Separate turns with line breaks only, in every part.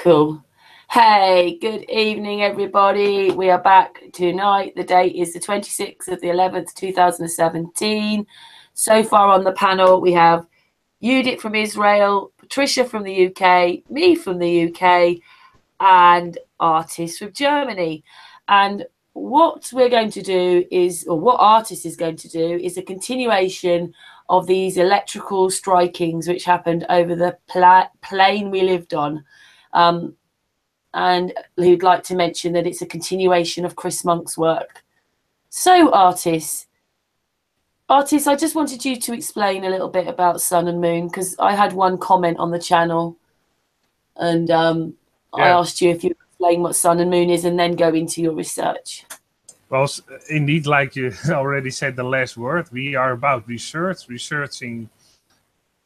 Cool. Hey, good evening, everybody. We are back tonight. The date is the 26th of the 11th, 2017. So far on the panel, we have Judith from Israel, Patricia from the UK, me from the UK, and Artist from Germany. And what we're going to do is, or what Artist is going to do, is a continuation of these electrical strikings which happened over the plane we lived on. And who'd like to mention that it's a continuation of Chris Monk's work. So, Artist, I just wanted you to explain a little bit about Sun and Moon, because I had one comment on the channel, and I asked you if you could explain what Sun and Moon is and then go into your research.
Well, indeed, like you already said the last word, we are about researching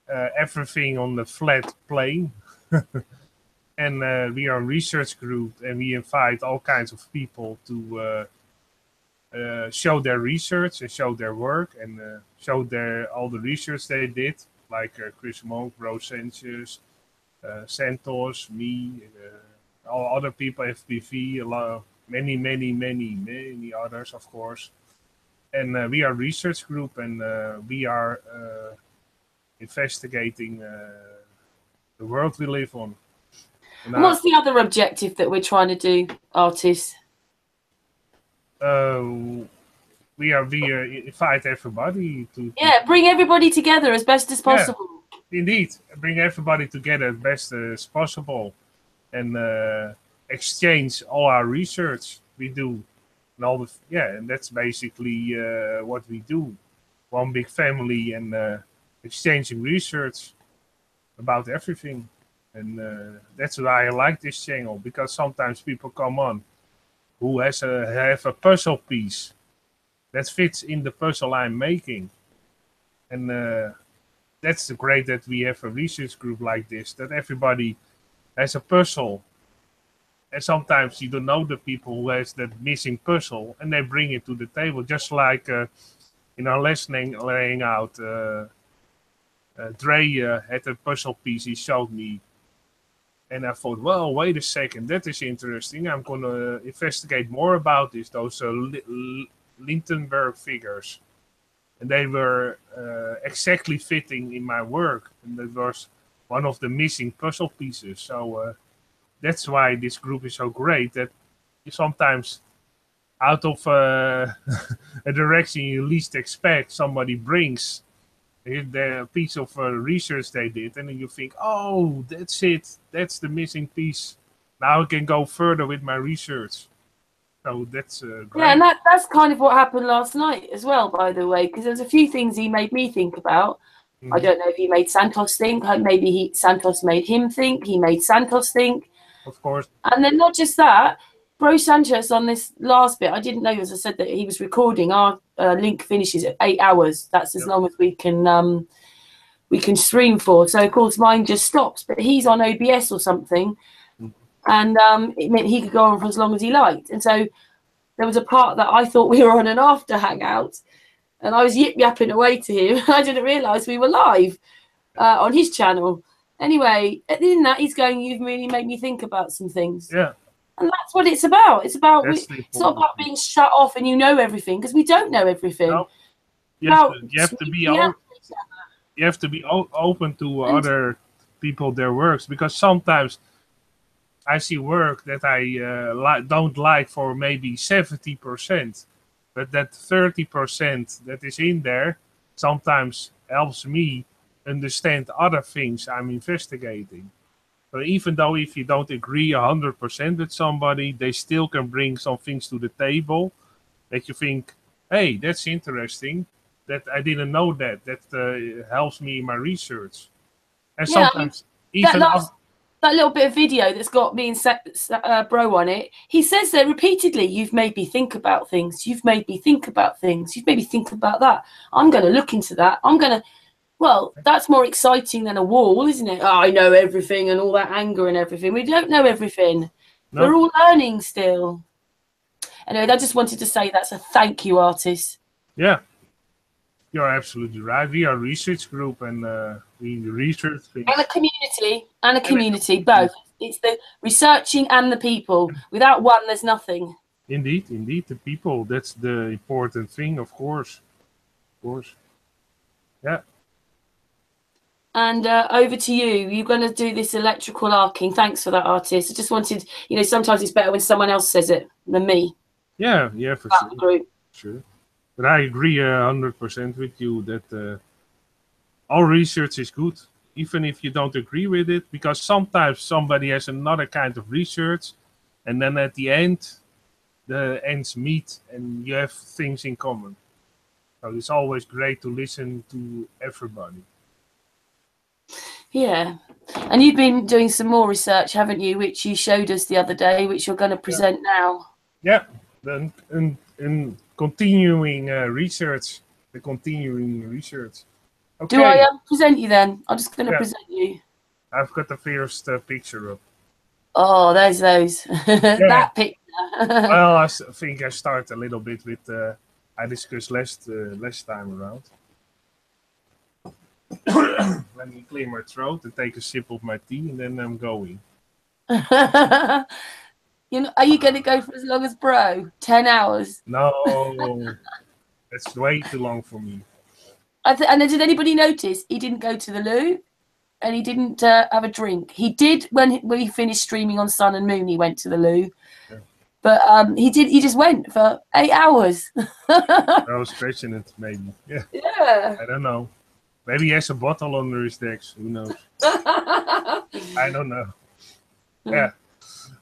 everything on the flat plane. And we are a research group, and we invite all kinds of people to show their research and show their work and show all the research they did, like Chris Monk, Rose Sanchez, Santos, me, all other people, FPV, many others, of course. And we are a research group, and we are investigating the world we live on.
And what's the other objective that we're trying to do, Artist?
We invite everybody to
bring everybody together as best as possible.
Yeah, indeed, bring everybody together as best as possible, and exchange all our research we do, and and that's basically what we do. One big family, and exchanging research about everything. And that's why I like this channel, because sometimes people come on who have a puzzle piece that fits in the puzzle I'm making. And that's great that we have a research group like this, that everybody has a puzzle. And sometimes you don't know the people who has that missing puzzle, and they bring it to the table, just like in our lesson laying out. Dre had a puzzle piece he showed me. And I thought, well, wait a second, that is interesting. I'm going to investigate more about this, those Lindenberg figures. And they were exactly fitting in my work. And that was one of the missing puzzle pieces. So that's why this group is so great, that you sometimes, out of a direction you least expect, somebody brings the piece of research they did, and then you think, oh, that's it, that's the missing piece. Now I can go further with my research. So that's great.
Yeah, and that's kind of what happened last night as well, by the way, because there's a few things he made me think about. I don't know if he made Santos think, maybe Santos made him think, he made Santos think.
Of course.
And then not just that, Bro Sanchez on this last bit, I didn't know, as I said, that he was recording. Our link finishes at 8 hours. That's as long as we can stream for. So of course mine just stops, but he's on OBS or something, and it meant he could go on for as long as he liked. And so there was a part that I thought we were on an after hangout, and I was yip yapping away to him. I didn't realise we were live on his channel. Anyway, in that he's going, "You've really made me think about some things."
Yeah.
And that's what it's about. It's about it's not about being shut off and you know everything, because we don't know everything.
No. You have to be open to other people, their works, because sometimes I see work that I don't like for maybe 70%, but that 30% that is in there sometimes helps me understand other things I'm investigating. So even though if you don't agree 100% with somebody, they still can bring some things to the table that you think, hey, that's interesting, that I didn't know that helps me in my research. And sometimes even
that little bit of video that's got me and Bro on it, he says there repeatedly, "You've made me think about things. You've made me think about things. You've made me think about that. I'm going to look into that. I'm going to..." Well, that's more exciting than a wall, isn't it? Oh, I know everything, and all that anger and everything. We don't know everything. No. We're all learning still. Anyway, I just wanted to say that's a thank you, Artist.
Yeah, you're absolutely right. We are a research group, and we research things.
And a community, both. it's the researching and the people. Without one, there's nothing.
Indeed, indeed, the people. That's the important thing, of course. Of course. Yeah.
And over to you. You're going to do this electrical arcing. Thanks for that, artist. I just wanted, sometimes it's better when someone else says it than me.
Yeah, for sure. Sure. But I agree 100% with you that all research is good, even if you don't agree with it, because sometimes somebody has another kind of research, and then at the end, the ends meet and you have things in common. So it's always great to listen to everybody.
Yeah. And you've been doing some more research, haven't you, which you showed us the other day, which you're going to present now.
Yeah, then in continuing research, the continuing research. Okay.
Do I present you then? I'm just going to present you.
I've got the first picture up.
Oh, there's those. That picture.
Well, I think I start a little bit with I discussed last time around. Let me clear my throat and take a sip of my tea, and then I'm going.
Are you going to go for as long as Bro? 10 hours?
No, that's way too long for me.
And did anybody notice he didn't go to the loo and he didn't have a drink? He did when we finished streaming on Sun and Moon. He went to the loo, but he just went for 8 hours.
I was stretching it, maybe.
Yeah.
I don't know. Maybe he has a bottle under his decks. Who knows? I don't know. Yeah.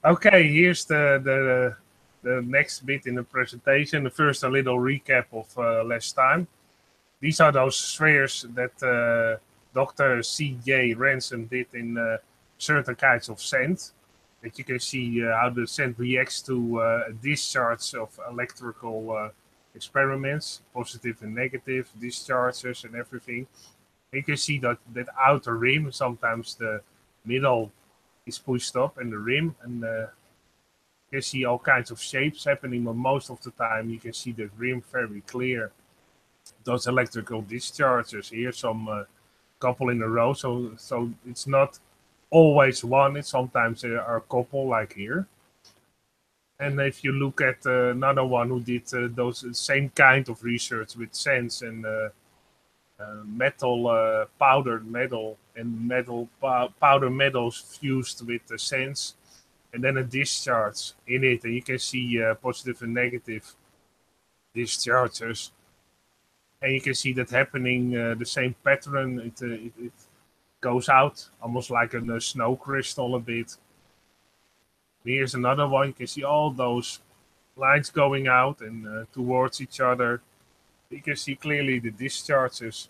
Okay, here's the next bit in the presentation. First, a little recap of last time. These are those spheres that Dr. C.J. Ransom did in certain kinds of sand. That you can see how the sand reacts to a discharge of electrical experiments, positive and negative discharges and everything. You can see that outer rim, sometimes the middle is pushed up and the rim, and you can see all kinds of shapes happening, but most of the time you can see the rim very clear. Those electrical discharges here, some couple in a row, so it's not always one, it's sometimes there are a couple like here. And if you look at another one who did those same kind of research with sands and metal, powdered metal, and powder metals fused with the sands, and then a discharge in it, and you can see positive and negative discharges, and you can see that happening the same pattern. It goes out almost like a snow crystal a bit. Here's another one. You can see all those lines going out and towards each other. You can see clearly the discharges.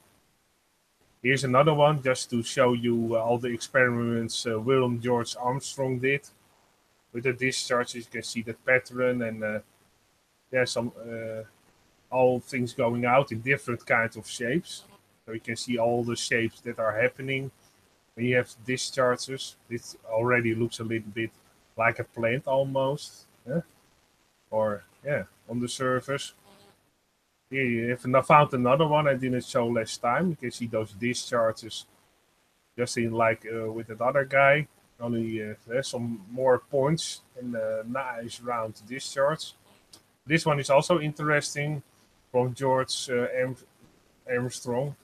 Here's another one just to show you all the experiments William George Armstrong did with the discharges. You can see the pattern and some all things going out in different kinds of shapes. So you can see all the shapes that are happening when you have discharges. This already looks a little bit like a plant almost, or on the surface. Here you have found another one I didn't show last time. You can see those discharges just in like with that other guy. Only there's some more points and a nice round discharge. This one is also interesting from George Armstrong.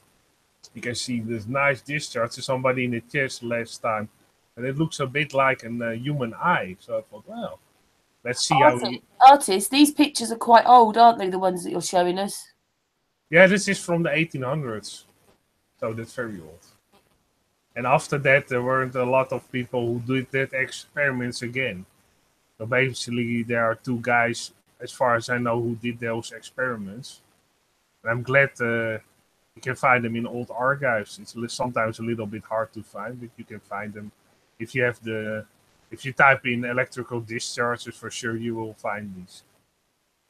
You can see this nice discharge to somebody in the chest last time. And it looks a bit like a human eye. So I thought, well, let's see
Artist, these pictures are quite old, aren't they, the ones that you're showing us?
Yeah, this is from the 1800s. So that's very old. And after that, there weren't a lot of people who did that experiments again. So basically, there are two guys, as far as I know, who did those experiments. And I'm glad you can find them in old archives. It's sometimes a little bit hard to find, but you can find them if you have if you type in electrical discharges. For sure, you will find these.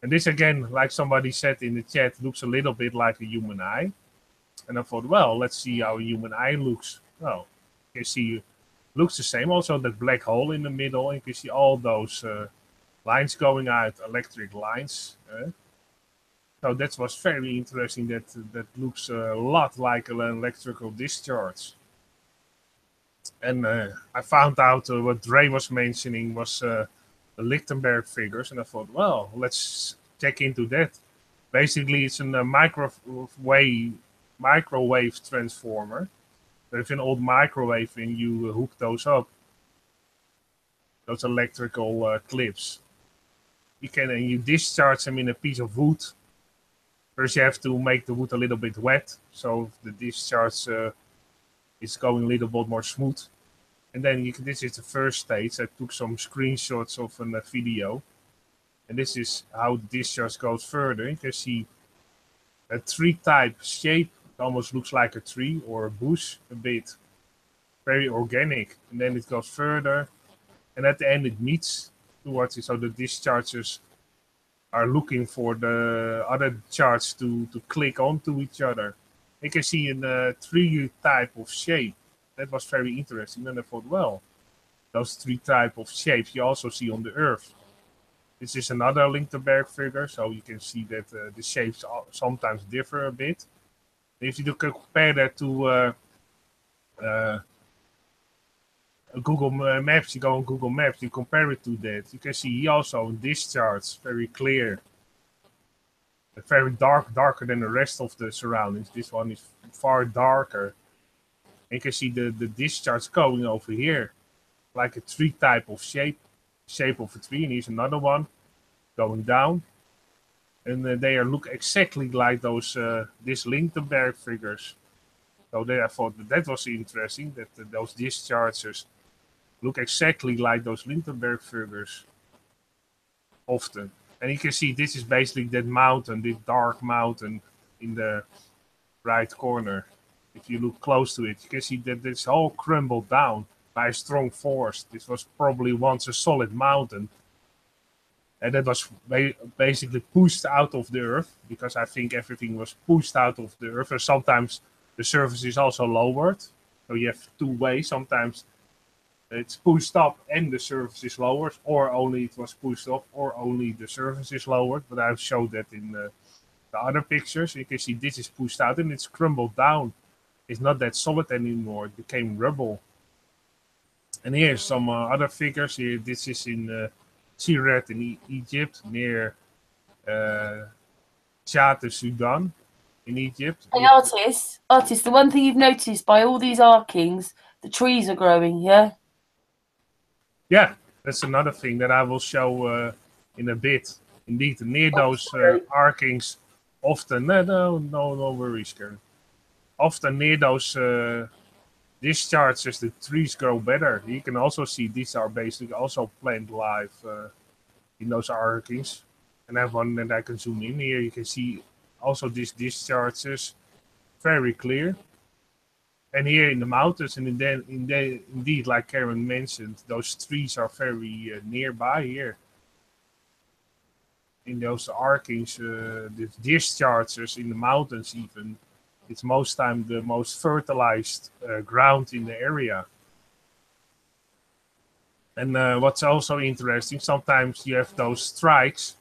And this again, like somebody said in the chat, looks a little bit like a human eye. And I thought, well, let's see how a human eye looks. Well, you can see looks the same. Also, that black hole in the middle. You can see all those lines going out, electric lines. So that was very interesting. That looks a lot like an electrical discharge. And I found out what Dre was mentioning was the Lichtenberg figures, and I thought, well, let's check into that. Basically, it's a microwave transformer. There's an old microwave, and you hook those up, those electrical clips. You discharge them in a piece of wood. First, you have to make the wood a little bit wet, so the discharge is going a little bit more smooth. And then this is the first stage. I took some screenshots of a video, and this is how the discharge goes further. You can see a tree-type shape. It almost looks like a tree or a bush, a bit. Very organic. And then it goes further, and at the end it meets towards it. So the discharges are looking for the other charge to click onto each other. You can see a tree type of shape. That was very interesting. And I thought, well, those three type of shapes you also see on the Earth. This is another Lichtenberg figure, so you can see that the shapes sometimes differ a bit. If you compare that to Google Maps, you go on Google Maps, you compare it to that. You can see here also discharge, very clear. Very darker than the rest of the surroundings. This one is far darker. And you can see the discharge going over here, like a tree type of shape of a tree. And here's another one going down. And they look exactly like those this Lichtenberg figures. So I thought that was interesting, that those discharges look exactly like those Lichtenberg figures often. And you can see this is basically that mountain, this dark mountain in the right corner. If you look close to it, you can see that it's all crumbled down by a strong force. This was probably once a solid mountain. And that was basically pushed out of the earth, because I think everything was pushed out of the earth. And sometimes the surface is also lowered. So you have two ways. Sometimes it's pushed up and the surface is lowered, or only it was pushed up, or only the surface is lowered. But I've showed that in the other pictures. You can see this is pushed out and it's crumbled down. It's not that solid anymore. It became rubble. And here's some other figures. Here, this is in Siret in Egypt, near Chad, Sudan, in Egypt.
Hey, artist, the one thing you've noticed by all these arkings, the trees are growing, yeah?
Yeah, that's another thing that I will show in a bit. Indeed, near those arkings, often, no worries, Karen. Often near those discharges, the trees grow better. You can also see these are basically also plant life in those arkings. And I have one that I can zoom in here. You can see also these discharges very clear. And here in the mountains, and indeed, like Karen mentioned, those trees are very nearby here. In those arkings, the discharges in the mountains even, it's most time the most fertilized ground in the area. And what's also interesting, sometimes you have those strikes,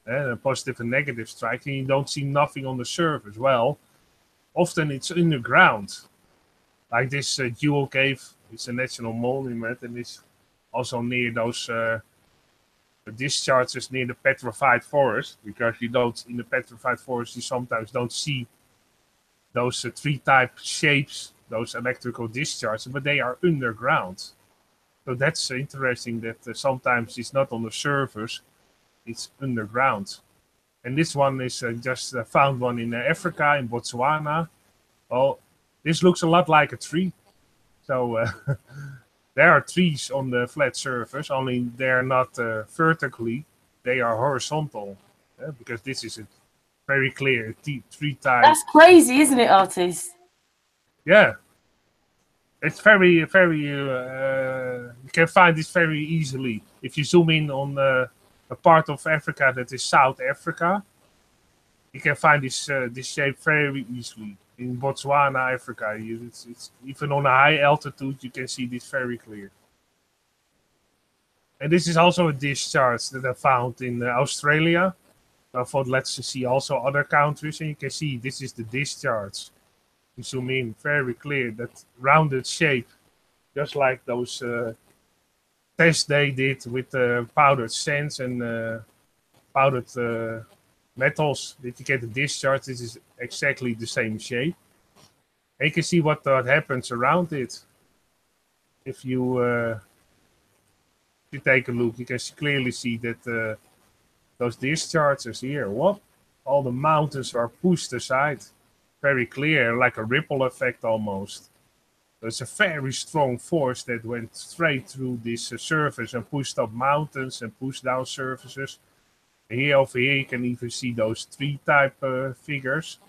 a positive and negative strike, and you don't see nothing on the surface. Well, often it's underground. Like this jewel cave, it's a national monument, and it's also near those discharges near the petrified forest, because you don't, in the petrified forest, you sometimes don't see those tree-type shapes, those electrical discharges, but they are underground. So that's interesting that sometimes it's not on the surface, it's underground. And this one is just found one in Africa, in Botswana. Well, this looks a lot like a tree. So there are trees on the flat surface, only they're not vertically, they are horizontal. Because this is a very clear tree type.
That's crazy, isn't it, artist?
Yeah. It's very, you can find this very easily. If you zoom in on a part of Africa that is South Africa, you can find this shape very easily. In Botswana, Africa, it's even on a high altitude, you can see this very clear. And this is also a discharge that I found in Australia. I thought let's see also other countries, and you can see this is the discharge. You zoom in, very clear, that rounded shape. just like those tests they did with powdered sands and powdered metals that you get a discharge. This is exactly the same shape. And you can see what happens around it. If you take a look, you can clearly see that those discharges here, all the mountains are pushed aside. Very clear, like a ripple effect almost. So it's a very strong force that went straight through this surface and pushed up mountains and pushed down surfaces. Here over here you can even see those tree type figures,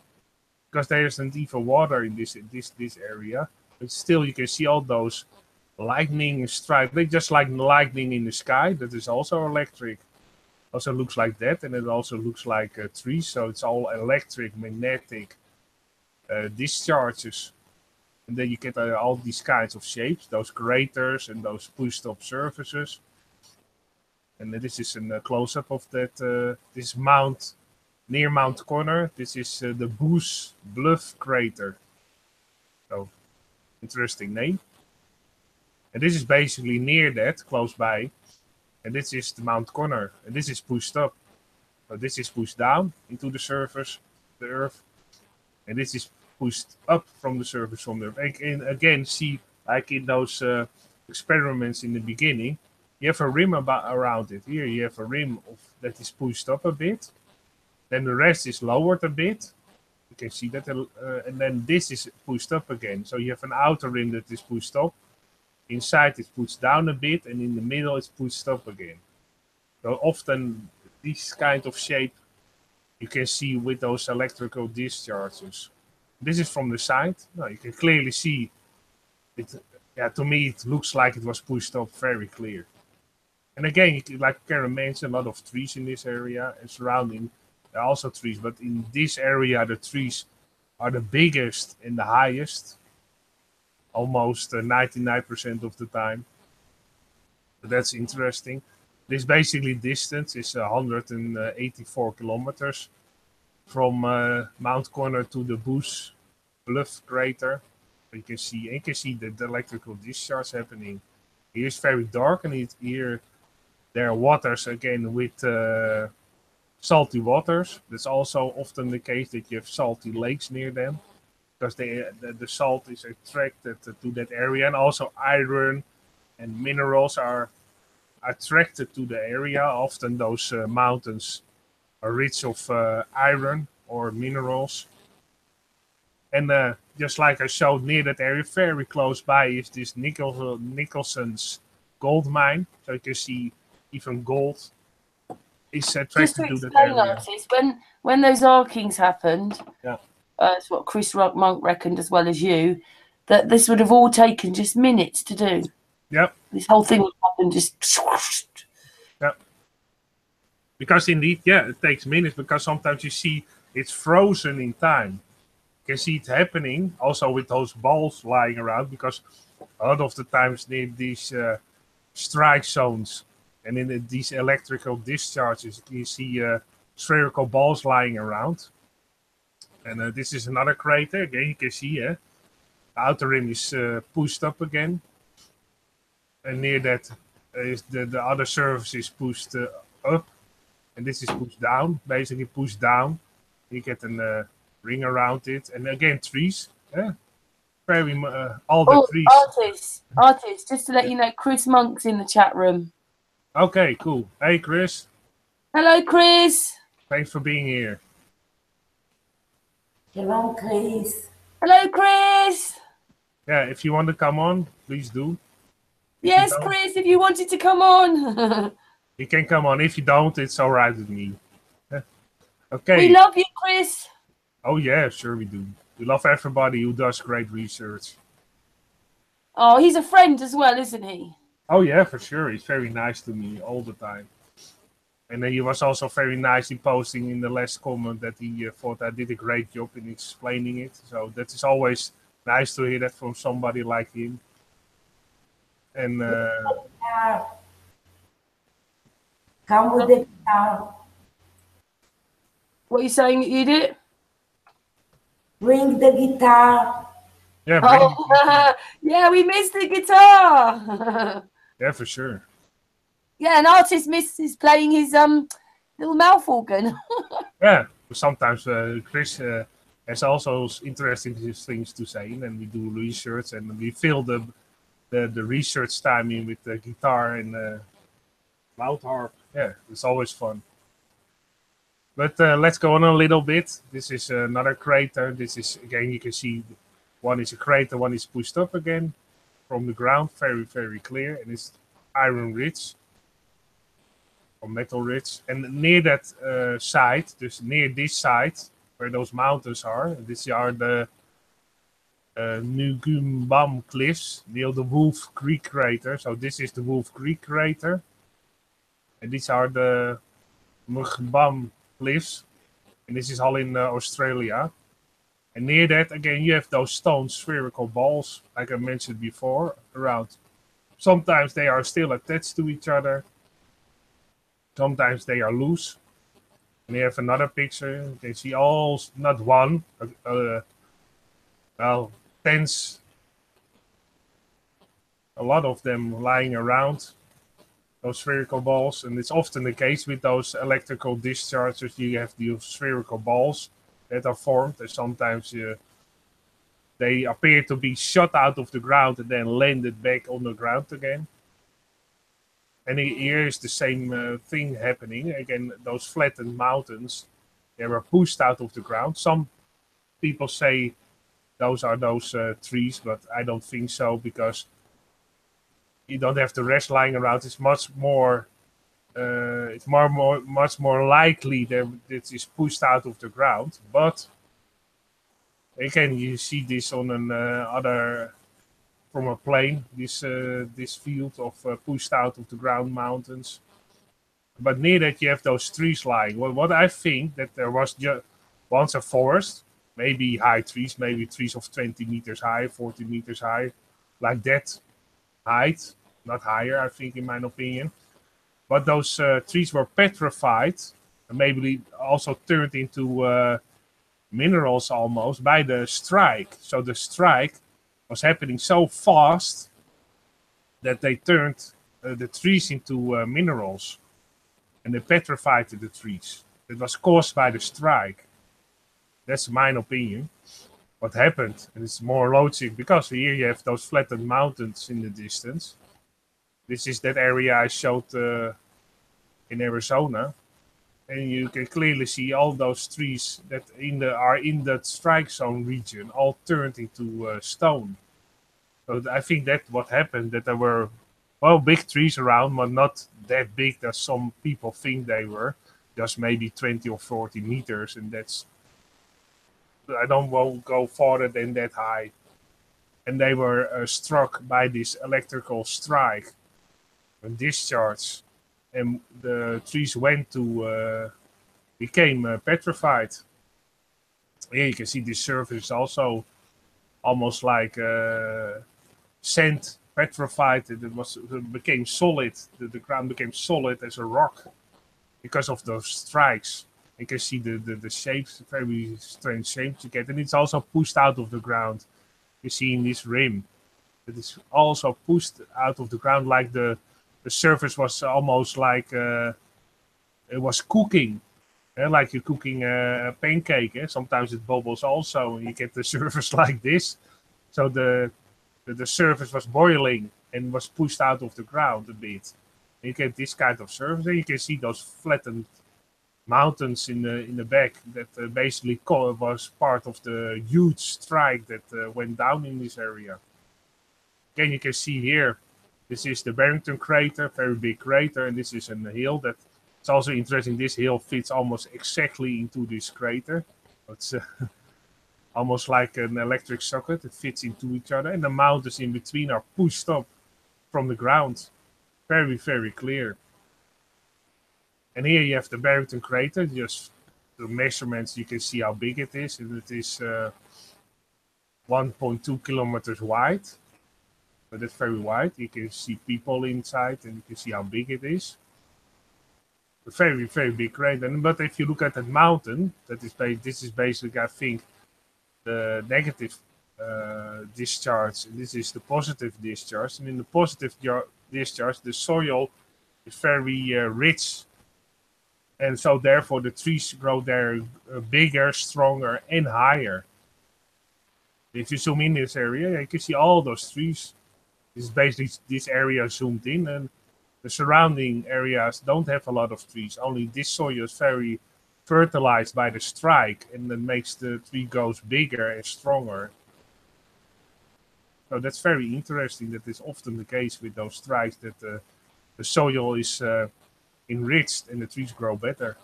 because there isn't even water in this area. But still you can see all those lightning strikes. They just like lightning in the sky. That is also electric. Also looks like that, and it also looks like trees. So it's all electric, magnetic discharges. And then you get all these kinds of shapes, those craters and those pushed up surfaces. And this is a close-up of that. This mount, near Mount Connor. This is the Boos Bluff crater. So, interesting name. And this is basically near that, close by. And this is the Mount Connor. And this is pushed up. So this is pushed down into the surface, the Earth. And this is pushed up from the surface from the Earth. And again, see, like in those experiments in the beginning, you have a rim around it. Here you have a rim that is pushed up a bit. Then the rest is lowered a bit. You can see that. And then this is pushed up again. So you have an outer rim that is pushed up. Inside it's pushed down a bit. And in the middle it's pushed up again. So often this kind of shape you can see with those electrical discharges. This is from the side. No, you can clearly see it. Yeah, to me it looks like it was pushed up, very clear. And again, like Karen mentioned, a lot of trees in this area and surrounding. There are also trees, but in this area, the trees are the biggest and the highest, almost 99% of the time. So that's interesting. This basically distance is 184 kilometers from Mount Connor to the Boos Bluff crater. You can see the electrical discharge happening. Here it's very dark, and here there are waters again with salty waters. That's also often the case that you have salty lakes near them, because the salt is attracted to that area, and also iron and minerals are attracted to the area. Often those mountains are rich of iron or minerals. And just like I showed near that area, very close by is this Nicholson's gold mine. So you can see even gold is attracted to that area.
Artists, when those arkings happened,
yeah,
it's what Chris Monk reckoned as well as you, that this would have all taken just minutes to do.
Yep.
This whole thing would happen just.
Yeah. Because indeed, yeah, it takes minutes, because sometimes you see it's frozen in time. You can see it happening also with those balls lying around, because a lot of the times near these strike zones and in these electrical discharges, you see spherical balls lying around. And this is another crater. Again, you can see the outer rim is pushed up again. And near that is the other surface is pushed up. And this is pushed down, basically pushed down. You get a ring around it. And again, trees. Very all the trees.
Artists, just to let you know, Chris Monk's in the chat room.
Okay, cool. Hey, Chris.
Hello, Chris.
Thanks for being here.
Hello, Chris.
Hello, Chris.
Yeah, if you want to come on, please do.
Yes, Chris, if you wanted to come on.
You can come on. If you don't, it's all right with me. Okay.
We love you, Chris.
Oh, yeah, sure we do. We love everybody who does great research.
Oh, he's a friend as well, isn't he?
Oh, yeah, for sure. He's very nice to me all the time. And he was also very nice in posting in the last comment that he thought I did a great job in explaining it. So that is always nice to hear that from somebody like him. And
come with the guitar.
What are you saying, Edith?
Bring the guitar.
Yeah,
Oh, yeah, we missed the guitar.
yeah, for sure.
Yeah, an artist misses playing his little mouth organ.
Yeah, sometimes Chris has also interesting things to say, and we do research, and we fill the research time in with the guitar and mouth harp. Yeah, it's always fun. But let's go on a little bit. This is another crater. This is again, you can see one is a crater, one is pushed up again from the ground, very very clear, and it's iron rich or metal rich. And near that site, dus near this site where those mountains are, these are the Ngumbam cliffs near the Wolf Creek crater. So this is the Wolf Creek crater, and these are the Ngumbam cliffs, and this is all in Australia. And near that, again, you have those stone spherical balls, like I mentioned before, around. Sometimes they are still attached to each other. Sometimes they are loose. And you have another picture. You can see all, not one, well, tens, a lot of them lying around, those spherical balls. And it's often the case with those electrical discharges. You have these spherical balls that are formed, and sometimes they appear to be shot out of the ground and then landed back on the ground again. And here is the same thing happening. Again, those flattened mountains, they were pushed out of the ground. Some people say those are those trees, but I don't think so, because you don't have the rest lying around. It's much more much more likely that it is pushed out of the ground. But again, you see this on an other from a plane. This field of pushed out of the ground mountains. But near that you have those trees lying. Well, what I think that there was once a forest, maybe high trees, maybe trees of 20 meters high, 40 meters high, like that height, not higher, I think, in my opinion. But those trees were petrified, and maybe also turned into minerals almost by the strike. So the strike was happening so fast that they turned the trees into minerals, and they petrified the trees. It was caused by the strike. That's my opinion. What happened, and it's more logic, because here you have those flattened mountains in the distance. This is that area I showed in Arizona, and you can clearly see all those trees that are in that strike zone region all turned into stone. So I think that what happened, that there were, well, big trees around, but not that big that some people think they were, just maybe 20 or 40 meters, and that's, I don't want to go farther than that high. And they were struck by this electrical strike and discharge, and the trees went to became petrified. Here you can see this surface also almost like sand, petrified. It became solid. The ground became solid as a rock because of those strikes. You can see the shapes, very strange shapes you get, and it's also pushed out of the ground. You see in this rim, it is also pushed out of the ground, like the surface was almost like it was cooking. Like you're cooking a pancake. Sometimes it bubbles also, and you get the surface like this. So the surface was boiling and was pushed out of the ground a bit. And you get this kind of surface, and you can see those flattened mountains in the back that basically was part of the huge strike that went down in this area. Again, you can see here, this is the Barrington crater, very big crater, and this is a hill that. It's also interesting, this hill fits almost exactly into this crater. It's almost like an electric socket. It fits into each other, and the mountains in between are pushed up from the ground. Very, very clear. And here you have the Barrington crater. Just the measurements, you can see how big it is. And it is 1.2 kilometers wide. But it's very wide. You can see people inside, and you can see how big it is. A very, very big crater. But if you look at that mountain, this is basically, I think, the negative discharge. This is the positive discharge, and in the positive discharge, the soil is very rich, and so therefore the trees grow there bigger, stronger, and higher. If you zoom in this area, you can see all those trees. This is basically this area zoomed in, and the surrounding areas don't have a lot of trees. Only this soil is very fertilized by the strike, and that makes the tree grows bigger and stronger. So that's very interesting. That is often the case with those strikes, that the soil is enriched and the trees grow better.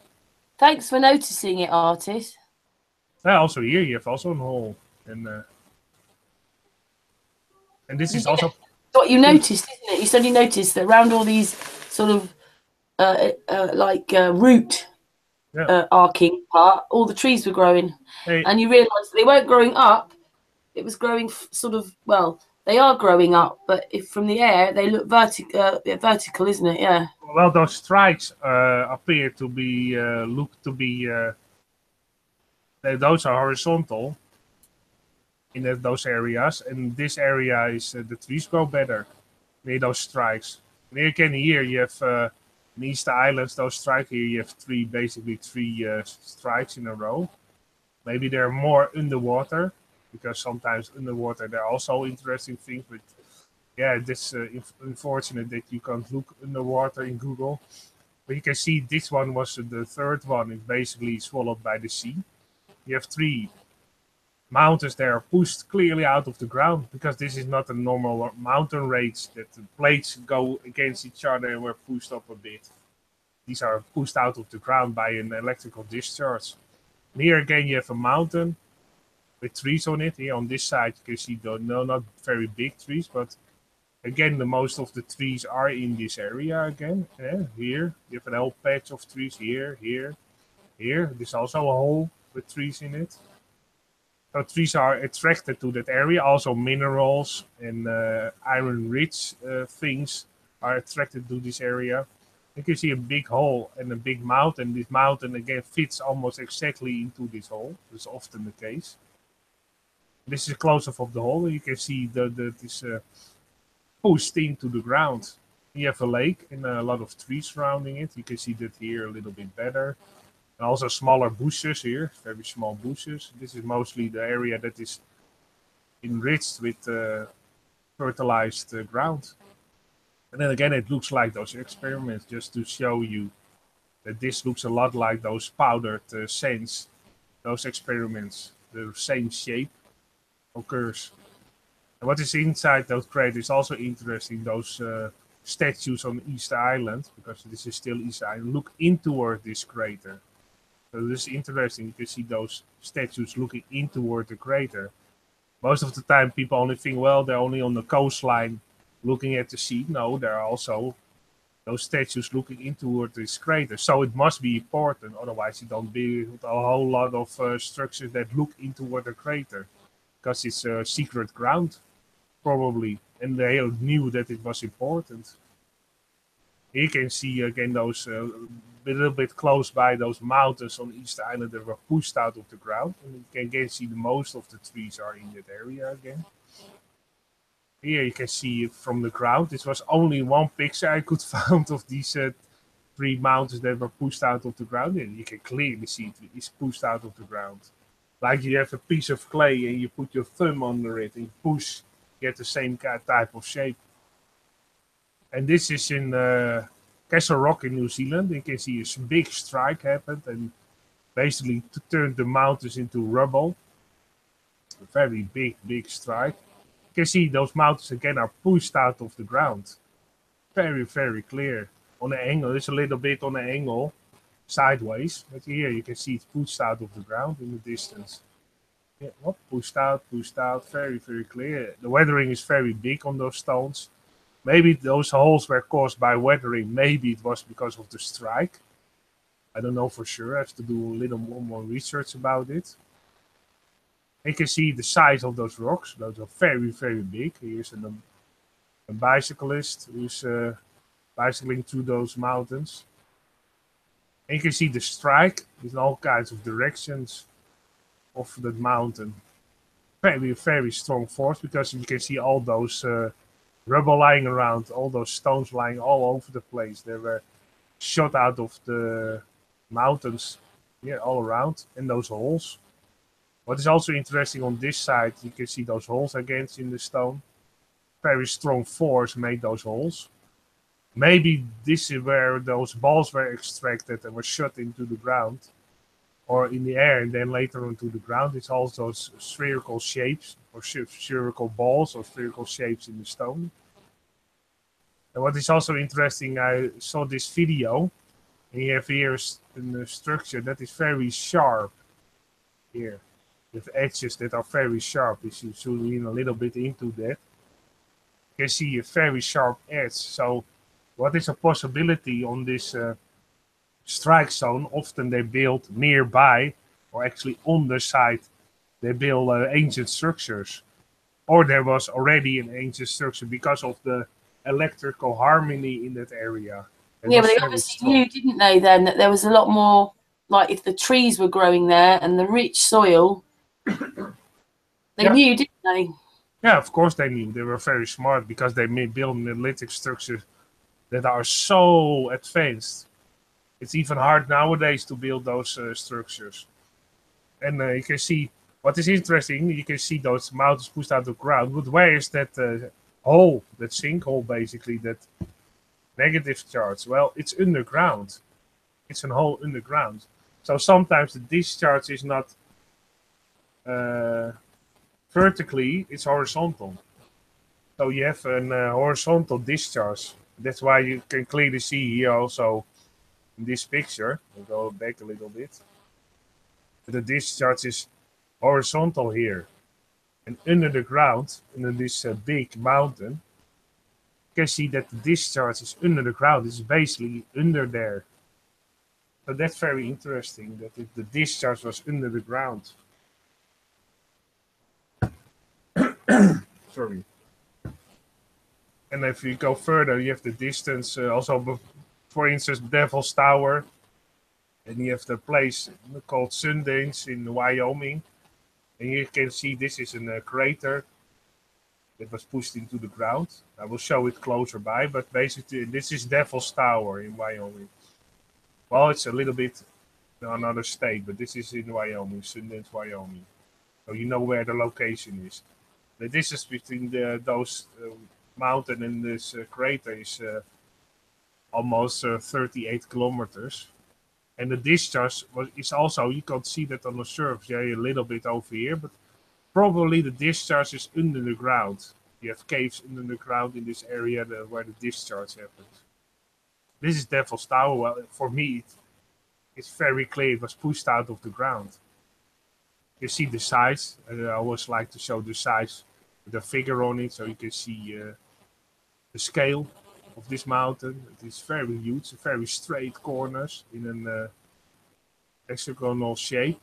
Thanks for noticing it, artist.
Also here you have also a hole, and this is also
what you noticed, isn't it? You suddenly noticed that around all these sort of root arcing part, all the trees were growing, and you realised they weren't growing up. It was growing sort of, well, they are growing up, but if from the air they look vertical, isn't it? Yeah.
Well, those strikes appear to be those are horizontal in those areas, and this area is the trees grow better near those strikes. And again, here you have in Easter Islands, those strikes here, you have basically three strikes in a row. Maybe they're more underwater, because sometimes underwater there are also interesting things, but yeah, it's unfortunate that you can't look underwater in Google. But you can see this one was the third one, is basically swallowed by the sea. You have three mountains that are pushed clearly out of the ground, because this is not a normal mountain range that the plates go against each other and were pushed up a bit. These are pushed out of the ground by an electrical discharge. And here again you have a mountain with trees on it. Here on this side you can see not very big trees, but again the most of the trees are in this area again. Yeah, here you have a whole patch of trees, here. There's also a hole with trees in it. So trees are attracted to that area. Also minerals and iron-rich things are attracted to this area. You can see a big hole and a big mountain. This mountain again fits almost exactly into this hole. That's often the case. This is a close-up of the hole. You can see this pushed into the ground. You have a lake and a lot of trees surrounding it. You can see that here a little bit better. And also smaller bushes here, very small bushes. This is mostly the area that is enriched with fertilized ground. And then again, it looks like those experiments, just to show you that this looks a lot like those powdered sands. Those experiments, the same shape occurs. And what is inside those craters is also interesting. Those statues on Easter Island, because this is still Easter Island, look in toward this crater. So this is interesting. You can see those statues looking in toward the crater. Most of the time people only think, well, they're only on the coastline looking at the sea. No, there are also those statues looking in toward this crater. So it must be important. Otherwise you don't build a whole lot of structures that look in toward the crater. Because it's secret ground, probably. And they knew that it was important. Here you can see again those a little bit close by those mountains on Easter Island that were pushed out of the ground. And you can again see most of the trees are in that area again. Here you can see it from the ground. This was only one picture I could find of these three mountains that were pushed out of the ground. And you can clearly see it's pushed out of the ground. Like you have a piece of clay and you put your thumb under it and you push, you get the same type of shape. And this is in Castle Rock in New Zealand. You can see a big strike happened and basically turned the mountains into rubble. A very big strike. You can see those mountains again are pushed out of the ground. Very clear. On an angle, it's a little bit on an angle, sideways. But here you can see it's pushed out of the ground in the distance. Yeah, pushed out, very clear. The weathering is very big on those stones. Maybe those holes were caused by weathering. Maybe it was because of the strike. I don't know for sure. I have to do a little more research about it. You can see the size of those rocks. Those are very big. Here's a bicyclist who's bicycling through those mountains. And you can see the strike in all kinds of directions of that mountain. very strong force, because you can see all those rubble lying around, all those stones lying all over the place. They were shot out of the mountains, yeah, all around, and those holes. What is also interesting on this side, you can see those holes against in the stone. Very strong force made those holes. Maybe this is where those balls were extracted and were shot into the ground, or in the air, and then later onto the ground. It's also spherical shapes, or spherical balls, or spherical shapes in the stone. And what is also interesting, I saw this video, and you have here a structure that is very sharp here, with edges that are very sharp. If you zoom in a little bit into that, you can see a very sharp edge. So what is a possibility on this strike zone? Often they build nearby, or actually on the site, they build ancient structures. Or there was already an ancient structure because of the electrical harmony in that area.
Yeah, but they obviously knew, didn't they, then, that there was a lot more, like if the trees were growing there and the rich soil, they knew, didn't they?
Yeah, of course they knew. They were very smart, because they built neolithic structures that are so advanced. It's even hard nowadays to build those structures. And you can see, what is interesting, you can see those mountains pushed out of the ground. But where is that hole, that sinkhole basically, that negative charge? Well, it's underground. It's a hole underground. So sometimes the discharge is not vertically, it's horizontal. So you have a horizontal discharge. That's why you can clearly see here also in this picture. I'll go back a little bit. The discharge is horizontal here. And under the ground, under this big mountain, you can see that the discharge is under the ground. It's basically under there. So that's very interesting, that the discharge was under the ground. Sorry. And if you go further, you have the distance also, for instance, Devil's Tower. And you have the place called Sundance in Wyoming. And you can see this is a crater that was pushed into the ground. I will show it closer by, but basically this is Devil's Tower in Wyoming. Well, it's a little bit another state, but this is in Wyoming, Sundance, Wyoming. So you know where the location is. The distance between those mountain and this crater is almost 38 kilometers. And the discharge is also, you can see that on the surface, yeah, a little bit over here, but probably the discharge is under the ground. You have caves under the ground in this area where the discharge happens. This is Devil's Tower. Well, for me, it's very clear it was pushed out of the ground. You see the size. I always like to show the size with a figure on it, so you can see the scale of this mountain. It is very huge, very straight corners in an hexagonal shape.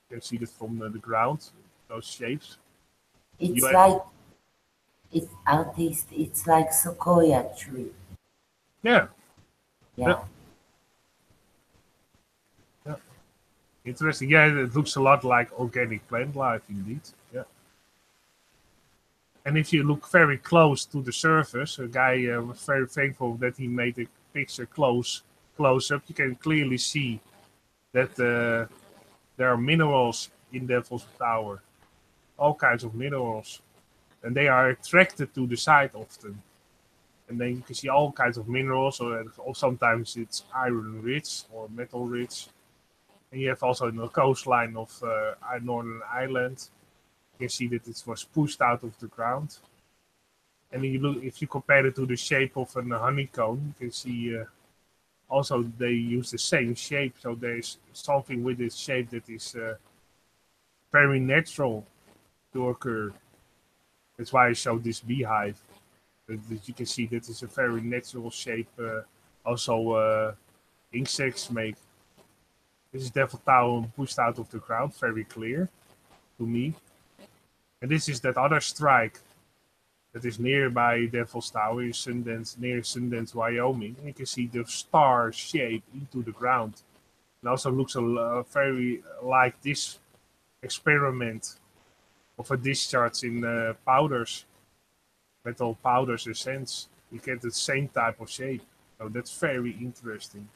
You can see that from the ground, those shapes.
It's like, it's artist, it's like sequoia tree.
Yeah.
Yeah.
Yeah. Interesting. Yeah, it looks a lot like organic plant life indeed. Yeah. And if you look very close to the surface, a guy was very thankful that he made a picture close up. You can clearly see that there are minerals in Devil's Tower, all kinds of minerals, and they are attracted to the site often. And then you can see all kinds of minerals, or sometimes it's iron rich or metal rich. And you have also in the coastline of Northern Ireland, you can see that it was pushed out of the ground. And if you compare it to the shape of a honeycomb, you can see also they use the same shape. So there's something with this shape that is very natural to occur. That's why I showed this beehive. That you can see that is a very natural shape. Also insects make. This is Devil Tower pushed out of the ground, very clear to me. And this is that other strike that is nearby Devil's Tower, near Sundance, Wyoming. And you can see the star shape into the ground. It also looks very like this experiment of a discharge in powders, metal powders and sands. You get the same type of shape. So that's very interesting.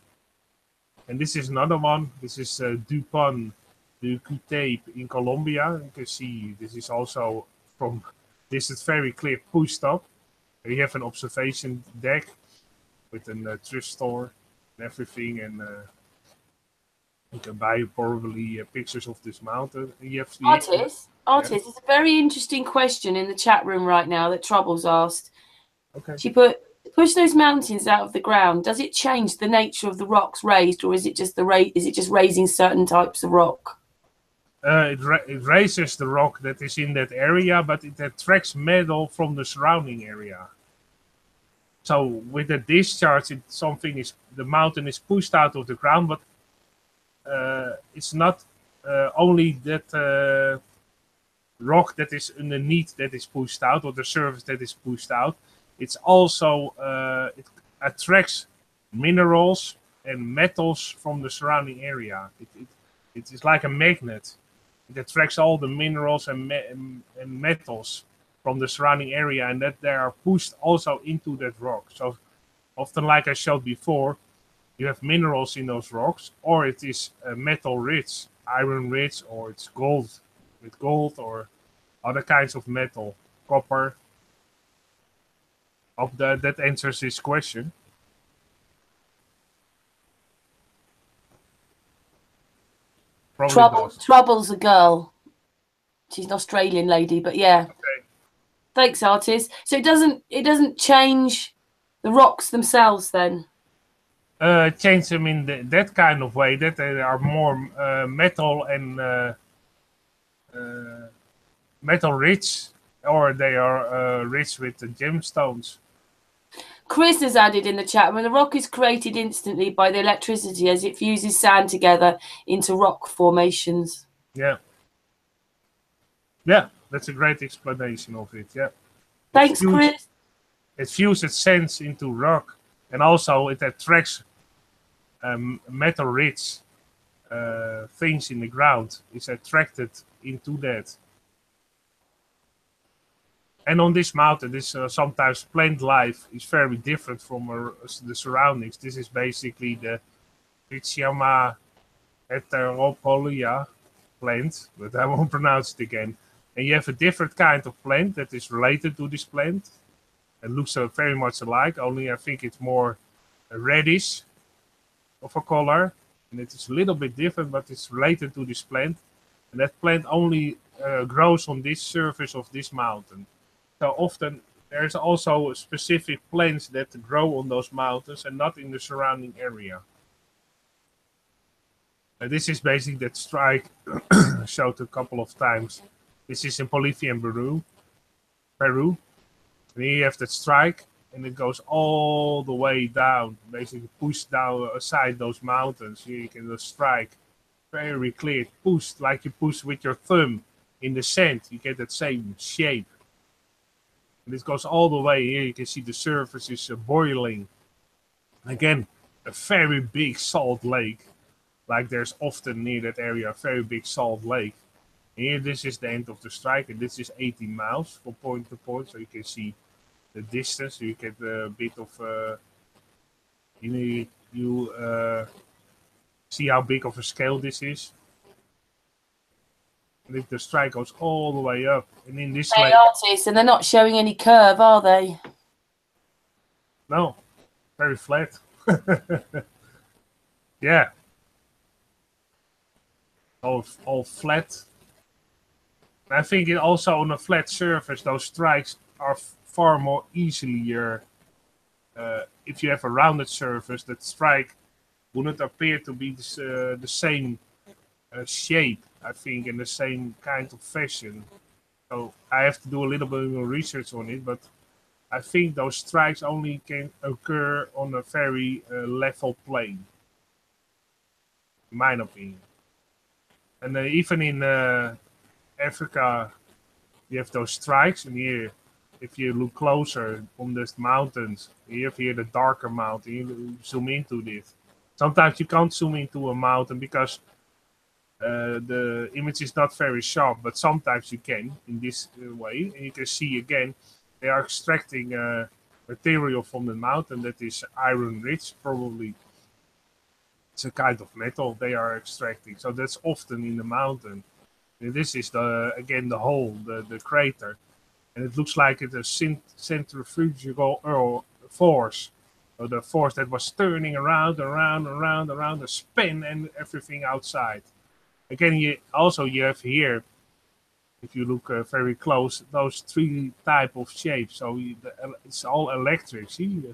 And this is another one. This is Dupont du Tape in Colombia. You can see this is also from, this is very clear pushed up. You have an observation deck with a thrift store and everything, and you can buy probably pictures of this mountain. And you have
Artist, it's a very interesting question in the chat room right now that Trouble's asked.
Okay.
She put, push those mountains out of the ground. Does it change the nature of the rocks raised, or is it just raising certain types of rock?
It raises the rock that is in that area, but it attracts metal from the surrounding area. So with the discharge, the mountain is pushed out of the ground, but it's not only that rock that is underneath that is pushed out, or the surface that is pushed out. It's also it attracts minerals and metals from the surrounding area. It is like a magnet. It attracts all the minerals and metals from the surrounding area, and that they are pushed also into that rock. So often, like I showed before, you have minerals in those rocks, or it is metal rich, iron rich, or it's gold with gold, or other kinds of metal, copper. Hope that answers this question.
Trouble's a girl. She's an Australian lady, but yeah.
Okay.
Thanks, Artist. So it doesn't change the rocks themselves then?
Change them in that kind of way, that they are more metal and metal rich, or they are rich with the gemstones.
Chris has added in the chat, when the rock is created instantly by the electricity as it fuses sand together into rock formations.
Yeah. Yeah, that's a great explanation of it, yeah.
Thanks, Chris.
It fuses sands into rock, and also it attracts metal-rich things in the ground. It's attracted into that. And on this mountain, this sometimes plant life is very different from the surroundings. This is basically the Trichioma heteropolia plant, but I won't pronounce it again. And you have a different kind of plant that is related to this plant. It looks very much alike, only I think it's more reddish of a color. And it is a little bit different, but it's related to this plant. And that plant only grows on this surface of this mountain. So often there's also specific plants that grow on those mountains and not in the surrounding area. And this is basically that strike showed a couple of times. This is in Bolivia and Peru. And here you have that strike, and it goes all the way down, basically pushed down aside those mountains. Here you can just strike very clear, pushed like you push with your thumb in the sand. You get that same shape. And this goes all the way here. You can see the surface is boiling. Again, a very big salt lake. Like there's often near that area, a very big salt lake. And here, this is the end of the strike, and this is 18 miles from point to point. So you can see the distance. You get a bit of, you see how big of a scale this is. And the strike goes all the way up, and in this lake,
artists, and they're not showing any curve, are they?
No, very flat. Yeah, all flat. I think it also on a flat surface, those strikes are far more easier. If you have a rounded surface, that strike wouldn't appear to be the same shape, I think, in the same kind of fashion. So I have to do a little bit more research on it, but I think those strikes only can occur on a very level plane, in my opinion. And even in Africa, you have those strikes, and here, if you look closer on these mountains, you have here the darker mountain. You zoom into this. Sometimes you can't zoom into a mountain because the image is not very sharp, but sometimes you can in this way. And you can see again, they are extracting material from the mountain that is iron rich, probably. It's a kind of metal they are extracting. So that's often in the mountain. And this is again the hole, the crater. And it looks like it's a centrifugal force. So the force that was turning around, the spin and everything outside. Again, you have here, if you look very close, those three type of shapes. So it's all electric. See,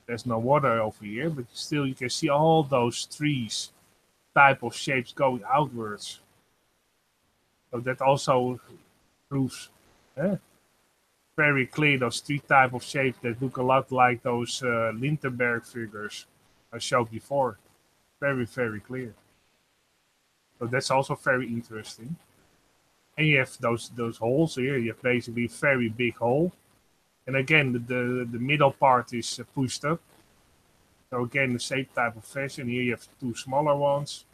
there's no water over here, but still you can see all those trees type of shapes going outwards. So that also proves very clear those three type of shapes that look a lot like those Lindenberg figures I showed before. Very, very clear. So that's also very interesting. And you have those holes here. You have basically a very big hole. And again, the middle part is pushed up. So again, the same type of fashion. Here you have two smaller ones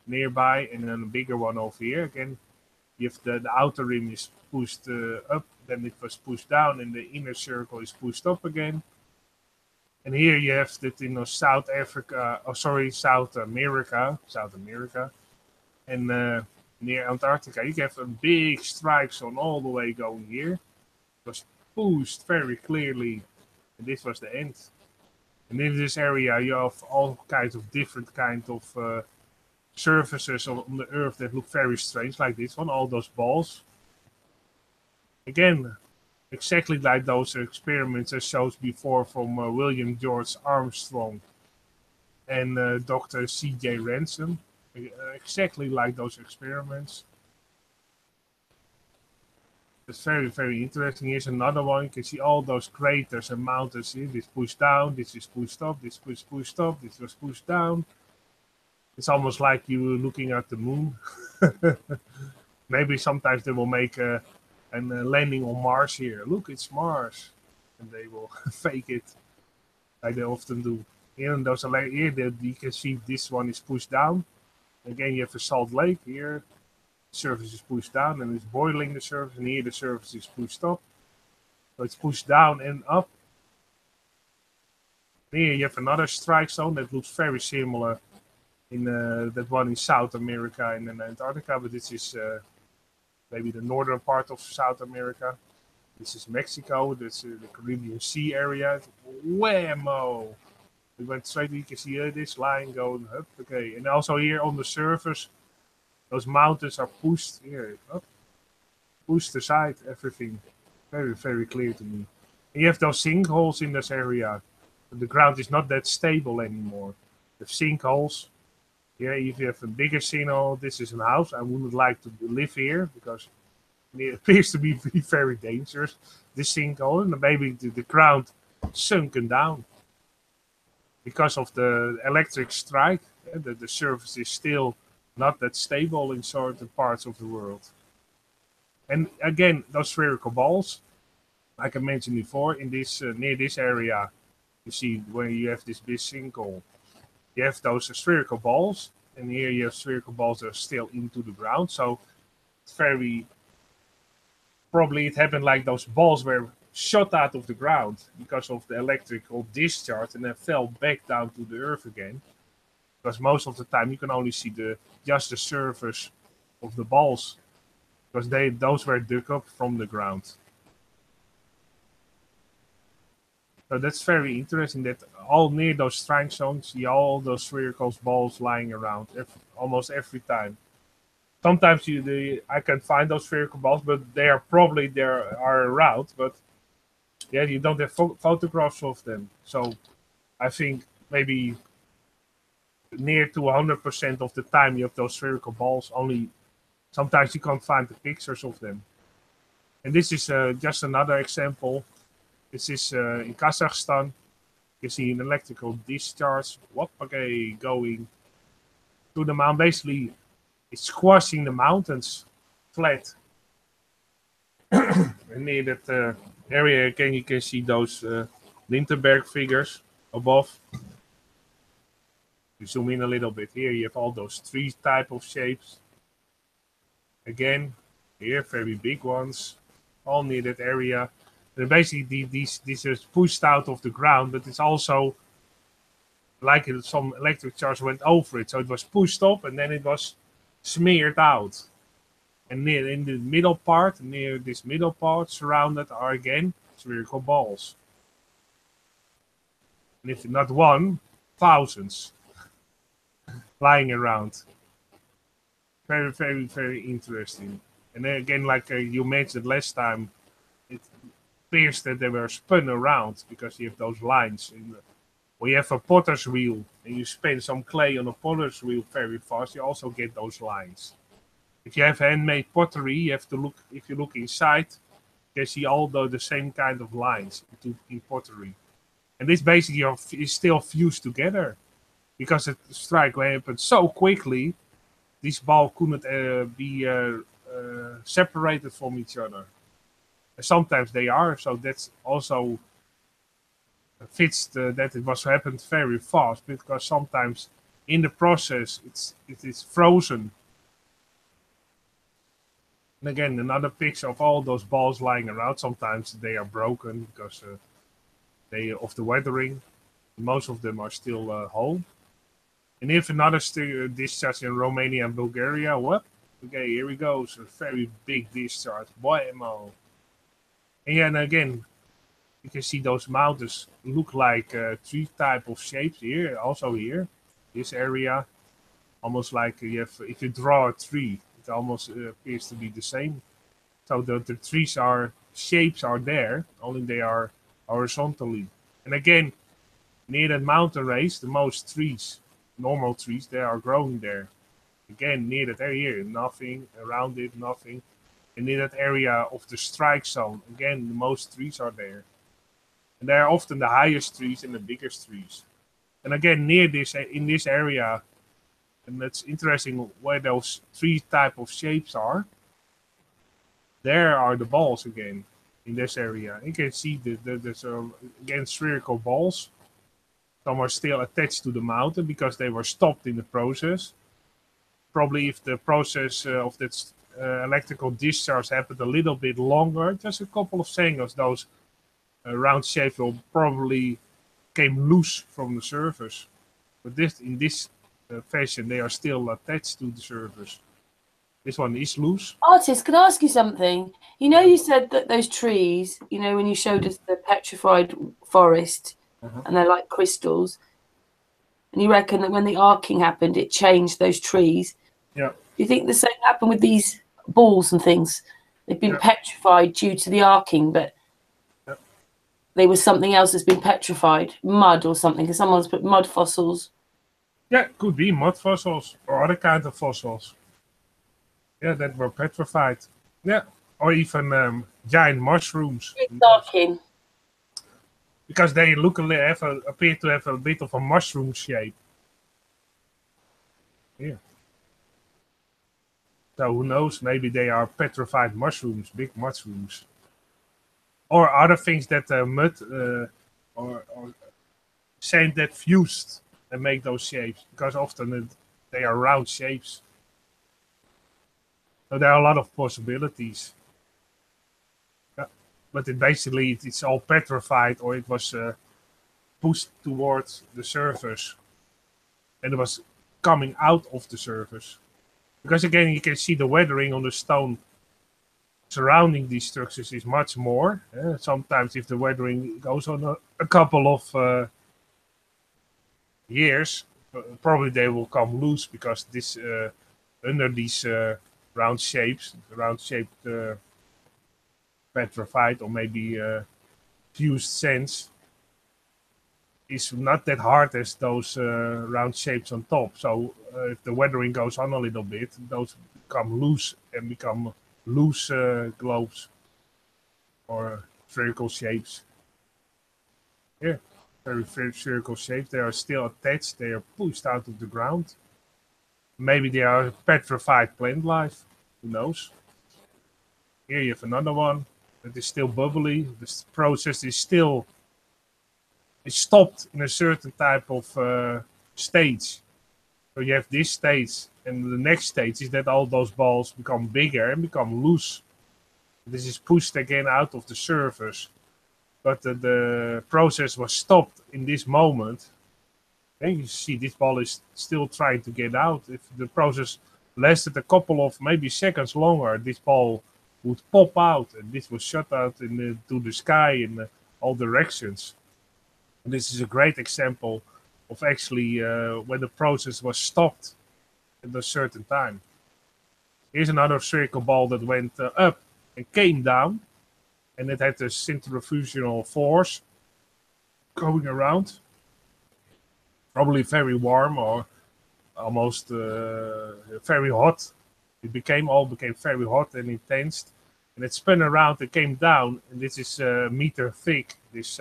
nearby and then a bigger one over here. Again, you have the outer rim is pushed up, then it was pushed down, and the inner circle is pushed up again. And here you have that in South America, and near Antarctica, you have a big strike zone all the way going here. It was pushed very clearly, and this was the end. And in this area, you have all kinds of different kinds of surfaces on the Earth that look very strange, like this one, all those balls. Again, exactly like those experiments I showed before from William George Armstrong and Dr. C.J. Ransom. Exactly like those experiments. It's very, very interesting. Here's another one. You can see all those craters and mountains here. This pushed down, this is pushed up, this was pushed up, this was pushed down. It's almost like you were looking at the moon. Maybe sometimes they will make a landing on Mars here. Look, it's Mars. And they will fake it like they often do. Here, and those here you can see this one is pushed down. Again, you have a salt lake here. The surface is pushed down and it's boiling the surface. And here the surface is pushed up. So it's pushed down and up. Here you have another strike zone that looks very similar in that one in South America and in Antarctica, but this is maybe the northern part of South America. This is Mexico. This is the Caribbean Sea area. Whammo! We went straight. You can see this line going up. Okay, and also here on the surface, those mountains are pushed here up, pushed aside. Everything very, very clear to me. And you have those sinkholes in this area. The ground is not that stable anymore. The sinkholes. Yeah, if you have a bigger sinkhole, this is a house. I wouldn't like to live here because it appears to be very dangerous. This sinkhole, and maybe the ground sunken down because of the electric strike. The surface is still not that stable in certain parts of the world. And again, those spherical balls, like I mentioned before, in this near this area, you see where you have this big sinkhole. You have those spherical balls, and here you have spherical balls that are still into the ground. So it's very probably it happened like those balls were shot out of the ground because of the electrical discharge and then fell back down to the earth again. Because most of the time you can only see just the surface of the balls because those were dug up from the ground. So that's very interesting that all near those strike zones, you all those spherical balls lying around almost every time. Sometimes I can find those spherical balls, but they are probably are around. But yeah, you don't have photographs of them. So I think maybe near to 100% of the time you have those spherical balls. Only sometimes you can't find the pictures of them. And this is just another example. This is in Kazakhstan. You see an electrical discharge, going to the mountain. Basically, it's squashing the mountains flat. And near that area again, you can see those Lindenberg figures above. You zoom in a little bit here. You have all those three type of shapes. Again, here, very big ones, all near that area. And basically, these are pushed out of the ground, but it's also like some electric charge went over it. So it was pushed up and then it was smeared out. And near in the middle part, near this middle part, surrounded are again spherical balls. And if not one, thousands lying around. Very, very, very interesting. And then again, like you mentioned last time, it appears that they were spun around because you have those lines. When you have a potter's wheel and you spin some clay on a potter's wheel very fast, you also get those lines. If you have handmade pottery, you have to look. If you look inside, you see all the same kind of lines in pottery, and this basically is still fused together because the strike happened so quickly. This ball couldn't be separated from each other. Sometimes they are, so that's also fits that it was happened very fast because sometimes in the process it is frozen. And again, another picture of all those balls lying around. Sometimes they are broken because of the weathering. Most of them are still whole. And if another discharge in Romania and Bulgaria, what? Okay, here we go. So a very big discharge. Boy, and again, you can see those mountains look like three type of shapes here. Also here, this area, almost like you have. If you draw a tree, it almost appears to be the same. So the trees shapes are there, only they are horizontally. And again, near that mountain range, the most trees, normal trees, they are growing there. Again, near that area, nothing around it, nothing. And near that area of the strike zone, again, the most trees are there. And they are often the highest trees and the biggest trees. And again, near this, in this area, and that's interesting where those three type of shapes are. There are the balls again in this area. You can see there's again spherical balls. Some are still attached to the mountain because they were stopped in the process. Probably if the process of that electrical discharge happened a little bit longer, just a couple of seconds, those round shapes will probably came loose from the surface. But in this fashion, they are still attached to the surface. This one is loose.
Artist, can I ask you something? You know, you said that those trees, you know, when you showed us the petrified forest, and they're like crystals, and you reckon that when the arcing happened, it changed those trees.
Yeah.
Do you think the same happened with these balls and things? They've been petrified due to the arcing, but there was something else that's been petrified, mud or something, because someone's put mud fossils.
Yeah, could be mud fossils or other kinds of fossils. Yeah, that were petrified. Yeah, or even giant mushrooms.
Arcing.
Because they appear to have a bit of a mushroom shape. Yeah. So who knows? Maybe they are petrified mushrooms, big mushrooms, or other things that mud or sand that fused and make those shapes. Because often they are round shapes. So there are a lot of possibilities. Yeah. But it's all petrified, or it was pushed towards the surface, and it was coming out of the surface. Because again, you can see the weathering on the stone surrounding these structures is much more. Sometimes if the weathering goes on a couple of years, probably they will come loose because this under these round-shaped petrified or maybe fused sands is not that hard as those round shapes on top. So if the weathering goes on a little bit, those become loose and become loose globes or spherical shapes. Yeah, very spherical shapes. They are still attached. They are pushed out of the ground. Maybe they are petrified plant life. Who knows? Here you have another one that is still bubbly. This process is still stopped in a certain type of stage. So you have this stage And the next stage is that all those balls become bigger and become loose. This is pushed again out of the surface. But the process was stopped in this moment. And you see this ball is still trying to get out. If the process lasted a couple of maybe seconds longer, this ball would pop out, and this was shot out to the sky in all directions. And this is a great example of actually when the process was stopped at a certain time. Here's another spherical ball that went up and came down, and it had a centrifugal force going around. Probably very warm or almost very hot. It became very hot and intense, and it spun around and came down. And this is a meter thick. This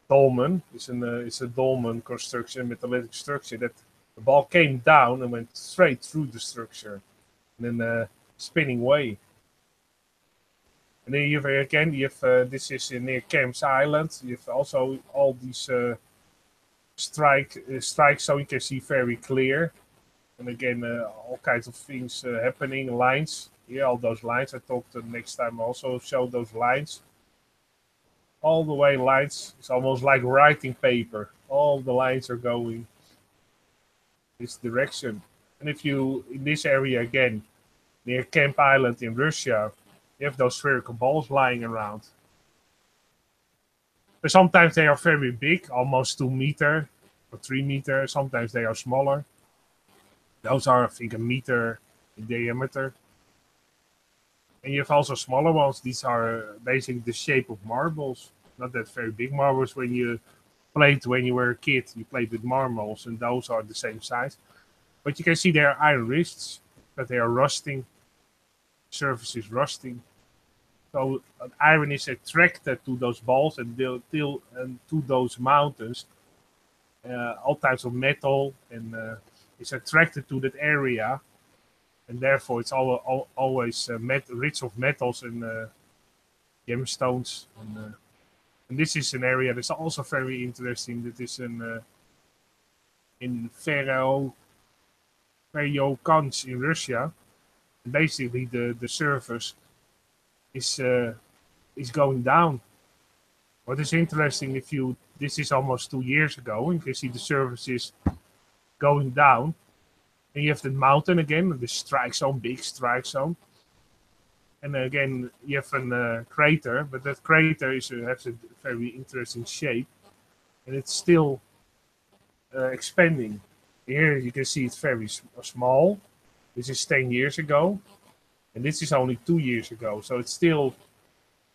dolmen is a dolmen construction, metallic structure. That the ball came down and went straight through the structure, and then spinning away. And then you have this is near Camps Island. You have also all these strikes, so you can see very clear. And again, all kinds of things happening. Lines, yeah, all those lines. I talked next time also show those lines. All the way lines. It's almost like writing paper. All the lines are going this direction. And if you in this area again, near Camp Island in Russia, you have those spherical balls lying around. But sometimes they are very big, almost 2 meters or 3 meters. Sometimes they are smaller. Those are, I think, 1 meter in diameter. And you have also smaller ones. These are basically the shape of marbles. Not that very big marbles. When you played when you were a kid, you played with marbles, and those are the same size. But you can see they are iron wrists, but they are rusting. Surface is rusting. So iron is attracted to those balls and to those mountains. All types of metal and is attracted to that area, and therefore it's always rich of metals and gemstones. And this is an area that's also very interesting. That is in Ferro-Kans in Russia. And basically, the surface is going down. What is interesting, this is almost 2 years ago, and you can see the surface is going down, and you have the mountain again, the strike zone, big strike zone, and again you have a crater, but that crater has a very interesting shape, and it's still expanding. Here you can see it's very small. This is 10 years ago, and this is only 2 years ago, so it's still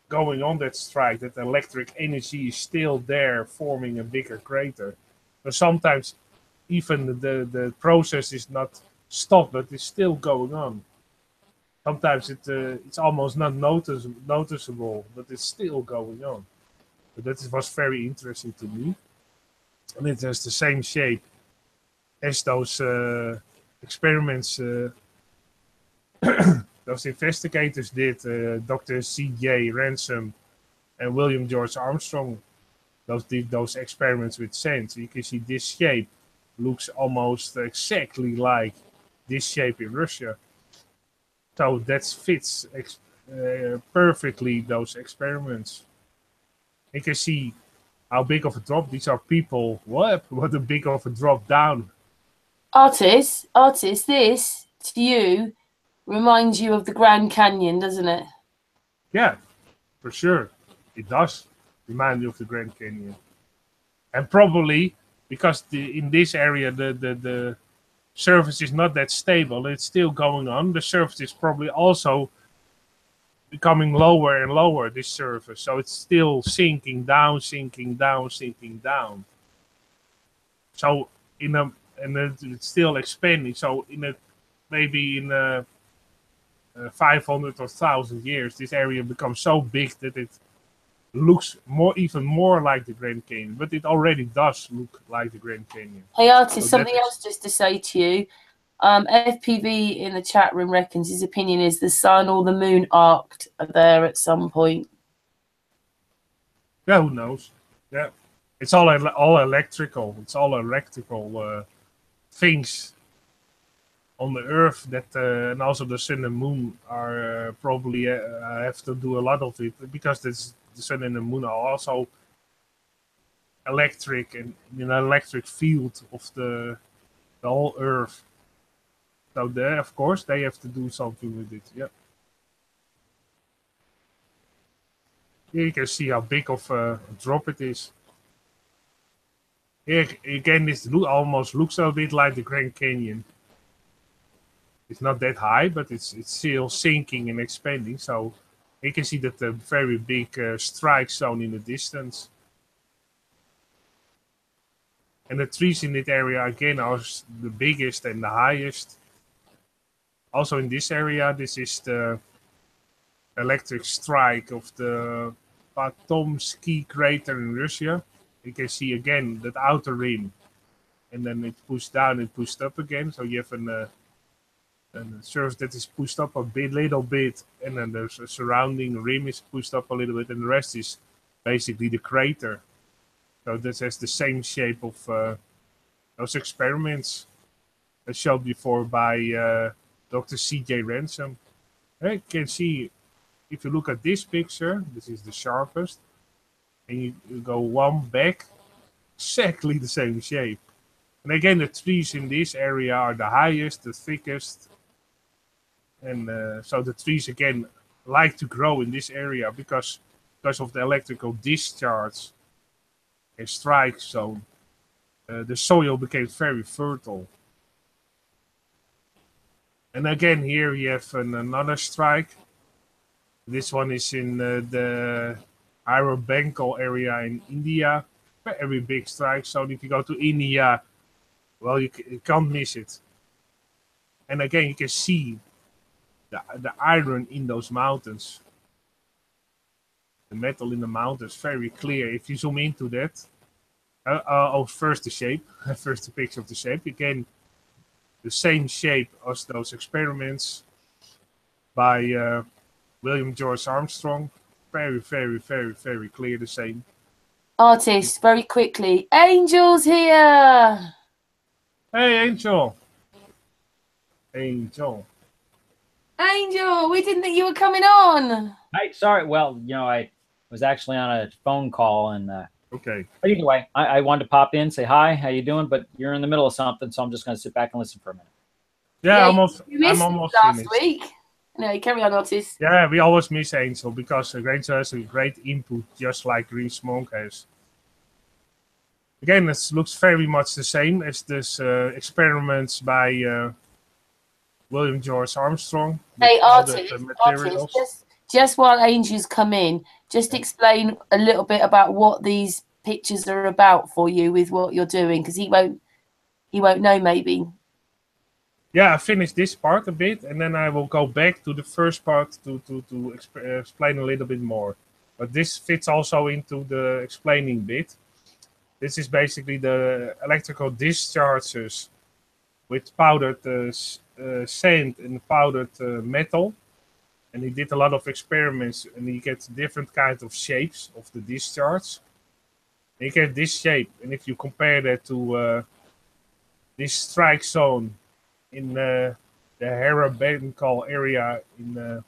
going on that strike. That electric energy is still there, forming a bigger crater. So sometimes even the process is not stopped, but it's still going on. Sometimes it's almost not noticeable, but it's still going on. But that was very interesting to me. And it has the same shape as those experiments those investigators did, Dr. C.J. Ransom and William George Armstrong. Did those experiments with sand. So you can see this shape looks almost exactly like this shape in Russia. So that fits perfectly those experiments. You can see how big of a drop. These are people. What a big of a drop down.
Artist, this to you reminds you of the Grand Canyon, doesn't it?
Yeah, for sure. It does remind you of the Grand Canyon. And probably because in this area the surface is not that stable, it's still going on. The surface is probably also becoming lower and lower, this surface. So it's still sinking down, sinking down, sinking down. So and it's still expanding. So maybe in 500 or 1,000 years, this area becomes so big that it looks even more like the Grand Canyon, but it already does look like the Grand Canyon.
Hey, Artist, something else just to say to you. FPV in the chat room reckons his opinion is the sun or the moon arced there at some point.
Yeah, who knows? Yeah, it's all electrical. It's all electrical things on the Earth that and also the Sun and Moon are probably have to do a lot of it because the Sun and the Moon are also electric and in an electric field of the whole Earth. So they, of course, they have to do something with it. Yeah. Here you can see how big of a drop it is. Here again, this almost looks a bit like the Grand Canyon. It's not that high, but it's still sinking and expanding. So you can see that the very big strike zone in the distance. And the trees in that area again are the biggest and the highest. Also in this area, this is the electric strike of the Potomsky crater in Russia. You can see again that outer rim, and then it pushed down and pushed up again. So you have a surface that is pushed up a little bit, and then the surrounding rim is pushed up a little bit, and the rest is basically the crater. So this has the same shape of those experiments as showed before by Dr. C.J. Ransom. You can see, if you look at this picture, this is the sharpest, and you go one back, exactly the same shape. And again, the trees in this area are the highest, the thickest, and so the trees again like to grow in this area because of the electrical discharge and strike zone. The soil became very fertile. And again, here you have another strike. This one is in the Bengal area in India. Very big strike. So if you go to India, well, you can't miss it. And again, you can see the iron in those mountains. The metal in the mountains, very clear. If you zoom into that, first the shape, first the picture of the shape. Again, the same shape as those experiments by William George Armstrong. Very, very, very, very clear, the same.
Artist, very quickly. Angel's here.
Hey, Angel. Angel,
we didn't think you were coming on.
Hi, sorry. Well, I was actually on a phone call, and
okay.
But anyway, I wanted to pop in, say hi, how you doing? But you're in the middle of something, so I'm just going to sit back and listen for a minute.
Yeah,
you missed
I'm almost
last
finished.
week. No, carry on, Otis.
Yeah, we always miss Angel because Angel has a great input, just like Green Smoke has. Again, it looks very much the same as this experiments by William George Armstrong.
Hey, Artist, just while Angel's come in, just explain a little bit about what these pictures are about for you with what you're doing, because he won't know maybe.
Yeah, I finished this part a bit, and then I will go back to the first part to explain a little bit more. But this fits also into the explaining bit. This is basically the electrical discharges with powdered sand and powdered metal. And he did a lot of experiments, and he gets different kinds of shapes of the discharge. And you get this shape, and if you compare that to this strike zone in the Bengal area in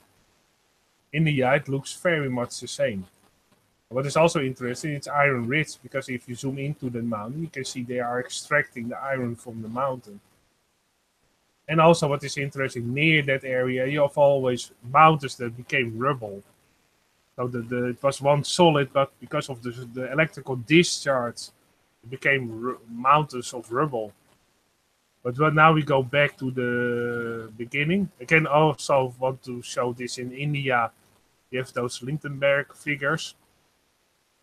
India, it looks very much the same. What is also interesting, it's iron rich, because if you zoom into the mountain, you can see they are extracting the iron from the mountain. And also what is interesting, near that area, you have always mountains that became rubble. So it was once solid, but because of the electrical discharge, it became mountains of rubble. But now we go back to the beginning. Again, also want to show this in India. You have those Lindenberg figures.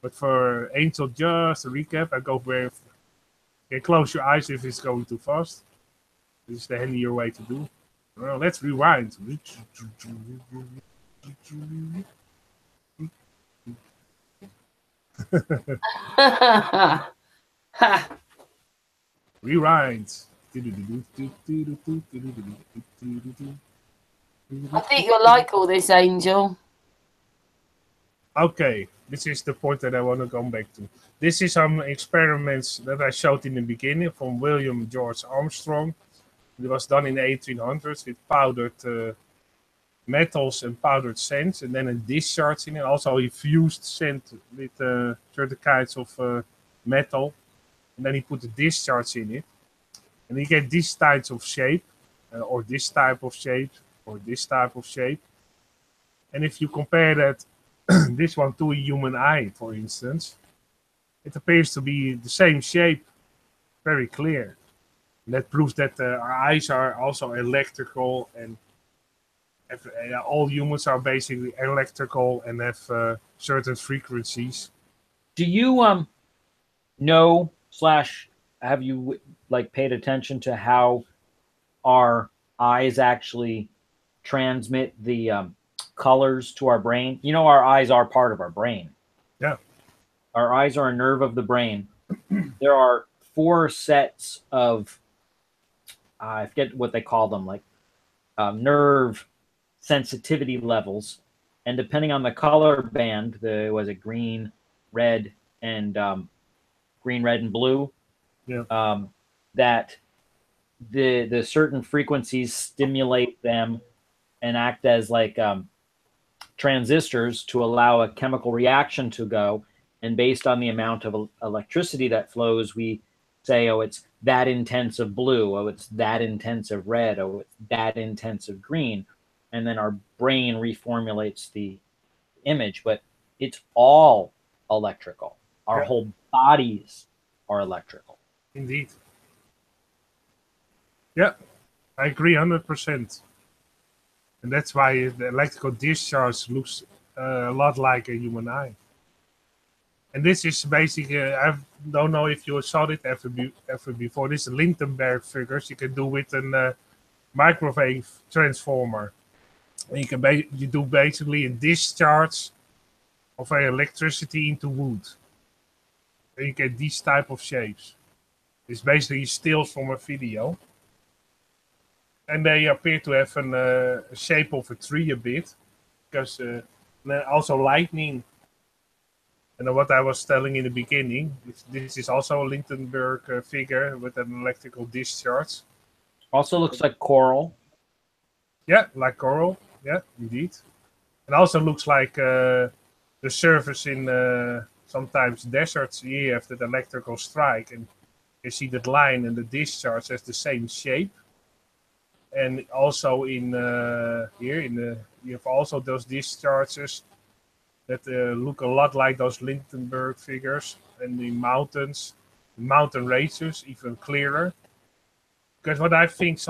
But for Angel, just a recap, I go where you can close your eyes if it's going too fast. This is the handier way to do. Well, let's rewind. Rewind.
I think you'll like all this, Angel.
Okay, this is the point that I want to come back to. This is some experiments that I showed in the beginning from William George Armstrong. It was done in the 1800s with powdered metals and powdered sands, and then a discharge in it. Also, he fused sand with certain kinds of metal, and then he put a discharge in it, and you get these types of shape, or this type of shape, or this type of shape. And if you compare that this one to a human eye, for instance, it appears to be the same shape, very clear. And that proves that our eyes are also electrical, and all humans are basically electrical and have certain frequencies.
Do you know / have you like paid attention to how our eyes actually transmit the colors to our brain? You know, our eyes are part of our brain.
Yeah.
Our eyes are a nerve of the brain. There are 4 sets of, I forget what they call them, like nerve sensitivity levels. And depending on the color band, was it green, red, and blue?
Yeah.
That the certain frequencies stimulate them and act as like transistors to allow a chemical reaction to go. And based on the amount of electricity that flows, we say, oh, it's that intense of blue, oh, it's that intense of red, oh, it's that intense of green. And then our brain reformulates the image, but it's all electrical. Our whole bodies are electrical.
Indeed. Yeah, I agree 100%. And that's why the electrical discharge looks a lot like a human eye. And this is basically, I don't know if you saw it ever before. This is Lindenberg figures you can do with a microwave transformer. And you can you do basically a discharge of electricity into wood. And you get these type of shapes. It's basically stills from a video. And they appear to have a shape of a tree a bit, because also lightning. And what I was telling in the beginning, this is also a Lindenberg figure with an electrical discharge.
Also looks like coral.
Yeah, like coral. Yeah, indeed. It also looks like the surface in sometimes deserts. Here you have that electrical strike, and you see that line, and the discharge has the same shape. And also in here, you have also those discharges that look a lot like those Lindenberg figures, and the mountains, the mountain ranges, even clearer. Because what I think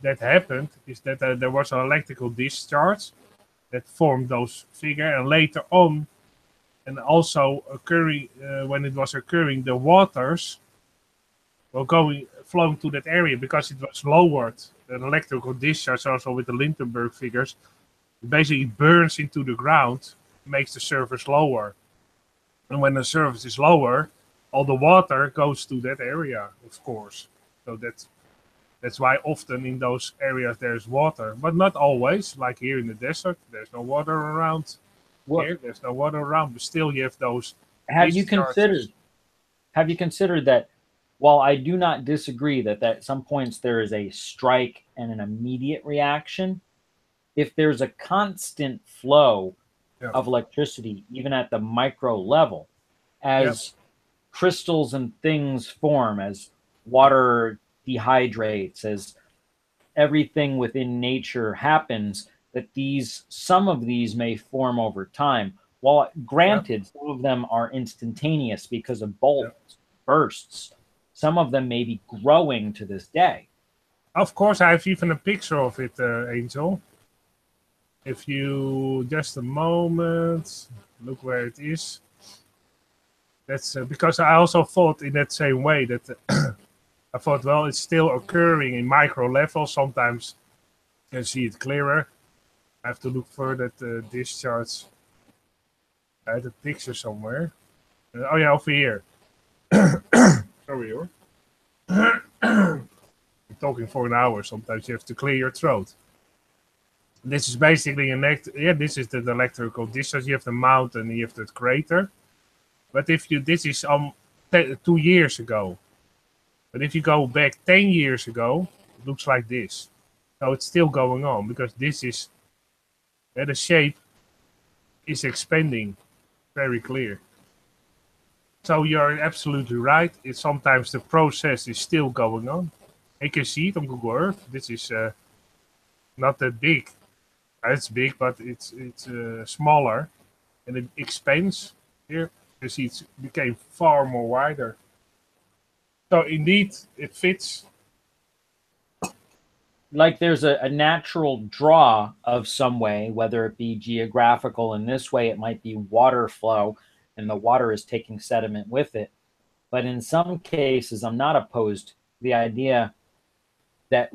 that happened is that there was an electrical discharge that formed those figures, and later on, and also occurring when it was occurring, the waters were flowing to that area because it was lowered. The electrical discharge, also with the Lindenberg figures, it basically burns into the ground, makes the surface lower. And when the surface is lower, all the water goes to that area, of course. So that's why often in those areas there's water, but not always. Like here in the desert, there's no water around. Here, there's no water around, but still you have those.
Have you considered that while I do not disagree that at some points there is a strike and an immediate reaction, if there's a constant flow of electricity, even at the micro level, as crystals and things form, as water dehydrates, as everything within nature happens, that some of these may form over time. While granted, some of them are instantaneous because of bursts, some of them may be growing to this day.
Of course, I have even a picture of it, Angel. If you just a moment, look where it is. That's because I also thought in that same way that I thought, well, it's still occurring in micro levels. Sometimes you can see it clearer. I have to look further at the discharge. I had a picture somewhere. Oh yeah, over here. Sorry, hoor. I'm talking for an hour. Sometimes you have to clear your throat. This is basically this is the electrical discharge. You have the mountain, you have the crater. But this is 2 years ago. But if you go back 10 years ago, it looks like this. So it's still going on because this is, the shape is expanding, very clear. So you're absolutely right. It's sometimes the process is still going on. You can see it on Google Earth. This is not that big. It's big, but it's smaller, and it expands. Here, you see it became far more wider. So indeed, it fits.
Like there's a natural draw of some way, whether it be geographical. In this way, it might be water flow, and the water is taking sediment with it. But in some cases, I'm not opposed to the idea that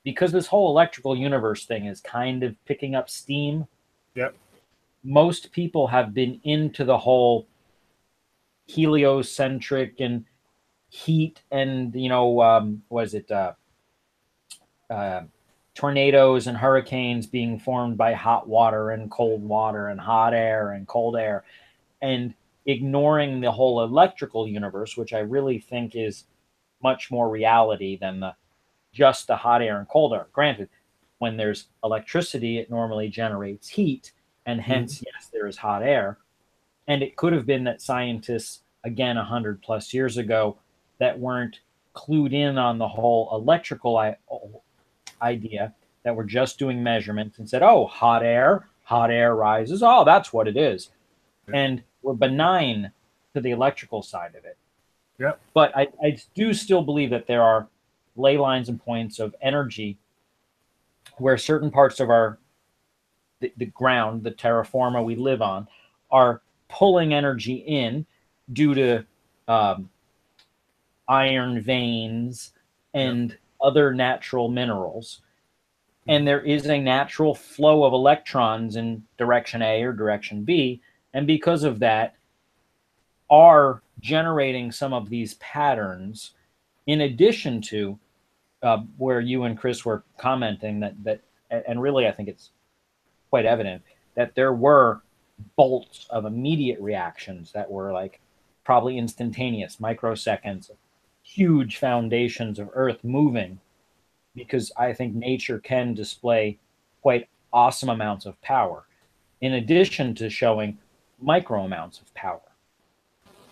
because this whole electrical universe thing is kind of picking up steam.
Yep.
Most people have been into the whole heliocentric and heat and, tornadoes and hurricanes being formed by hot water and cold water and hot air and cold air, and ignoring the whole electrical universe, which I really think is much more reality than just the hot air and cold air. Granted, when there's electricity, it normally generates heat, and hence, yes, there is hot air. And it could have been that scientists, again, 100 plus years ago, that weren't clued in on the whole electrical idea, that were just doing measurements and said, oh, hot air rises. Oh, that's what it is. And we're benign to the electrical side of it.
Yeah.
But I do still believe that there are ley lines and points of energy where certain parts of the ground, the terra firma we live on, are pulling energy in due to iron veins and other natural minerals. And there is a natural flow of electrons in direction A or direction B. And because of that, are generating some of these patterns, in addition to where you and Chris were commenting that, and really I think it's quite evident that there were bolts of immediate reactions that were like probably instantaneous, microseconds, huge foundations of Earth moving, because I think nature can display quite awesome amounts of power, in addition to showing micro amounts of power.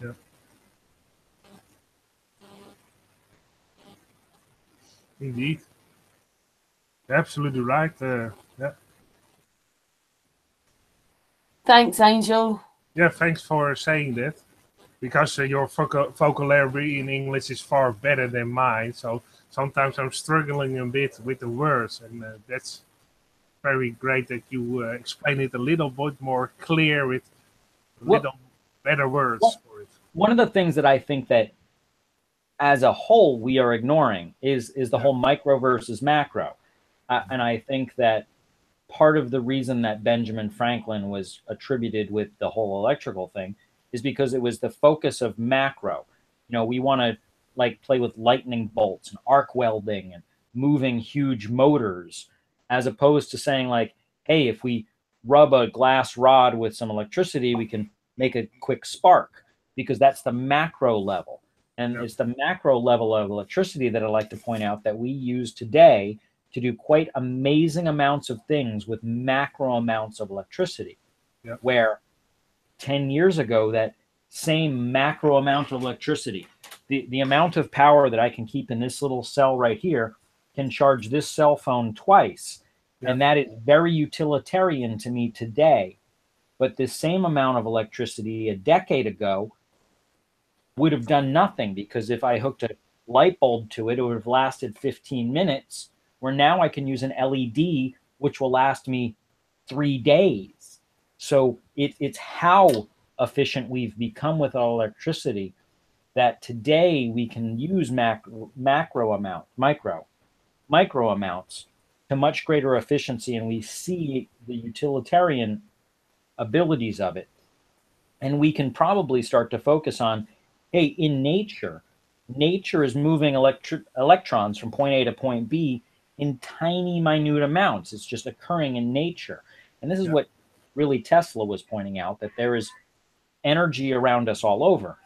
Yeah. Indeed. Absolutely right. Yeah.
Thanks, Angel.
Yeah, thanks for saying that. Because your vocabulary in English is far better than mine, so sometimes I'm struggling a bit with the words, and that's very great that you explain it a little bit more clear with little better words for it.
One of the things that I think that as a whole we are ignoring is the whole micro versus macro. And I think that part of the reason that Benjamin Franklin was attributed with the whole electrical thing is because it was the focus of macro. We want to like play with lightning bolts and arc welding and moving huge motors, as opposed to saying like, hey, if we rub a glass rod with some electricity, we can make a quick spark, because that's the macro level. And it's the macro level of electricity that I like to point out that we use today to do quite amazing amounts of things with macro amounts of electricity. Where 10 years ago, that same macro amount of electricity, the amount of power that I can keep in this little cell right here can charge this cell phone twice. And that is very utilitarian to me today. But this same amount of electricity a decade ago would have done nothing, because if I hooked a light bulb to it, it would have lasted 15 minutes, where now I can use an LED, which will last me 3 days. So it's how efficient we've become with our electricity that today we can use micro amounts to much greater efficiency, and we see the utilitarian abilities of it. And we can probably start to focus on, hey, in nature is moving electrons from point A to point B in tiny, minute amounts. It's just occurring in nature. And this is what really Tesla was pointing out, that there is energy around us all over.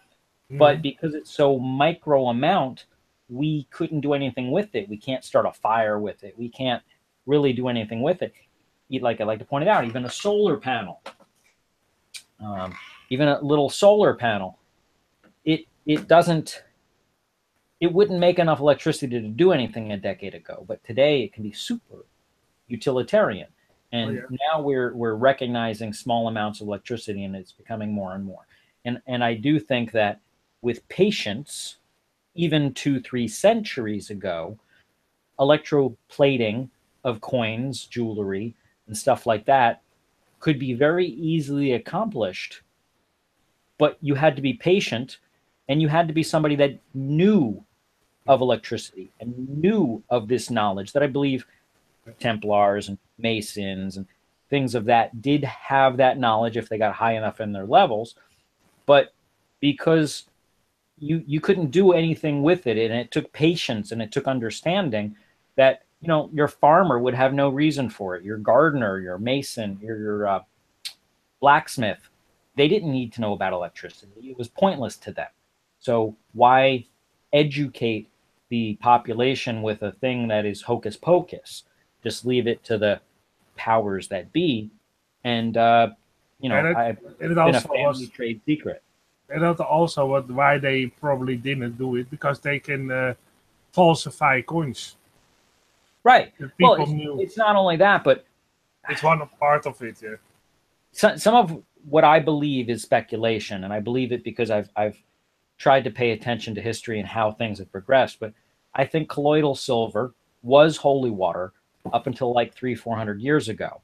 But because it's so micro amount, we couldn't do anything with it. We can't start a fire with it. We can't really do anything with it. Like I like to point it out, even a solar panel, even a little solar panel, it doesn't, it wouldn't make enough electricity to do anything a decade ago, but today it can be super utilitarian. And now we're recognizing small amounts of electricity, and it's becoming more and more. And I do think that with patience, even 2-3 centuries ago, electroplating of coins, jewelry, and stuff like that could be very easily accomplished, but you had to be patient, and you had to be somebody that knew of electricity and knew of this knowledge that I believe Templars and Masons and things of that did have that knowledge if they got high enough in their levels. But because you couldn't do anything with it, and it took patience and it took understanding, that your farmer would have no reason for it. Your gardener, your mason, your blacksmith, they didn't need to know about electricity. It was pointless to them. So why educate the population with a thing that is hocus pocus? Just leave it to the powers that be. And I've been a family trade secret.
And that's also why they probably didn't do it, because they can falsify coins.
Right. Well, it's not only that, but
it's one part of it. Yeah.
Some of what I believe is speculation, and I believe it because I've tried to pay attention to history and how things have progressed. But I think colloidal silver was holy water up until like 300-400 years ago.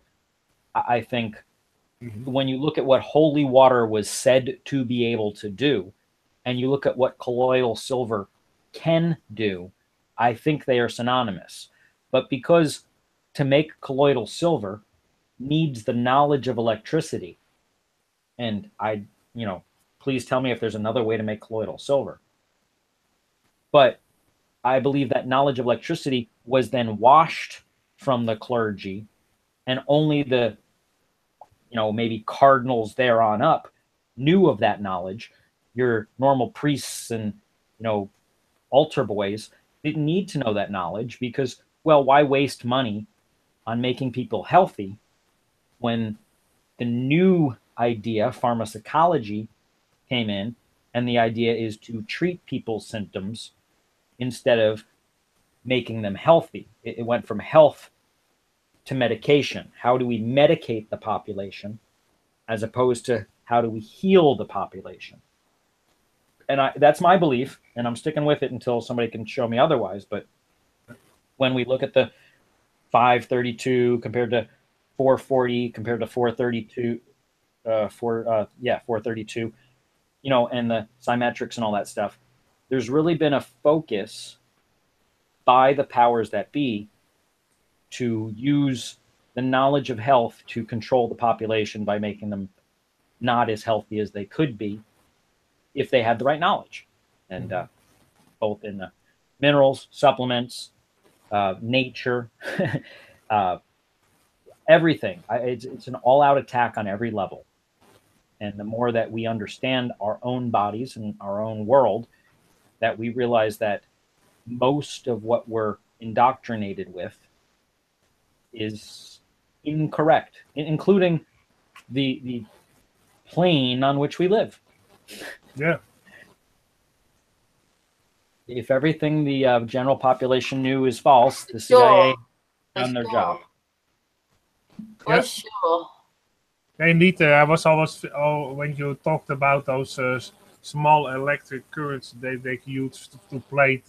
I think when you look at what holy water was said to be able to do, and you look at what colloidal silver can do, I think they are synonymous. But because to make colloidal silver needs the knowledge of electricity, and please tell me if there's another way to make colloidal silver. But I believe that knowledge of electricity was then washed from the clergy, and only the maybe cardinals there on up knew of that knowledge. Your normal priests and altar boys didn't need to know that knowledge, because, well, why waste money on making people healthy when the new idea, pharmacology, came in, and the idea is to treat people's symptoms instead of making them healthy. It went from health to medication. How do we medicate the population, as opposed to how do we heal the population? And that's my belief, and I'm sticking with it until somebody can show me otherwise. But when we look at the 532 compared to 440 compared to 432, 432, and the symmetrics and all that stuff, there's really been a focus by the powers that be to use the knowledge of health to control the population by making them not as healthy as they could be if they had the right knowledge. And both in the minerals, supplements, nature, everything. It's an all-out attack on every level. And the more that we understand our own bodies and our own world, that we realize that most of what we're indoctrinated with is incorrect, including the plane on which we live.
Yeah.
If everything the general population knew is false, the CIA done their job.
For sure.
Indeed, I was always, when you talked about those small electric currents they use to plate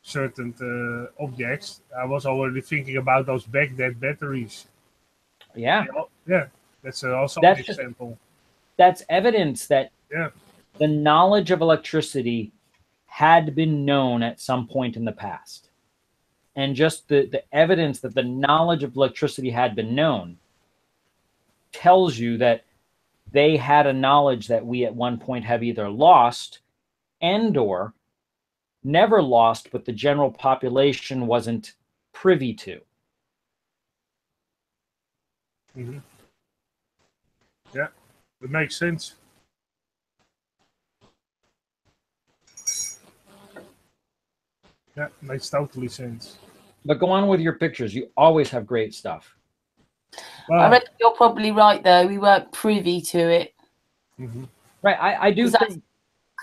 certain objects, I was already thinking about those Baghdad batteries.
Yeah.
Yeah, that's also an example.
That's evidence that the knowledge of electricity had been known at some point in the past. And just the evidence that the knowledge of electricity had been known tells you that they had a knowledge that we at one point have either lost and or never lost, but the general population wasn't privy to.
Mm-hmm. Yeah, it makes sense. Yeah, makes totally sense.
But go on with your pictures. You always have great stuff.
Well,
I reckon you're probably right, though. We weren't privy to it.
Right. I do think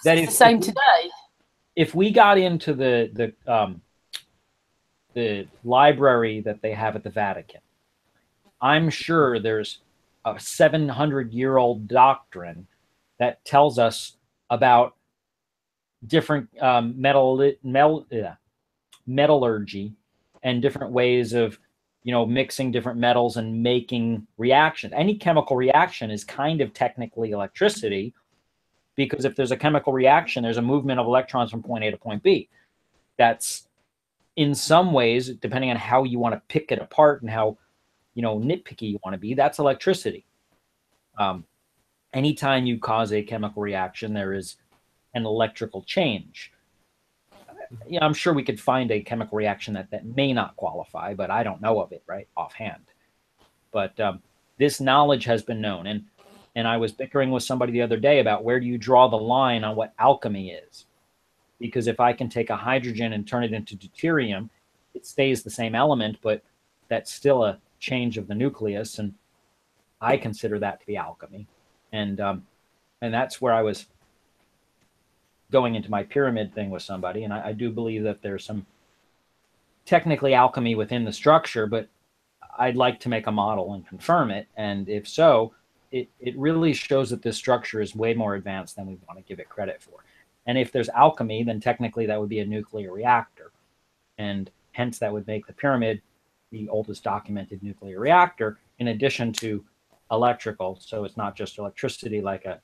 that
It's the same today.
if we got into the library that they have at the Vatican, I'm sure there's a 700-year-old doctrine that tells us about different metallurgy and different ways of, you know, mixing different metals and making reactions. Any chemical reaction is kind of technically electricity, because if there's a chemical reaction, there's a movement of electrons from point A to point B. That's, in some ways, depending on how you want to pick it apart and how, you know, nitpicky you want to be, that's electricity. Anytime you cause a chemical reaction, there is an electrical change. Yeah, I'm sure we could find a chemical reaction that may not qualify, but I don't know of it right offhand. But this knowledge has been known. And I was bickering with somebody the other day about where do you draw the line on what alchemy is. Because if I can take a hydrogen and turn it into deuterium, it stays the same element, but that's still a change of the nucleus. And I consider that to be alchemy. And that's where I was going into my pyramid thing with somebody. And I do believe that there's some technically alchemy within the structure, but I'd like to make a model and confirm it. And if so, it really shows that this structure is way more advanced than we want to give it credit for. And if there's alchemy, then technically that would be a nuclear reactor. And hence that would make the pyramid the oldest documented nuclear reactor, in addition to electrical. So it's not just electricity like a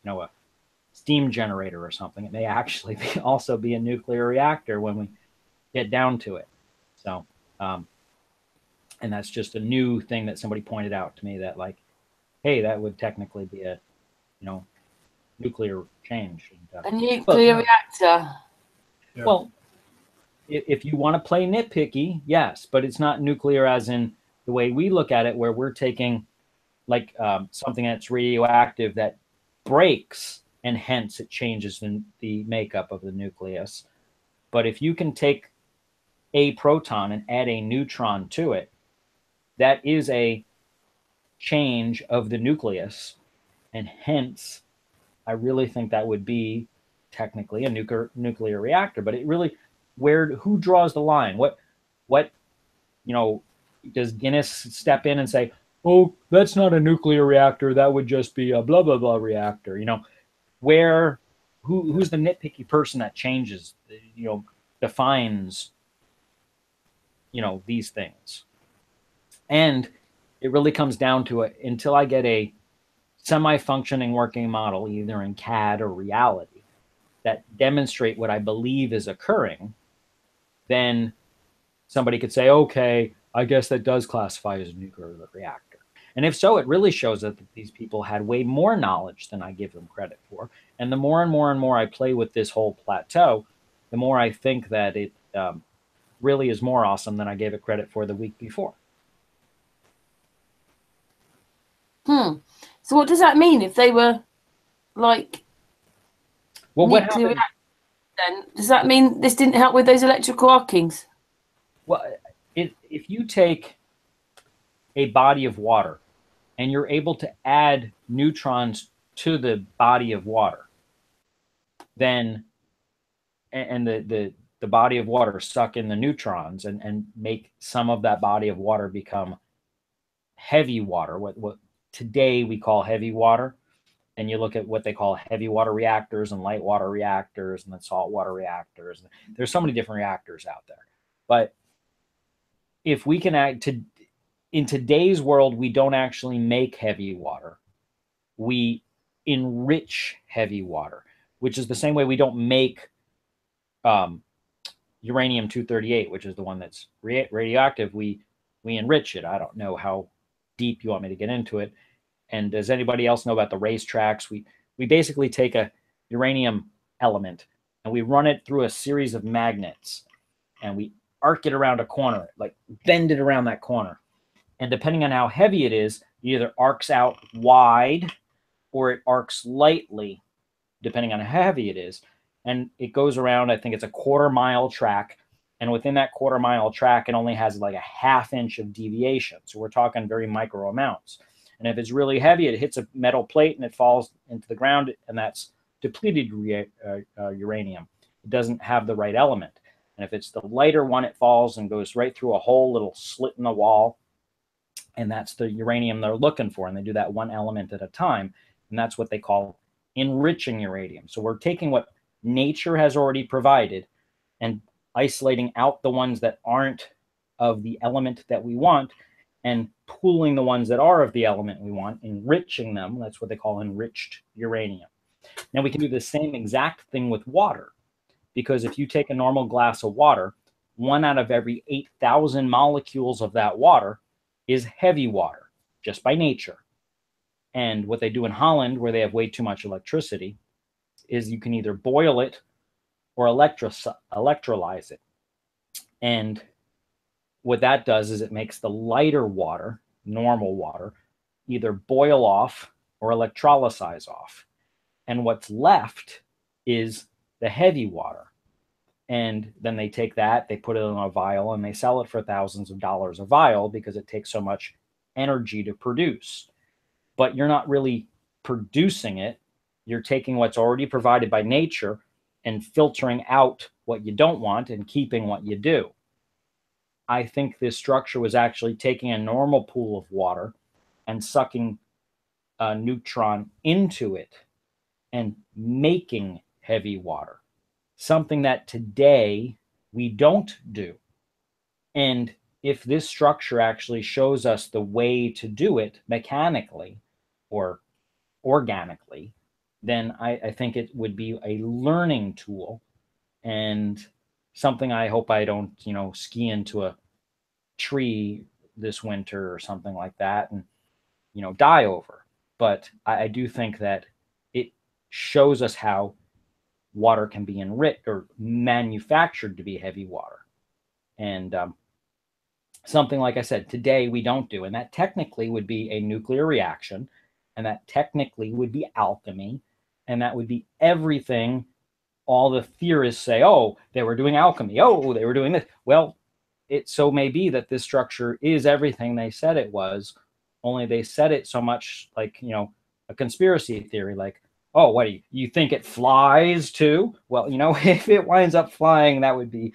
steam generator or something. It may actually also be a nuclear reactor when we get down to it. So, and that's just a new thing that somebody pointed out to me, that like, hey, that would technically be a, nuclear change.
A nuclear reactor.
Yeah.
Well, if you want to play nitpicky, yes, but it's not nuclear as in the way we look at it, where we're taking like something that's radioactive that breaks, and hence it changes the makeup of the nucleus. But if you can take a proton and add a neutron to it, that is a change of the nucleus, and hence I really think that would be technically a nuclear reactor. But it really, who draws the line? What does Guinness step in and say, oh, that's not a nuclear reactor, that would just be a blah blah blah reactor? Who's the nitpicky person that changes, defines these things? And it really comes down to it, until I get a semi-functioning working model, either in CAD or reality, that demonstrate what I believe is occurring, then somebody could say, okay, I guess that does classify as a nuclear reactor. And if so, it really shows that these people had way more knowledge than I give them credit for. And the more and more and more I play with this whole plateau, the more I think that it really is more awesome than I gave it credit for the week before.
So what does that mean if they were like
nuclear
reactors? Then does that mean this didn't help with those electrical arcings?
Well, if you take a body of water and you're able to add neutrons to the body of water, then and the body of water suck in the neutrons and make some of that body of water become heavy water, what today we call heavy water. And you look at what they call heavy water reactors and light water reactors and then salt water reactors. There's so many different reactors out there. But if we can in today's world, we don't actually make heavy water. We enrich heavy water, which is the same way we don't make uranium-238, which is the one that's radioactive. We enrich it. I don't know how deep you want me to get into it. And does anybody else know about the racetracks? We basically take a uranium element and we run it through a series of magnets, and we arc it around a corner, like bend it around that corner. And depending on how heavy it is, it either arcs out wide or it arcs lightly, depending on how heavy it is. And it goes around, I think it's a 1/4 mile track, And within that quarter-mile track, it only has like a ½ inch of deviation. So we're talking very micro amounts. And if it's really heavy, it hits a metal plate and it falls into the ground, and that's depleted uranium. It doesn't have the right element. And if it's the lighter one, it falls and goes right through a whole little slit in the wall. And that's the uranium they're looking for. And they do that one element at a time. And that's what they call enriching uranium. So we're taking what nature has already provided and isolating out the ones that aren't of the element that we want and pooling the ones that are of the element we want, enriching them. That's what they call enriched uranium. Now we can do the same exact thing with water, because if you take a normal glass of water, 1 out of every 8,000 molecules of that water is heavy water, just by nature. And what they do in Holland, where they have way too much electricity, is you can either boil it or electrolyze it. And what that does is it makes the lighter water, normal water, either boil off or electrolyze off. And what's left is the heavy water. And then they take that, they put it in a vial, and they sell it for thousands of dollars a vial because it takes so much energy to produce. But you're not really producing it. You're taking what's already provided by nature and filtering out what you don't want and keeping what you do. I think this structure was actually taking a normal pool of water and sucking a neutron into it and making heavy water, something that today we don't do. And if this structure actually shows us the way to do it mechanically or organically, then I think it would be a learning tool and something I hope I don't, ski into a tree this winter or something like that and, die over. But I do think that it shows us how water can be enriched or manufactured to be heavy water. And something, like I said, today we don't do. And that technically would be a nuclear reaction. And that technically would be alchemy. And that would be everything all the theorists say, oh, they were doing alchemy. Oh, they were doing this. Well, it so may be that this structure is everything they said it was, only they said it so much like, a conspiracy theory, like, oh, what do you think it flies too? Well, if it winds up flying, that would be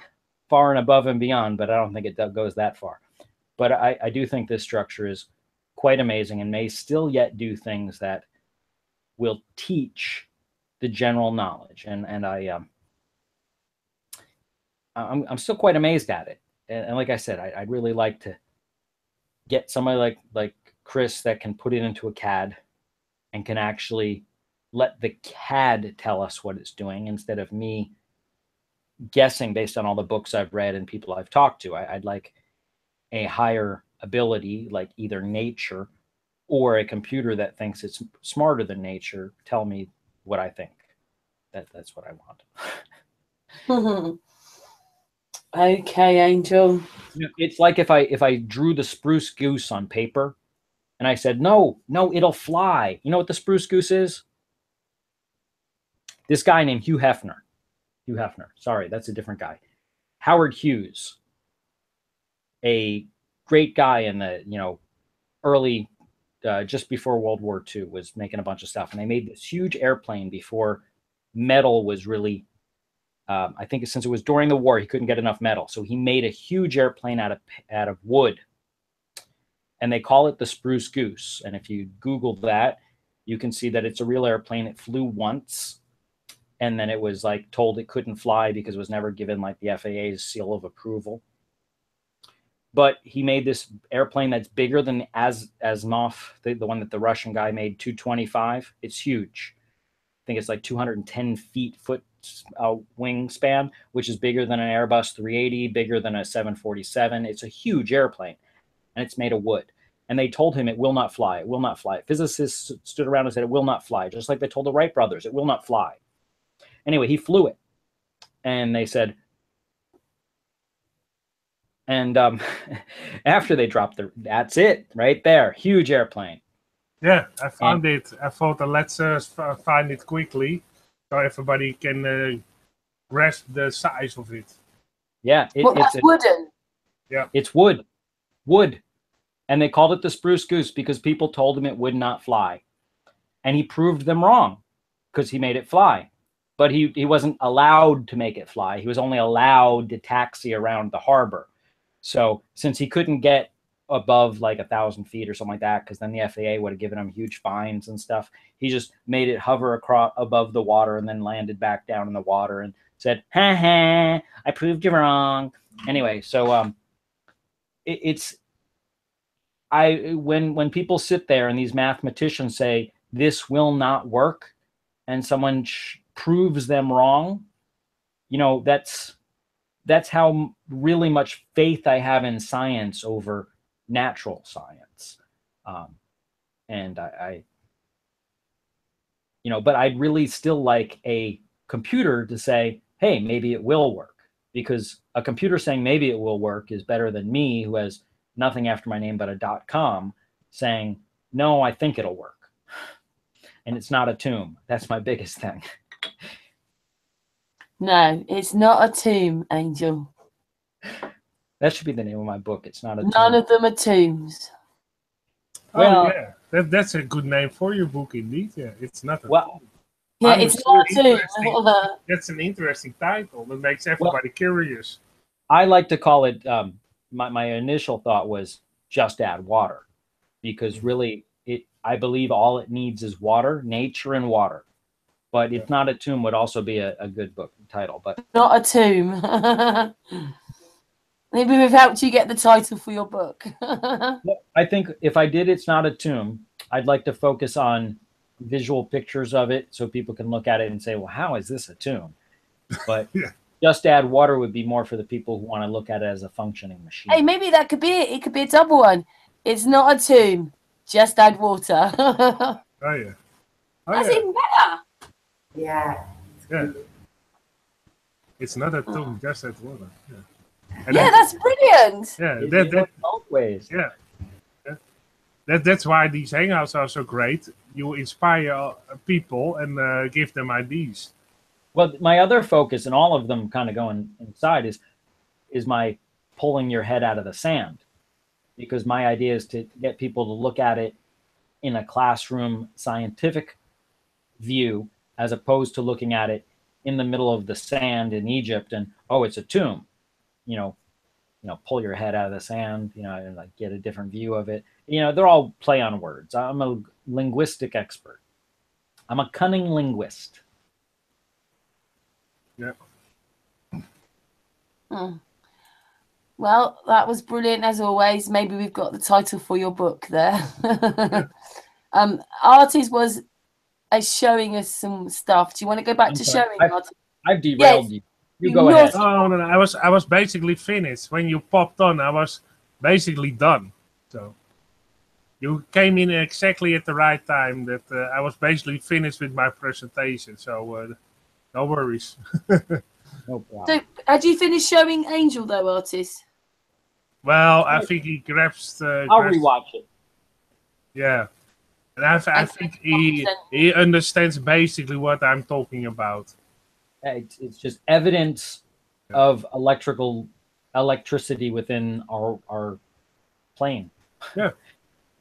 far and above and beyond, but I don't think it goes that far. But I do think this structure is quite amazing and may still yet do things that will teach the general knowledge. And I'm still quite amazed at it. And like I said, I'd really like to get somebody like Chris that can put it into a CAD and can actually let the CAD tell us what it's doing instead of me guessing based on all the books I've read and people I've talked to. I'd like a higher ability, like either nature or a computer that thinks it's smarter than nature, tell me what I think. That's what I want.
Okay, Angel.
It's like if I drew the spruce goose on paper and I said, no, it'll fly. You know what the spruce goose is? This guy named Hugh Hefner. Sorry, that's a different guy. Howard Hughes, a great guy in the, early, just before World War II, was making a bunch of stuff. And they made this huge airplane before metal was really, I think since it was during the war, he couldn't get enough metal. So he made a huge airplane out of wood. And they call it the Spruce Goose. And if you Google that, you can see that it's a real airplane. It flew once. And then it was like told it couldn't fly because it was never given like the FAA's seal of approval. But he made this airplane that's bigger than Asimov, the one that the Russian guy made, 225. It's huge. I think it's like 210 foot wingspan, which is bigger than an Airbus 380, bigger than a 747. It's a huge airplane, and it's made of wood. And they told him it will not fly. It will not fly. Physicists stood around and said it will not fly, just like they told the Wright brothers it will not fly. Anyway, he flew it, and they said, and after they dropped that's it right there, huge airplane.
Yeah, I found it. I thought let's find it quickly so everybody can grasp the size of it.
Yeah,
That's wooden.
Yeah.
It's wood. Wood. And they called it the spruce goose because people told him it would not fly. And he proved them wrong because he made it fly. But he wasn't allowed to make it fly. He was only allowed to taxi around the harbor. So since he couldn't get above like 1,000 feet or something like that, because then the FAA would have given him huge fines and stuff, he just made it hover across above the water and then landed back down in the water and said, "Ha ha, I proved you wrong." Anyway, so when people sit there and these mathematicians say this will not work, and someone proves them wrong, you know, that's how really much faith I have in science over natural science. And I you know, but I'd really still like a computer to say, hey, maybe it will work, because a computer saying maybe it will work is better than me, who has nothing after my name but a .com, saying, no, I think it'll work. And it's not a tomb. That's my biggest thing.
No, it's not a tomb, Angel.
That should be the name of my book. It's not a tomb.
None of them are tombs.
Well,
yeah, that's a good name for your book, indeed. Yeah, it's not a tomb.
Yeah, it's not a tomb.
That's an interesting title. That makes everybody curious.
I like to call it, my initial thought was just add water, because really I believe all it needs is water, nature and water. But It's Not a Tomb would also be a good book title. But
not a tomb. Maybe we've helped you get the title for your book.
I think if I did It's Not a Tomb, I'd like to focus on visual pictures of it so people can look at it and say, well, how is this a tomb? But just add water would be more for the people who want to look at it as a functioning machine.
Hey, maybe that could be it. It could be a double one. It's not a tomb. Just add water.
Oh, yeah.
That's even better.
Yeah.
Yeah. It's not a tomb, just add water. Yeah. And
that's brilliant.
Yeah,
that both ways.
Yeah. That's why these hangouts are so great. You inspire people and give them ideas.
Well, my other focus, and all of them kind of going inside, is my pulling your head out of the sand. Because my idea is to get people to look at it in a classroom scientific view, as opposed to looking at it in the middle of the sand in Egypt and, oh, it's a tomb. You know, pull your head out of the sand, and like get a different view of it. They're all play on words. I'm a linguistic expert. I'm a cunning linguist.
Yeah.
Well, that was brilliant as always. Maybe we've got the title for your book there. Artis was showing us some stuff. Do you want to go back to showing?
I've derailed you. You go ahead.
Oh, no. I was basically finished. When you popped on, I was basically done. So you came in exactly at the right time. That I was basically finished with my presentation. So no worries.
No problem.
So, had you finished showing Angel though, Artis?
Well, I think he grabs.
I'll rewatch it.
Yeah, and I think he understands basically what I'm talking about.
It's just evidence of electricity within our plane.
Yeah,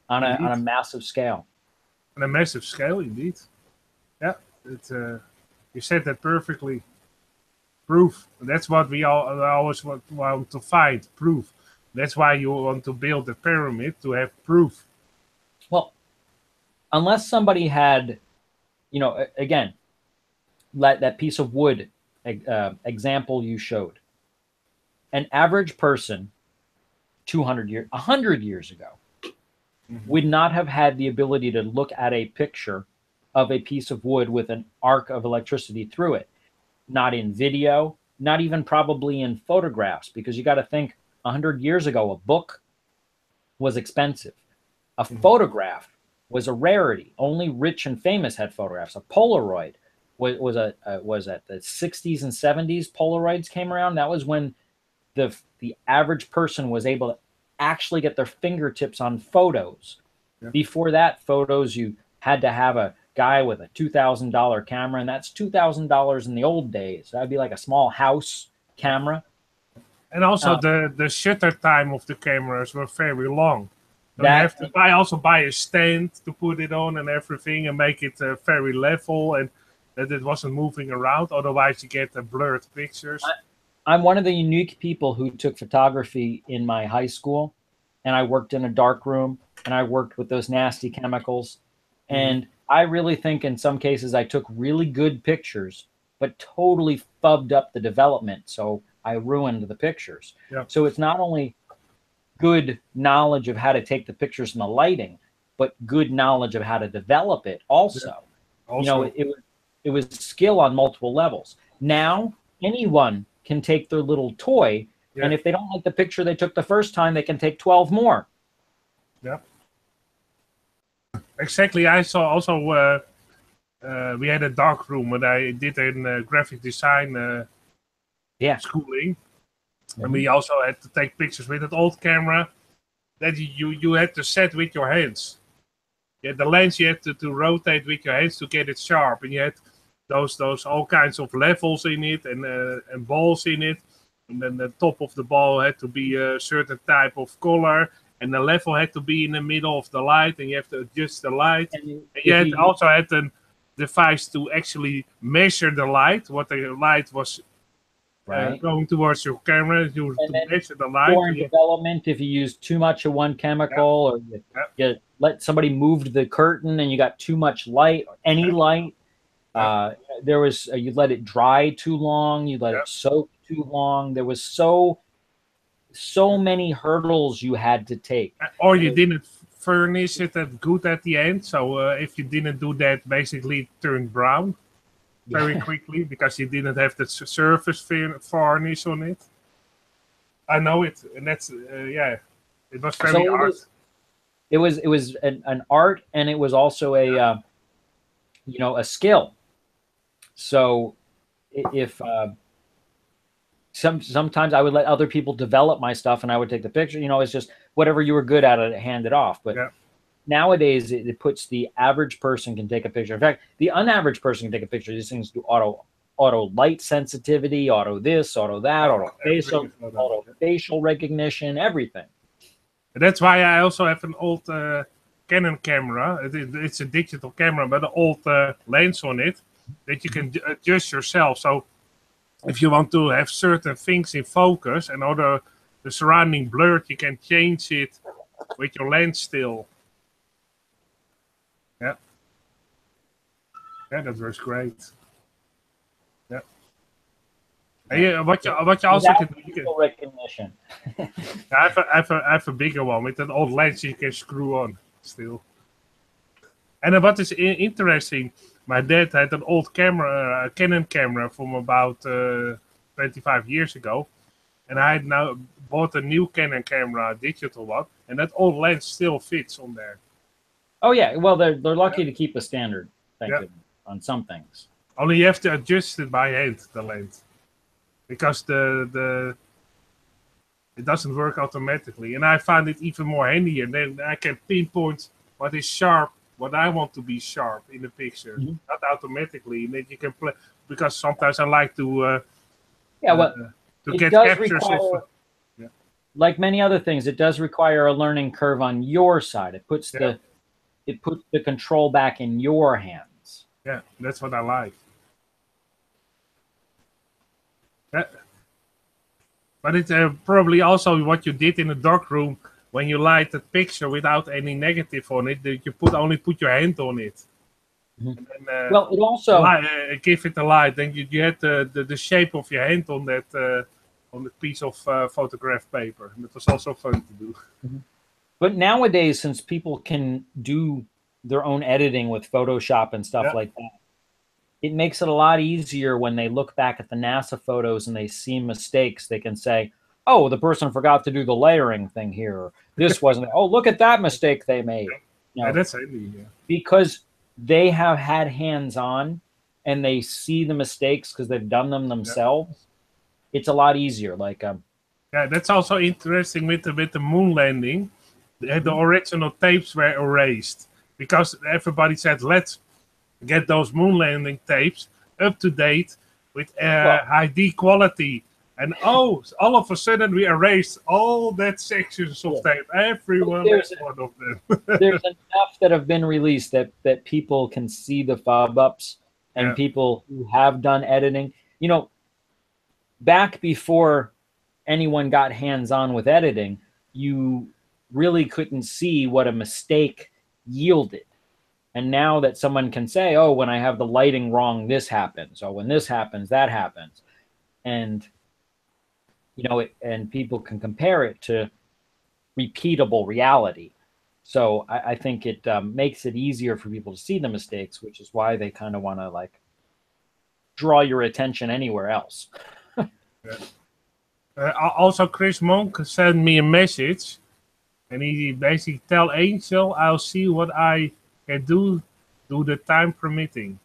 on a massive scale.
On a massive scale, indeed. Yeah, you said that perfectly. Proof. That's what we always want to find. Proof. That's why you want to build a pyramid, to have proof.
Well, unless somebody had, again, that piece of wood example you showed, an average person 100 years ago would not have had the ability to look at a picture of a piece of wood with an arc of electricity through it. Not in video, not even probably in photographs, because you got to think 100 years ago, a book was expensive. A photograph was a rarity. Only rich and famous had photographs. A Polaroid was at the 60s and 70s. Polaroids came around. That was when the average person was able to actually get their fingertips on photos. Yeah. Before that, photos, you had to have a guy with a $2,000 camera, and that's $2,000 in the old days. That'd be like a small house camera.
And also the shutter time of the cameras were very long. So you
That-
have to buy a stand to put it on and everything, and make it very level, and that it wasn't moving around. Otherwise, you get blurred pictures.
I'm one of the unique people who took photography in my high school, and I worked in a dark room, and I worked with those nasty chemicals. And I really think in some cases I took really good pictures, but totally fubbed up the development. So I ruined the pictures.
Yeah.
So it's not only good knowledge of how to take the pictures and the lighting, but good knowledge of how to develop it also.
Also,
You know, it was skill on multiple levels. Now anyone can take their little toy, and if they don't like the picture they took the first time, they can take 12 more.
yeah. Exactly. I saw also we had a dark room when I did in graphic design schooling. And we also had to take pictures with an old camera that you had to set with your hands. Yeah, the lens you had to rotate with your hands to get it sharp, and you had those all kinds of levels in it and balls in it, and then the top of the ball had to be a certain type of color, and the level had to be in the middle of the light, and you have to adjust the light. And you also had a device to actually measure the light, what the light was. Going towards your camera to measure the light.
During development, if you use too much of one chemical, or you let somebody move the curtain and you got too much light, or any light, there was you let it dry too long, you let it soak too long. There was so many hurdles you had to take.
Or you didn't furnish it that good at the end. So if you didn't do that, basically it turned brown very quickly because you didn't have the surface varnish on it. I know it, and that's it was very hard.
It was an art, and it was also a a skill. So if sometimes I would let other people develop my stuff, and I would take the picture. You know, it's just whatever you were good at it, hand it off. But nowadays, it puts the average person can take a picture. In fact, the unaverage person can take a picture. These things do auto light sensitivity, auto this, auto that, auto facial recognition, everything.
That's why I also have an old Canon camera. It's a digital camera, but an old lens on it that you can adjust yourself. So if you want to have certain things in focus and other the surrounding blurred, you can change it with your lens still. Yeah, that was great. Yeah. What you also can do, you can
recognition.
I have a bigger one with an old lens you can screw on still. And what is interesting, my dad had an old camera, a Canon camera from about 25 years ago, and I had now bought a new Canon camera, a digital one, and that old lens still fits on there.
Oh yeah, well they're lucky to keep a standard, thank you, on some things.
Only you have to adjust it by hand, the lens, because it doesn't work automatically. And I find it even more handy, and then I can pinpoint what is sharp, what I want to be sharp in the picture, not automatically. And then you can play, because sometimes I like to get captures of.
Like many other things, it does require a learning curve on your side. It puts the control back in your hands.
Yeah, that's what I like. But it's probably also what you did in the dark room when you light the picture without any negative on it. That you only put your hand on it. And then,
well, it also
give it a light. Then you had the shape of your hand on that on the piece of photograph paper, and it was also fun to do.
But nowadays, since people can do their own editing with Photoshop and stuff like that, it makes it a lot easier when they look back at the NASA photos and they see mistakes. They can say, oh, the person forgot to do the layering thing here. Or, this wasn't, oh, look at that mistake they made. You know,
that's handy,
because they have had hands-on and they see the mistakes because they've done them themselves. It's a lot easier. Like,
that's also interesting with the moon landing. The original tapes were erased because everybody said, let's get those moon landing tapes up to date with HD quality. And all of a sudden we erased all that sections of tape. Everyone
There's-
has one of them.
There's enough that have been released that people can see the fob ups, and
Yeah.
people who have done editing. You know, back before anyone got hands on with editing, you really couldn't see what a mistake yielded. And now that someone can say, oh, when I have the lighting wrong, this happens. Or when this happens, that happens. And, you know, and people can compare it to repeatable reality. So I think it makes it easier for people to see the mistakes, which is why they kind of want to like draw your attention anywhere else.
Also, Chris Monk sent me a message, and he basically tell Angel, I'll see what I can do the time permitting.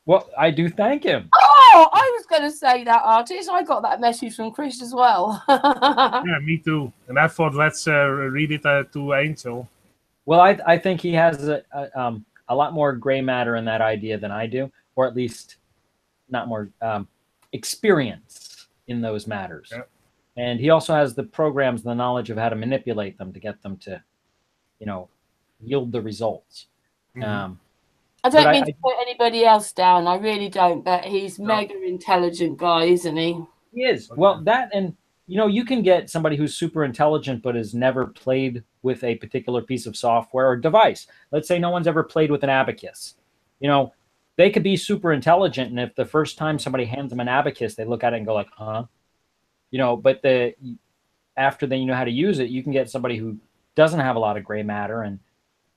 Well, I do thank him.
Oh, I was going to say that, artist. I got that message from Chris as well.
Yeah, me too. And I thought, let's read it to Angel.
Well, I think he has a lot more gray matter in that idea than I do, or at least not more experience in those matters.
Yeah.
And he also has the programs, the knowledge of how to manipulate them to get them to, you know, yield the results.
Mhm.
I don't mean to put anybody else down. I really don't. But he's mega intelligent guy, isn't he?
He is. Well, that, and you know, you can get somebody who's super intelligent but has never played with a particular piece of software or device. Let's say no one's ever played with an abacus. You know, they could be super intelligent, and if the first time somebody hands them an abacus, they look at it and go like, huh? You know, but after they know how to use it, you can get somebody who doesn't have a lot of gray matter and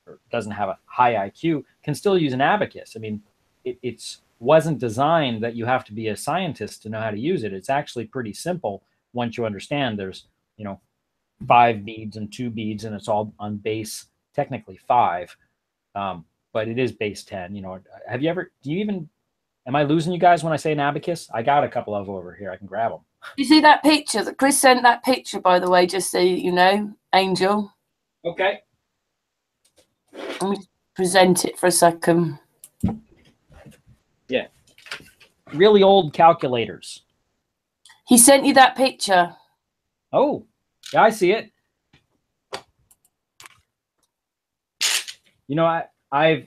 or doesn't have a high IQ can still use an abacus. I mean, it's wasn't designed that you have to be a scientist to know how to use it. It's actually pretty simple once you understand there's, you know, 5 beads and 2 beads, and it's all on base technically 5. But it is base 10. You know, have you ever, am I losing you guys when I say an abacus? I got a couple of over here. I can grab them.
You see that picture that Chris sent? That picture, by the way, just so you know, Angel.
Okay.
Let me present it for a second.
Yeah. Really old calculators.
He sent you that picture.
Oh, yeah, I see it. You know, I've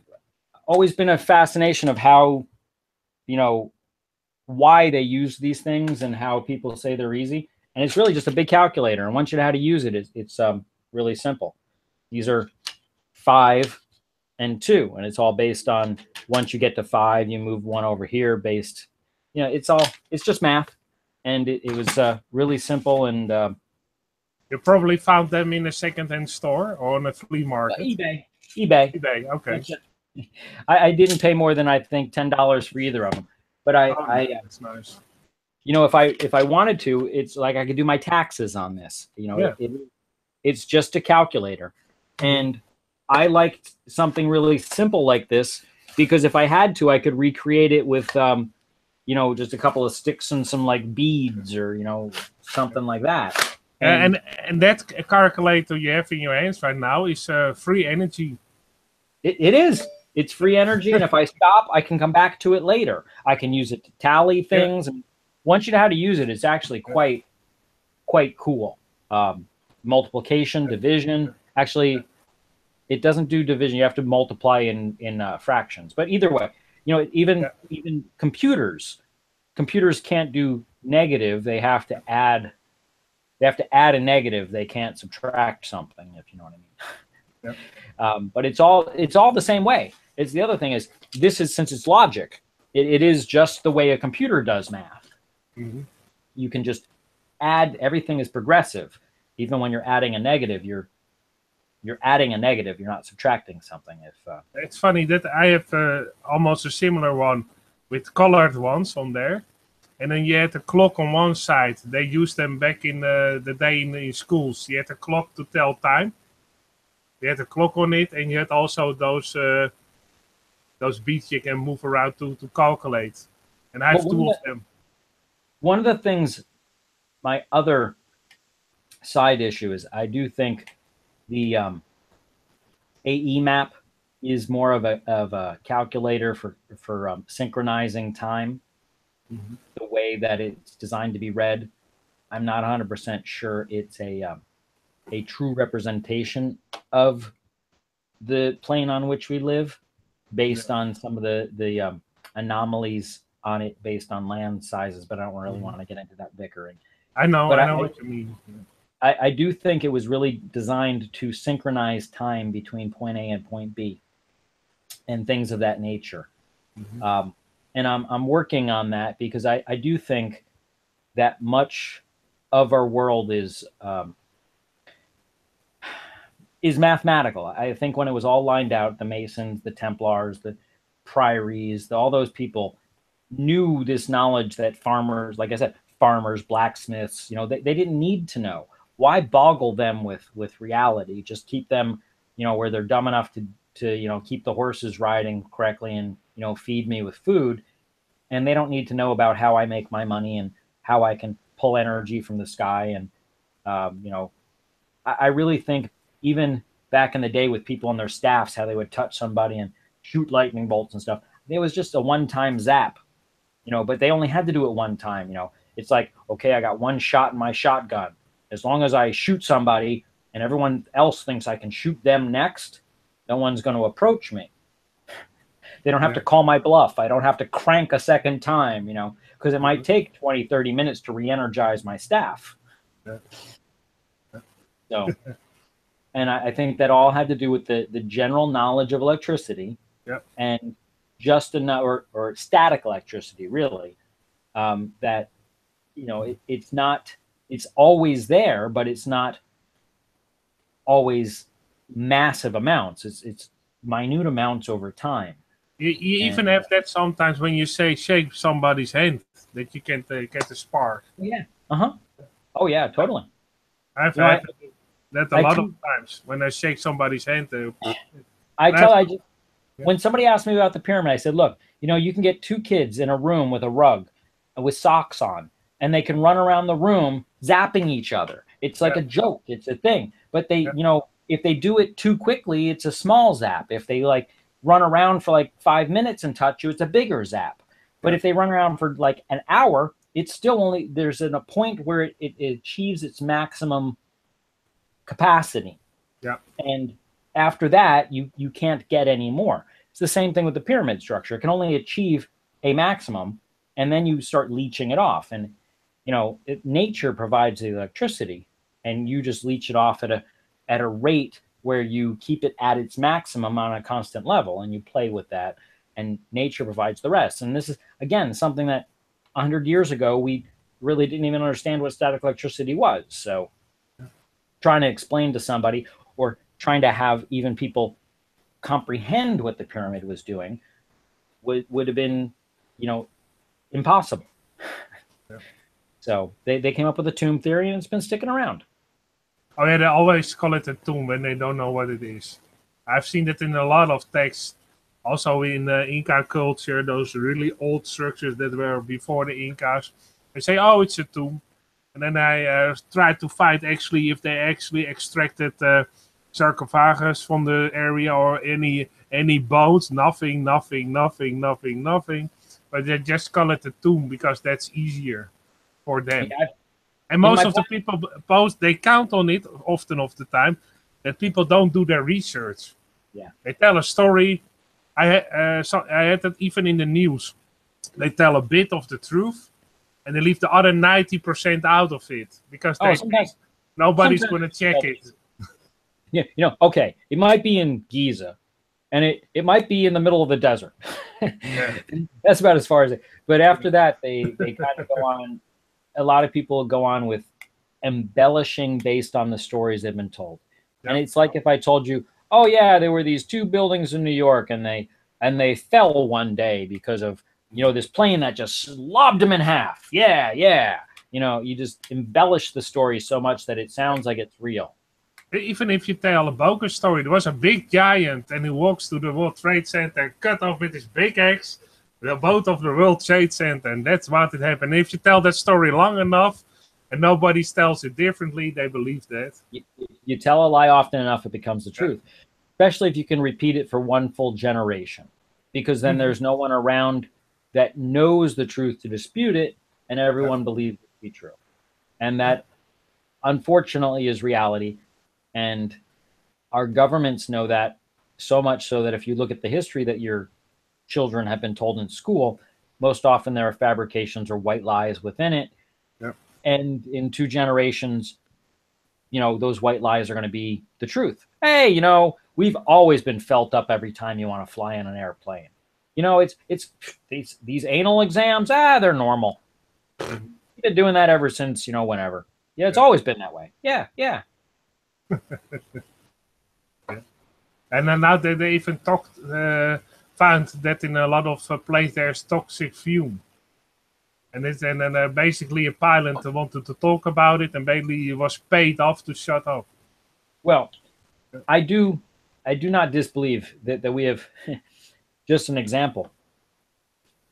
always been a fascination of how, you know, why they use these things and how people say they're easy. And it's really just a big calculator. And once you know how to use it, it's really simple. These are 5 and 2, and it's all based on once you get to 5, you move 1 over here based, you know, it's just math. And it was really simple. And
you probably found them in a second-hand store or on a flea market.
eBay.
Okay.
I didn't pay more than I think $10 for either of them. But
that's nice.
You know, if I wanted to, it's like I could do my taxes on this. You know,
Yeah.
It's just a calculator. And I liked something really simple like this because if I had to, I could recreate it with, you know, just a couple of sticks and some like beads or, you know, something like that.
And that calculator you have in your hands right now is free energy.
It is. It's free energy, and if I stop, I can come back to it later. I can use it to tally things, and once you know how to use it, it's actually quite cool. Multiplication, division. Actually, it doesn't do division. You have to multiply in fractions. But either way, you know, even computers can't do negative. They have to add. They have to add a negative. They can't subtract something, if you know what I mean. But it's all the same way. It's the other thing is since it's logic, it is just the way a computer does math.
Mm-hmm.
You can just add. Everything is progressive. Even when you're adding a negative, you're adding a negative. You're not subtracting something.
It's funny that I have almost a similar one with colored ones on there. And then you had a clock on one side. They used them back in the day in schools. You had a clock to tell time. You had a clock on it, and you had also those beats you can move around to calculate. And I have 2 of them.
One of the things, my other side issue is I do think the AE map is more of a calculator for synchronizing time. Mm-hmm. The way that it's designed to be read. I'm not 100% sure it's a true representation of the plane on which we live, based on some of the anomalies on it based on land sizes. But I don't really want to get into that bickering.
I know
But
what you mean.
I do think it was really designed to synchronize time between point A and point B, and things of that nature. And I'm working on that, because I do think that much of our world is mathematical. I think when it was all lined out, the Masons, the Templars, the Priories, all those people knew this knowledge that farmers, like I said, farmers, blacksmiths, they didn't need to know. Why boggle them with reality? Just keep them, where they're dumb enough to keep the horses riding correctly, and feed me with food, and they don't need to know about how I make my money and how I can pull energy from the sky. And I really think, even back in the day with people on their staffs, how they would touch somebody and shoot lightning bolts and stuff, it was just a one-time zap, but they only had to do it one time. It's like, okay, I got one shot in my shotgun. As long as I shoot somebody and everyone else thinks I can shoot them next, no one's going to approach me. They don't have to call my bluff. I don't have to crank a second time, because it might take 20, 30 minutes to re-energize my staff. So, and I think that all had to do with the general knowledge of electricity, and just enough, or static electricity, really, that, it's always there, but it's not always massive amounts. It's minute amounts over time.
You even have that sometimes when you shake somebody's hand, that you can get a spark.
Yeah. Oh yeah, totally.
I've had that a lot of times when I shake somebody's hand.
When somebody asked me about the pyramid, I said, look, you can get two kids in a room with a rug with socks on, and they can run around the room zapping each other. It's like a joke. It's a thing. But they, if they do it too quickly, it's a small zap. If they run around for 5 minutes and touch you, it's a bigger zap. But if they run around for an hour, it's still there's a point where it achieves its maximum capacity. Yeah. And after that, you can't get any more. It's the same thing with the pyramid structure. It can only achieve a maximum, and then you start leeching it off. And nature provides the electricity, and you just leech it off at a rate where you keep it at its maximum on a constant level, and you play with that, and nature provides the rest. And this is, again, something that 100 years ago we really didn't even understand what static electricity was. So trying to explain to somebody, or trying to have even people comprehend what the pyramid was doing, would have been, impossible. Yeah. So they came up with a tomb theory, and it's been sticking around.
Oh yeah, they always call it a tomb when they don't know what it is. I've seen it in a lot of texts. Also in the Inca culture, those really old structures that were before the Incas, they say, oh, it's a tomb. And then I tried to find actually if they actually extracted sarcophagus from the area, or any bones. Nothing. But they just call it a tomb because that's easier for them. Yeah. And most of the people they count on it often of the time, that people don't do their research.
Yeah,
they tell a story. I had that even in the news. They tell a bit of the truth, and they leave the other 90% out of it, because nobody's going to check it.
Yeah, okay, it might be in Giza, and it might be in the middle of the desert. Yeah. That's about as far as it. But after that, they kind of go on. A lot of people go on with embellishing based on the stories they've been told. Yep. And it's like if I told you, oh yeah, there were these two buildings in New York, and they fell one day because of this plane that just lobbed them in half. Yeah. You just embellish the story so much that it sounds like it's real.
Even if you tell a bogus story, there was a big giant, and he walks to the World Trade Center, cut off with his big axe the boat of the World Trade Center, and that's what it happened. If you tell that story long enough, and nobody tells it differently, they believe that.
You tell a lie often enough, it becomes the truth. Especially if you can repeat it for one full generation, because then there's no one around that knows the truth to dispute it, and everyone believes it to be true. And that, unfortunately, is reality. And our governments know that, so much so that if you look at the history that your children have been told in school, most often there are fabrications or white lies within it.
Yep.
And in 2 generations, those white lies are going to be the truth. Hey, we've always been felt up every time you want to fly in an airplane. It's these anal exams, they're normal. You've been doing that ever since, whenever. Yeah, it's always been that way. Yeah.
And then now they even found that in a lot of planes there's toxic fume. And then basically a pilot wanted to talk about it, and basically he was paid off to shut up.
Well, I do not disbelieve that we have. Just an example.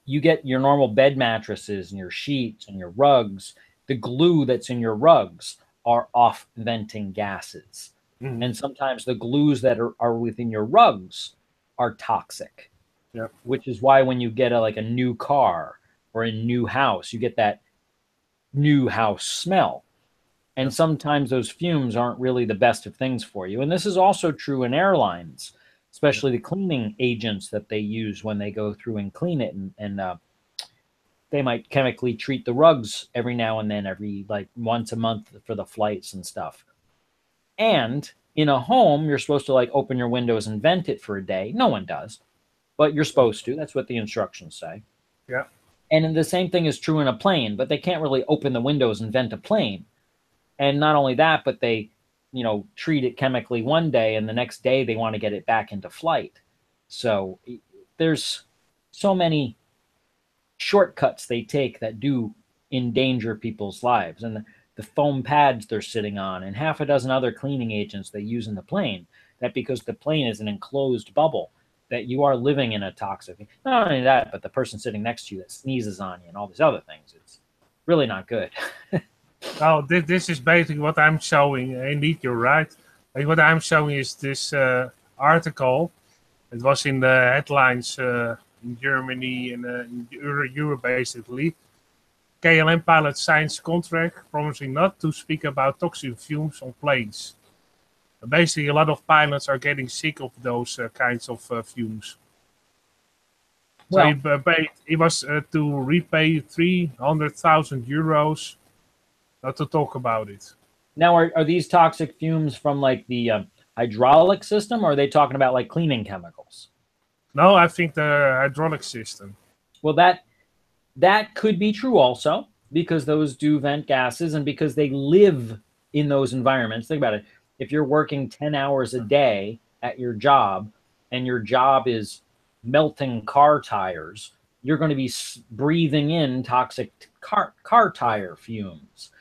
You get your normal bed mattresses and your sheets and your rugs. The glue that's in your rugs are off venting gases.
Mhm.
And sometimes the glues that are within your rugs are toxic.
Yep.
Which is why when you get a new car or a new house, you get that new house smell. And sometimes those fumes aren't really the best of things for you. And this is also true in airlines, especially the cleaning agents that they use when they go through and clean it. And they might chemically treat the rugs every now and then, every once a month for the flights and stuff. And in a home, you're supposed to open your windows and vent it for a day. No one does, but you're supposed to. That's what the instructions say.
Yeah.
And the same thing is true in a plane, but they can't really open the windows and vent a plane. And not only that, but they, treat it chemically one day, and the next day they want to get it back into flight. So there's so many shortcuts they take that do endanger people's lives. And the foam pads they're sitting on, and half a dozen other cleaning agents they use in the plane, that because the plane is an enclosed bubble, that you are living in a toxic. Not only that, but the person sitting next to you that sneezes on you and all these other things. It's really not good.
Well, this is basically what I'm showing. Indeed, you're right. What I'm showing is this article. It was in the headlines in Germany and in Europe, basically. KLM pilot signs contract promising not to speak about toxic fumes on planes. Basically, a lot of pilots are getting sick of those kinds of fumes.
Well,
So he was to repay 300,000 euros not to talk about it.
Now, are these toxic fumes from the hydraulic system, or are they talking about cleaning chemicals?
No, I think the hydraulic system.
Well, that could be true also, because those do vent gases, and because they live in those environments. Think about it. If you're working 10 hours a day at your job, and your job is melting car tires, you're going to be breathing in toxic car tire fumes.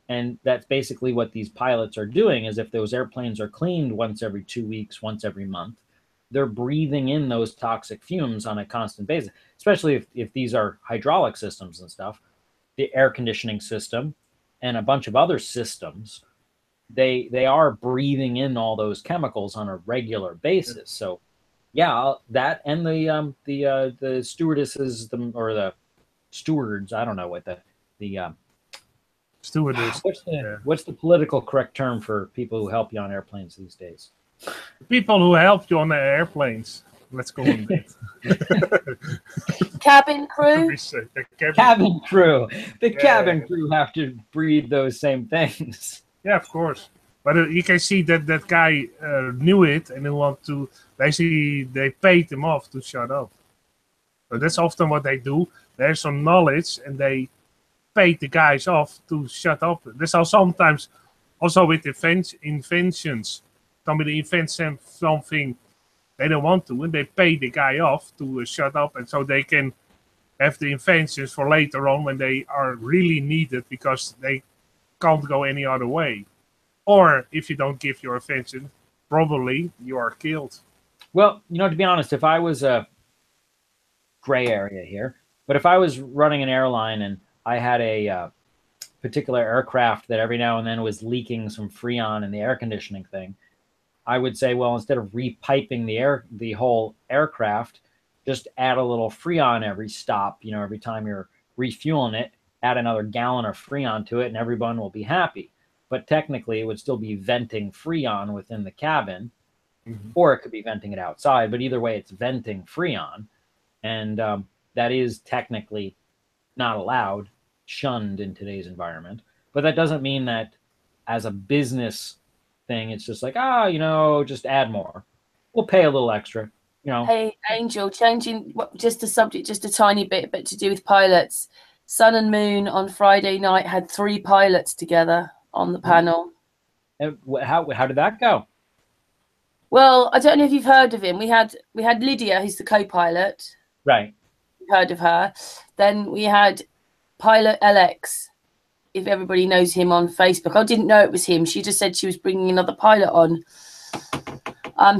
And that's basically what these pilots are doing, is if those airplanes are cleaned once every 2 weeks, once every month, they're breathing in those toxic fumes on a constant basis, especially if these are hydraulic systems and stuff, the air conditioning system and a bunch of other systems, they are breathing in all those chemicals on a regular basis. So yeah, that and the stewardesses, or the stewards, I don't know what the
Stewardess.
What's the political correct term for people who help you on airplanes these days?
People who help you on the airplanes. Let's go on that.
Cabin crew.
Cabin crew. The cabin crew have to breathe those same things.
Yeah, of course. But you can see that guy knew it, and they want to. Basically, they paid him off to shut up. So that's often what they do. There's some knowledge, and they paid the guys off to shut up. This are sometimes also with inventions. Somebody invents something they don't want to, and they pay the guy off to shut up, and so they can have the inventions for later on when they are really needed, because they can't go any other way. Or if you don't give your invention, probably you are killed.
Well, to be honest, if I was a gray area here, but if I was running an airline and I had a particular aircraft that every now and then was leaking some freon in the air conditioning thing, I would say, well, instead of repiping the whole aircraft, just add a little freon every stop. Every time you're refueling it, add another gallon of Freon to it and everyone will be happy. But technically, it would still be venting Freon within the cabin, or it could be venting it outside. But either way, it's venting Freon. And that is technically not allowed, shunned in today's environment. But that doesn't mean that as a business thing, it's just like, just add more. We'll pay a little extra,
Hey, Angel, changing just the subject, just a tiny bit, but to do with pilots. Sun and Moon on Friday night had 3 pilots together on the panel.
How did that go?
Well, I don't know if you've heard of him. We had Lydia, who's the co-pilot.
Right.
You've heard of her. Then we had Pilot LX, if everybody knows him on Facebook. I didn't know it was him. She just said she was bringing another pilot on.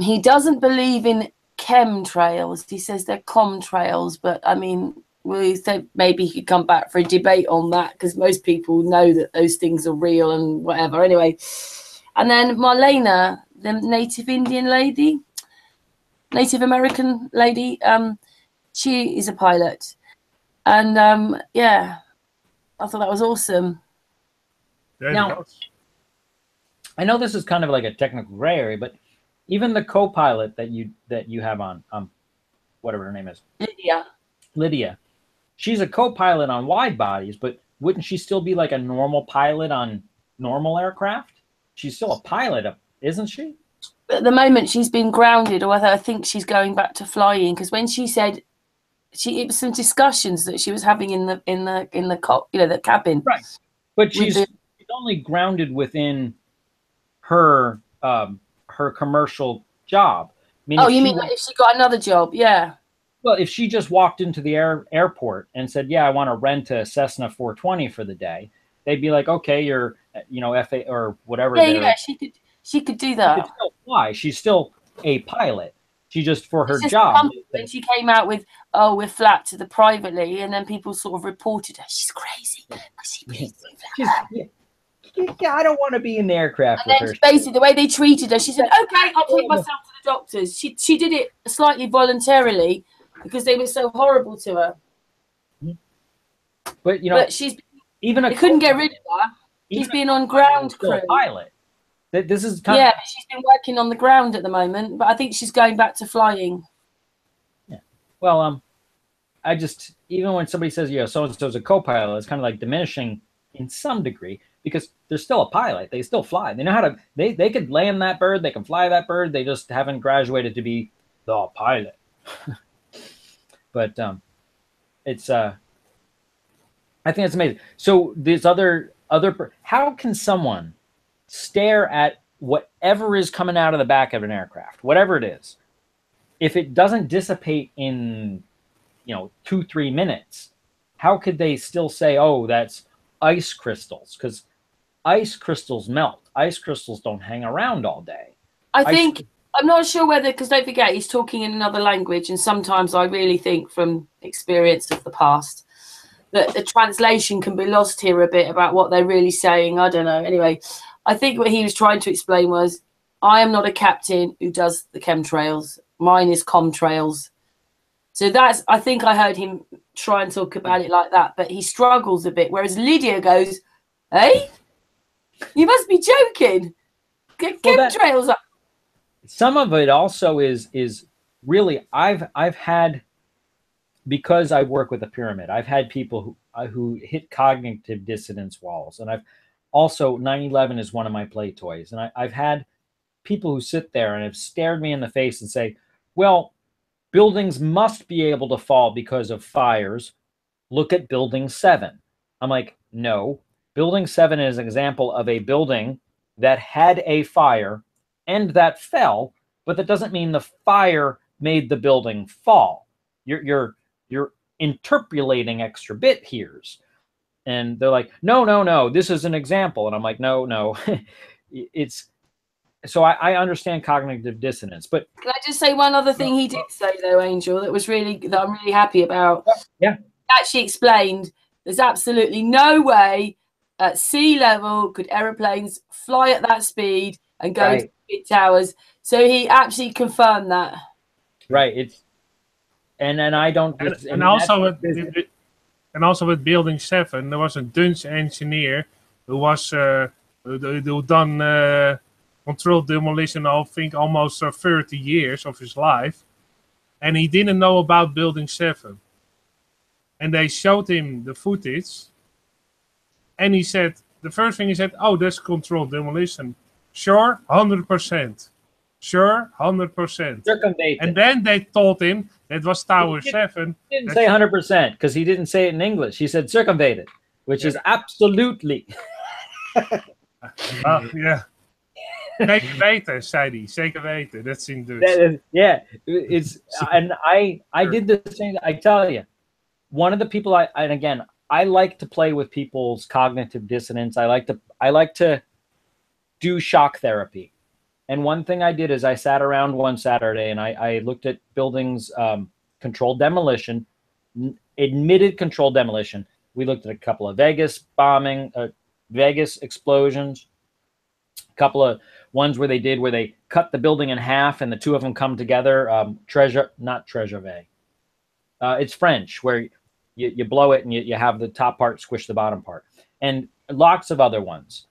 He doesn't believe in chemtrails. He says they're comtrails, but I mean, we said maybe he could come back for a debate on that, because most people know that those things are real and whatever. Anyway, and then Marlena, the Native Indian lady, Native American lady, she is a pilot. And yeah, I thought that was awesome.
Now, I know this is kind of like a technical gray area, but even the co-pilot that you have on, whatever her name is, Lydia, she's a co-pilot on wide bodies, but wouldn't she still be like a normal pilot on normal aircraft? She's still a pilot, isn't she?
At the moment, she's been grounded, or whether I think she's going back to flying, because when she said it was some discussions that she was having in the the cabin.
Right, but she's only grounded within her her commercial job. I mean,
you mean if she got another job? Yeah.
Well, if she just walked into the airport and said, "Yeah, I want to rent a Cessna 420 for the day," they'd be like, "Okay, you're, FA or whatever."
Yeah, she could do that.
She could still fly. She's still a pilot. She just for her job.
When she came out with, "Oh, we're flat to the privately," and then people sort of reported her, she's crazy.
Yeah, I don't want to be in the aircraft
and
with
then
her.
Basically, the way they treated her, she said, "Okay, I'll take myself to the doctors." She did it slightly voluntarily because they were so horrible to her.
But
she's
even
they couldn't get rid of her. She's been on ground crew.
Pilot. This is
but she's been working on the ground at the moment. But I think she's going back to flying.
Yeah. Well, I just, even when somebody says, so and so's a co-pilot, it's kind of like diminishing in some degree, because they're still a pilot. They still fly. They know how to. They could land that bird. They can fly that bird. They just haven't graduated to be the pilot. But it's I think it's amazing. So these other how can someone stare at whatever is coming out of the back of an aircraft, whatever it is, if it doesn't dissipate in 2-3 minutes? How could they still say, "Oh, that's ice crystals"? Because ice crystals melt. Ice crystals don't hang around all day.
I'm not sure whether, because don't forget, he's talking in another language, and sometimes I really think, from experience of the past, that the translation can be lost here a bit about what they're really saying. I don't know. Anyway, I think what he was trying to explain was, I am not a captain who does the chemtrails. Mine is comtrails. So I think I heard him try and talk about it like that, but he struggles a bit. Whereas Lydia goes, "Hey, you must be joking. Chemtrails up."
Some of it also is really, I've had, because I work with a pyramid, I've had people who hit cognitive dissonance walls, and I've also 9/11 is one of my play toys, and I've had people who sit there and have stared me in the face and say, "Well, buildings must be able to fall because of fires. Look at Building 7." I'm like, no. Building 7 is an example of a building that had a fire and that fell, but that doesn't mean the fire made the building fall. You're interpolating extra bit here's. And they're like, no, this is an example. And I'm like, no. It's so I understand cognitive dissonance, but
can I just say one other thing he did say though, Angel, that I'm really happy about?
Yeah.
He actually explained there's absolutely no way at sea level could aeroplanes fly at that speed and go to big towers. So he actually confirmed that.
Right. And then I don't.
And also And also with Building 7, there was a Dutch engineer who was who done controlled demolition, I think, almost 30 years of his life. And he didn't know about Building 7. And they showed him the footage. And he said, the first thing he said, oh, that's controlled demolition. Sure, 100%. Sure, 100%.
Circumvent.
And then they told him that was Tower 7.
He didn't say 100% because he didn't say it in English. He said circumvented, which is absolutely.
Yeah. Zeker weten, zei hij. Zeker weten. That's in Dutch.
Yeah, it's and I did the same. I tell you, one of the people and again, I like to play with people's cognitive dissonance. I like to do shock therapy. And one thing I did is I sat around one Saturday and I looked at buildings, controlled demolition, admitted controlled demolition. We looked at a couple of Vegas bombing, Vegas explosions, a couple of ones where they cut the building in half and the two of them come together. Not Treasure Bay. It's French, where you blow it and you have the top part squish the bottom part, and lots of other ones.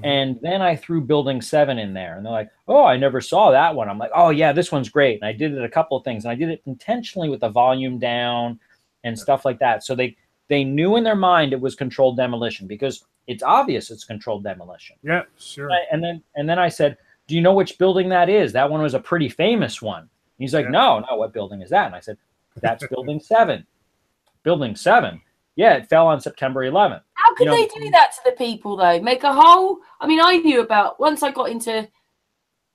And then I threw Building 7 in there, and they're like, oh, I never saw that one. I'm like, oh, yeah, this one's great. And I did it a couple of things, and I did it intentionally with the volume down and stuff like that. So they knew in their mind it was controlled demolition because it's obvious it's controlled demolition.
Yeah, sure.
And then I said, do you know which building that is? That one was a pretty famous one. And he's like, no, what building is that? And I said, that's Building 7. Building 7. Yeah, it fell on September 11th.
How could they do that to the people, though? Make a whole... I mean, I knew about... Once I got into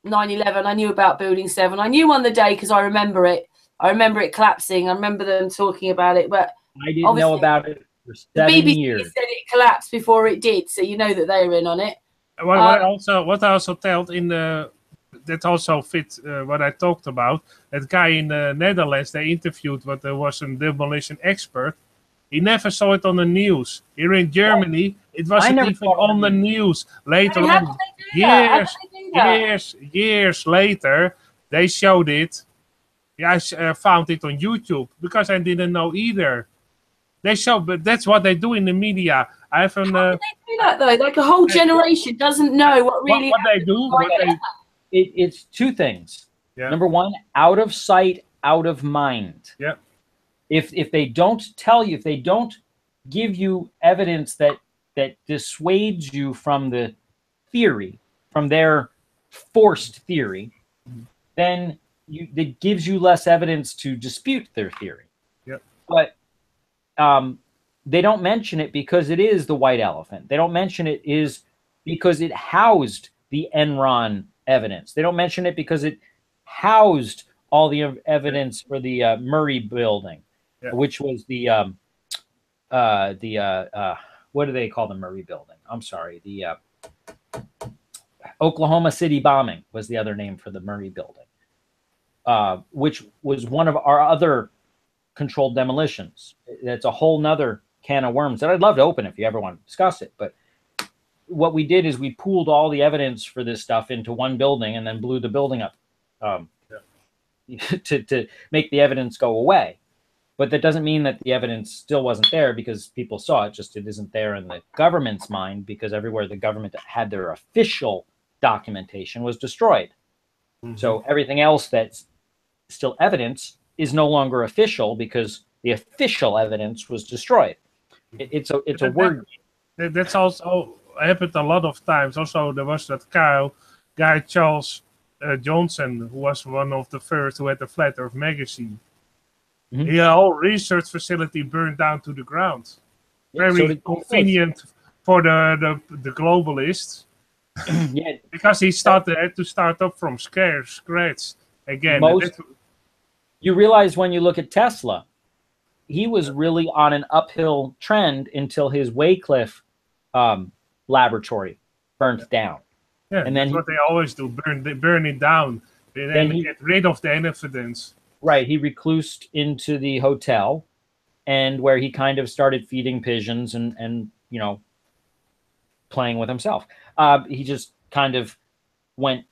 9/11, I knew about Building 7. I knew on the day because I remember it. I remember it collapsing. I remember them talking about it. But
I didn't know about it for 7
the BBC
years.
said it collapsed before it did, so you know that they were in on it.
What I also told in the... That also fit what I talked about. That guy in the Netherlands, they interviewed what there was a demolition expert. He never saw it on the news. Here in Germany, it wasn't even on the news. Later on, years later, they showed it. Yeah, I found it on YouTube because I didn't know either. They show, but that's what they do in the media. I have an.
How do they do that though? Like a whole generation doesn't know what really.
What they do.
It's two things.
Yeah.
Number one, out of sight, out of mind.
Yeah.
If they don't tell you, if they don't give you evidence that dissuades you from the theory, from their forced theory, then it gives you less evidence to dispute their theory.
Yeah.
But they don't mention it because it is the white elephant. They don't mention it is because it housed the Enron evidence. They don't mention it because it housed all the evidence for the Murray building. Yeah. Which was the what do they call the Murray building? I'm sorry, the Oklahoma City bombing was the other name for the Murray building, which was one of our other controlled demolitions. That's a whole nother can of worms that I'd love to open if you ever want to discuss it. But what we did is we pooled all the evidence for this stuff into one building and then blew the building up to make the evidence go away. But that doesn't mean that the evidence still wasn't there because people saw it, just it isn't there in the government's mind because everywhere the government had their official documentation was destroyed. So everything else that's still evidence is no longer official because the official evidence was destroyed. It's a word.
That's also happened a lot of times. Also, there was that guy Charles Johnson, who was one of the first who had the Flat Earth magazine. The whole research facility burned down to the ground. Very convenient for the globalists.
Yeah,
because he had to start up from scratch again.
You realize when you look at Tesla, he was really on an uphill trend until his Waycliffe laboratory burnt down.
Yeah, and then that's what they always do: burn it down, and then get rid of the evidence.
Right, he reclused into the hotel, and where he kind of started feeding pigeons and playing with himself. He just kind of went,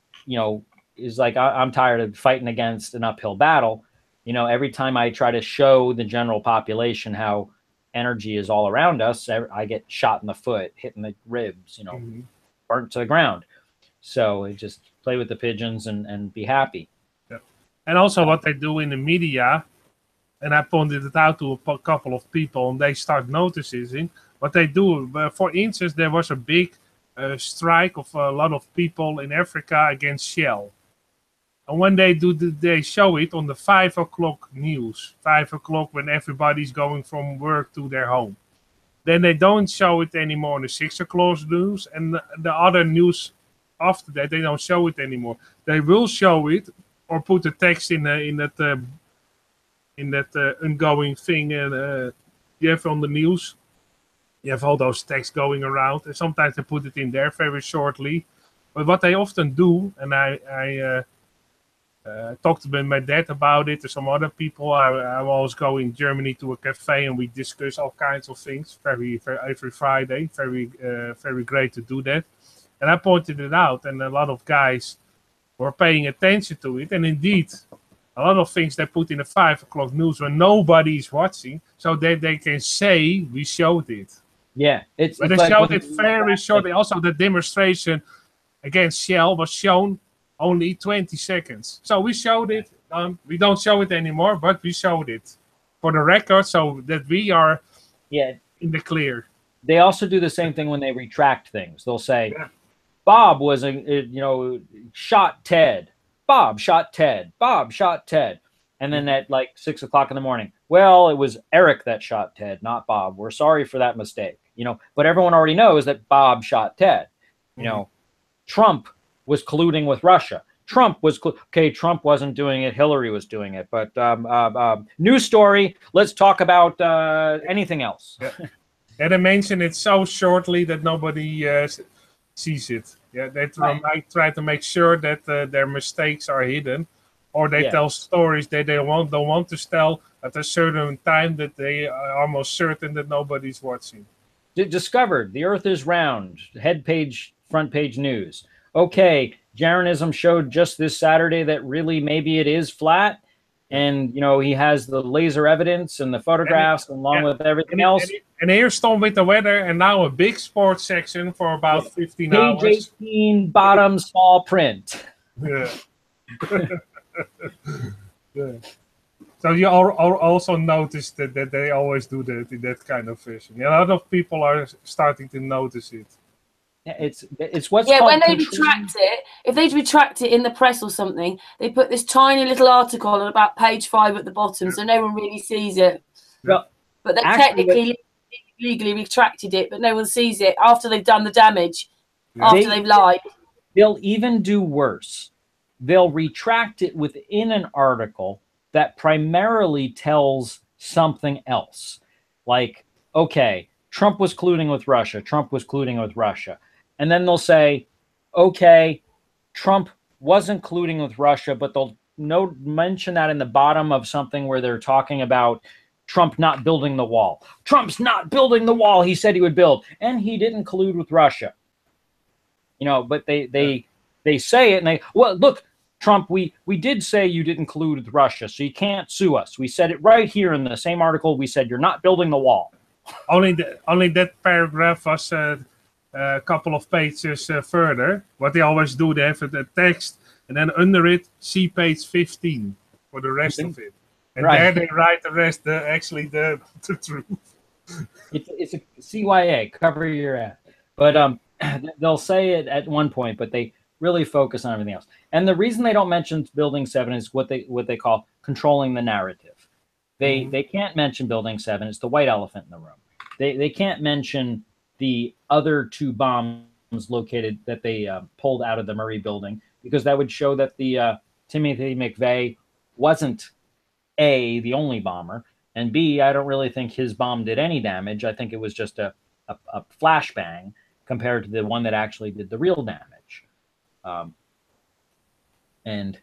is like, I'm tired of fighting against an uphill battle. Every time I try to show the general population how energy is all around us. I get shot in the foot, hit in the ribs, burnt to the ground. So I just play with the pigeons and be happy.
Yeah. And also what they do in the media, and I pointed it out to a couple of people, and they start noticing what they do. For instance, there was a big strike of a lot of people in Africa against Shell. And when they do, they show it on the 5 o'clock news, 5 o'clock when everybody's going from work to their home. Then they don't show it anymore on the 6 o'clock news, and the other news after that they don't show it anymore. They will show it or put the text in that ongoing thing, and you have on the news. You have all those texts going around, and sometimes they put it in there very shortly. But what they often do, and I talked to my dad about it, to some other people. I always go in Germany to a cafe and we discuss all kinds of things every Friday. Very great to do that. And I pointed it out, and a lot of guys were paying attention to it. And indeed, a lot of things they put in the 5 o'clock news when nobody's watching, so that they can say we showed it.
Yeah,
but they showed it very shortly. Also, the demonstration against Shell was shown only 20 seconds. So we showed it. We don't show it anymore, but we showed it for the record, so that we are in the clear.
They also do the same thing when they retract things. They'll say, Bob was shot Ted. Bob shot Ted. Bob shot Ted. And then at like 6 o'clock in the morning, well, it was Eric that shot Ted, not Bob. We're sorry for that mistake. But everyone already knows that Bob shot Ted. Trump was colluding with Russia. Trump wasn't doing it. Hillary was doing it. But news story. Let's talk about anything else.
And they mention it so shortly that nobody sees it. Yeah, they try to make sure that their mistakes are hidden, or they tell stories that they don't want to tell at a certain time that they are almost certain that nobody's watching.
Discovered the Earth is round. Head page, front page news. Okay, Jaranism showed just this Saturday that really maybe it is flat, and he has the laser evidence and the photographs along with everything else.
And here's Storm with the weather, and now a big sports section for about 15 hours.
Page 18, bottom small print.
Yeah. Yeah. So you also noticed that they always do that in that kind of fashion. A lot of people are starting to notice it.
It's what's called
when they retract it, if they retract it in the press or something, they put this tiny little article on about page 5 at the bottom, so no one really sees it.
Well,
but they technically legally retracted it, but no one sees it after they've done the damage, after they've lied.
They'll even do worse. They'll retract it within an article that primarily tells something else. Like, okay, Trump was colluding with Russia. Trump was colluding with Russia. And then they'll say, okay, Trump wasn't colluding with Russia, but they'll mention that in the bottom of something where they're talking about Trump not building the wall. Trump's not building the wall he said he would build, and he didn't collude with Russia. But they say it, and look, Trump, we did say you didn't collude with Russia, so you can't sue us. We said it right here in the same article. We said you're not building the wall.
Only that paragraph was a couple of pages further. What they always do, they have a text, and then under it, see page 15 for the rest of it. And there they write the rest, the truth.
It's a CYA, cover your ass. But they'll say it at one point, but they really focus on everything else. And the reason they don't mention Building 7 is what they call controlling the narrative. They can't mention Building 7. It's the white elephant in the room. They can't mention the other 2 bombs located that they pulled out of the Murray building, because that would show that the Timothy McVeigh wasn't A, the only bomber, and B, I don't really think his bomb did any damage. I think it was just a flashbang compared to the one that actually did the real damage. And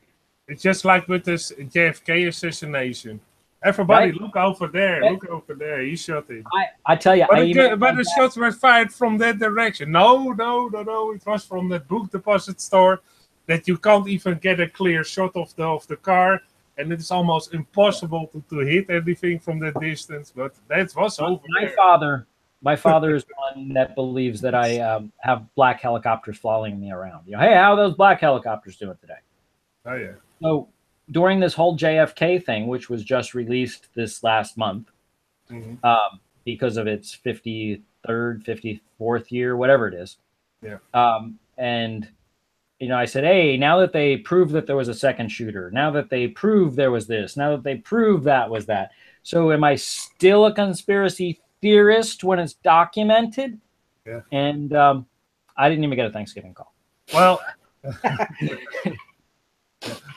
it's just like with this JFK assassination. Everybody, look over there. Look over there. He shot it.
I tell you,
but the shots were fired from that direction. No. It was from that book deposit store that you can't even get a clear shot of the car. and it's almost impossible to hit anything from that distance. But that was over there.
My father is one that believes that I have black helicopters following me around. Hey, how are those black helicopters doing today?
Oh yeah.
So during this whole JFK thing, which was just released this last month, because of its 53rd, 54th year, whatever it is.
Yeah.
And I said, hey, now that they proved that there was a second shooter, now that they proved there was this, now that they proved that was that. So am I still a conspiracy theorist when it's documented?
Yeah.
And I didn't even get a Thanksgiving call.
Well,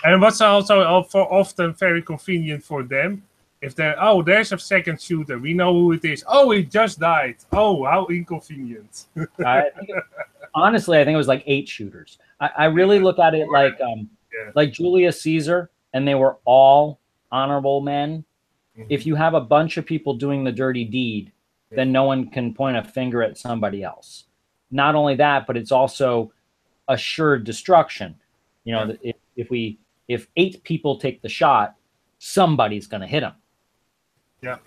and what's also often very convenient for them, if there's a second shooter, we know who it is. Oh, he just died. Oh, how inconvenient.
Honestly, I think it was like 8 shooters. I really look at it like Julius Caesar, and they were all honorable men. If you have a bunch of people doing the dirty deed, then no one can point a finger at somebody else. Not only that, but it's also assured destruction. If 8 people take the shot, somebody's going to hit them.
Yeah.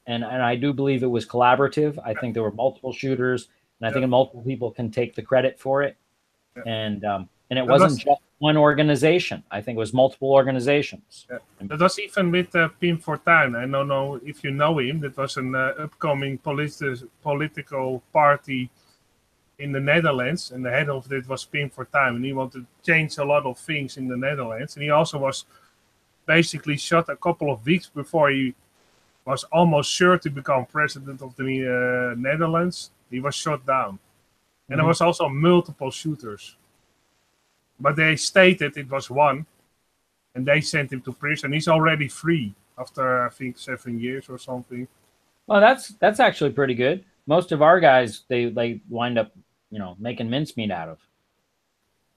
And I do believe it was collaborative. I think there were multiple shooters, and I think multiple people can take the credit for it.
Yeah.
And it wasn't just one organization. I think it was multiple organizations.
Yeah. That was even with Pim Fortuyn. I don't know if you know him. That was an upcoming political party in the Netherlands, and the head of it was Pim Fortuyn, and he wanted to change a lot of things in the Netherlands. And he also was basically shot a couple of weeks before he was almost sure to become president of the Netherlands. He was shot down. And there was also multiple shooters. But they stated it was one, and they sent him to prison. He's already free after, I think, 7 years or something.
Well, that's actually pretty good. Most of our guys, they wind up, making mincemeat out of.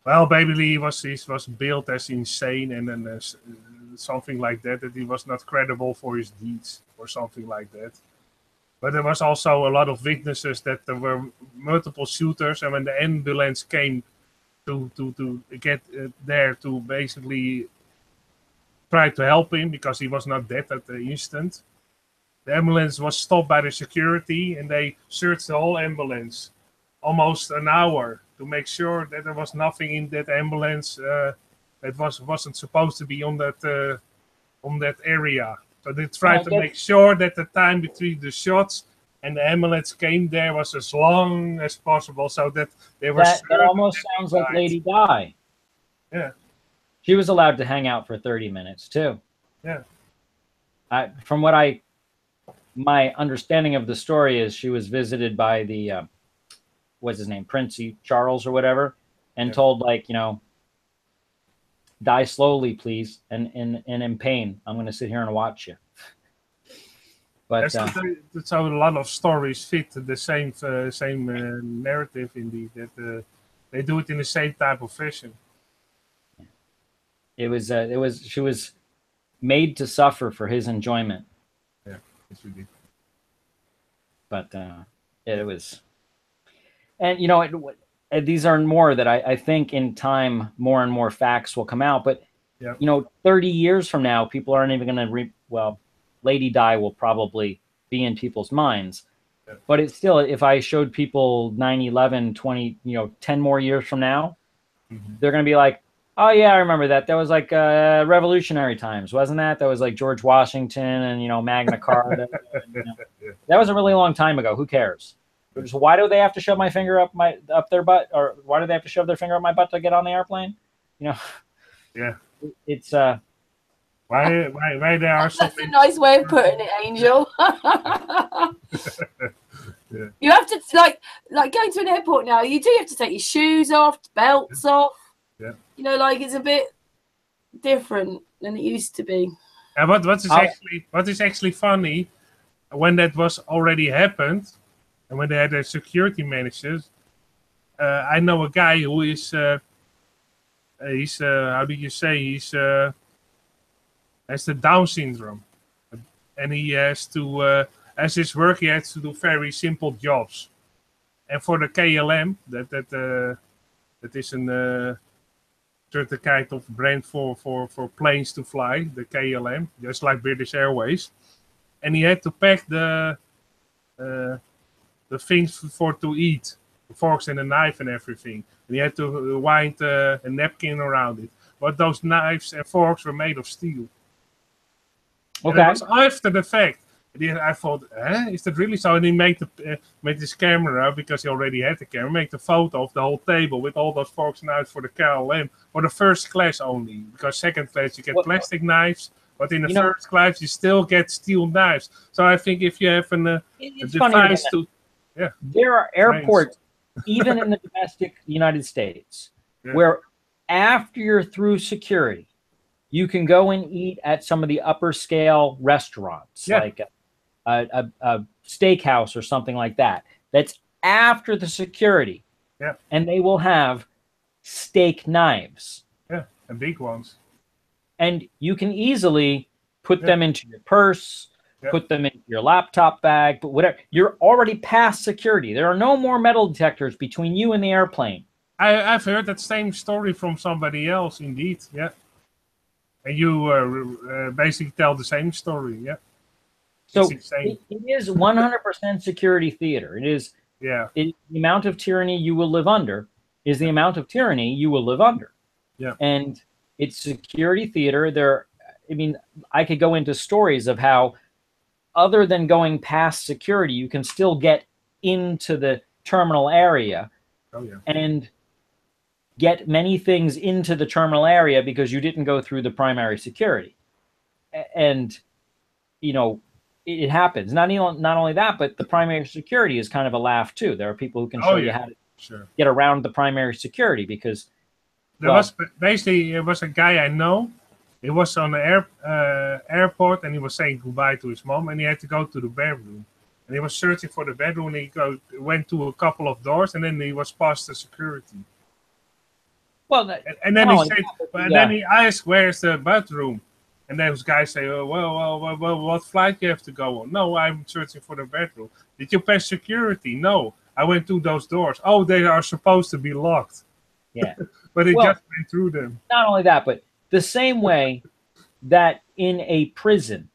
Well, basically, he was billed as insane, and then something like that he was not credible for his deeds or something like that. But there was also a lot of witnesses that there were multiple shooters, and when the ambulance came to get there to basically try to help him because he was not dead at the instant, the ambulance was stopped by the security, and they searched the whole ambulance almost an hour to make sure that there was nothing in that ambulance that wasn't supposed to be on that area. So they tried to make sure that the time between the shots and the ambulance came there was as long as possible, so that they were.
That almost sounds like Lady Di.
Yeah,
she was allowed to hang out for 30 minutes too.
Yeah.
From my understanding of the story is she was visited by the what's his name, Prince Charles or whatever, and told die slowly, please, and in pain. I'm going to sit here and watch you. But
that's how a lot of stories fit the same narrative. Indeed, that they do it in the same type of fashion.
She was made to suffer for his enjoyment.
Yeah, yes, we did.
But it was, and these are more that I think in time more and more facts will come out. But 30 years from now, people aren't even going to Lady Di will probably be in people's minds. Yeah. But it's still, if I showed people 9/11 20, 10 more years from now, they're going to be like, oh yeah, I remember that. That was like revolutionary times, wasn't that? That was like George Washington and Magna Carta. That was a really long time ago. Who cares? So why do they have to shove my finger up their butt, or why do they have to shove their finger up my butt to get on the airplane?
Yeah.
It's
why there are so.
That's a nice way of putting it, Angel.
Yeah.
You have to like going to an airport now. You do have to take your shoes off, belts off.
Yeah.
It's a bit different than it used to be.
And what is actually funny, when that was already happened, and when they had their security managers, I know a guy who is he's how do you say, he's has the Down syndrome, and he has to as his work he has to do very simple jobs, and for the KLM that is an certain kind of brand for planes to fly, the KLM, just like British Airways. And he had to pack the things for to eat, the forks and the knife and everything. And he had to wind a napkin around it. But those knives and forks were made of steel.
Okay.
And it was after the fact. I thought, is that really so? And he made this camera, because he already had the camera, make the photo of the whole table with all those forks and knives for the KLM, for the first class only. Because second class you get plastic knives, but in the first class you still get steel knives. So I think if you have a device to... Yeah.
There are airports, even in the domestic United States, where after you're through security, you can go and eat at some of the upper scale restaurants, like a steakhouse or something like that. That's after the security.
Yeah.
And they will have steak knives.
Yeah, and big ones.
And you can easily put them into your purse, put them in your laptop bag, but whatever. You're already past security. There are no more metal detectors between you and the airplane.
I've heard that same story from somebody else, indeed. Yeah. And you basically tell the same story. Yeah.
So it is 100% security theater. It is the amount of tyranny you will live under is the amount of tyranny you will live under.
Yeah.
And it's security theater. I could go into stories of how, other than going past security, you can still get into the terminal area and get many things into the terminal area because you didn't go through the primary security. And, it happens. Not only that, but the primary security is kind of a laugh too. There are people who can show you how to get around the primary security because
there was a guy I know. He was on the airport and he was saying goodbye to his mom and he had to go to the bedroom. And he was searching for the bedroom and he went to a couple of doors and then he was past the security.
Well,
then he asked, "Where's the bathroom?" And those guys say, well, what flight you have to go on? No, I'm searching for the bedroom. Did you pass security? No, I went through those doors. Oh, they are supposed to be locked.
Yeah.
But it just went through them.
Not only that, but the same way that in a prison,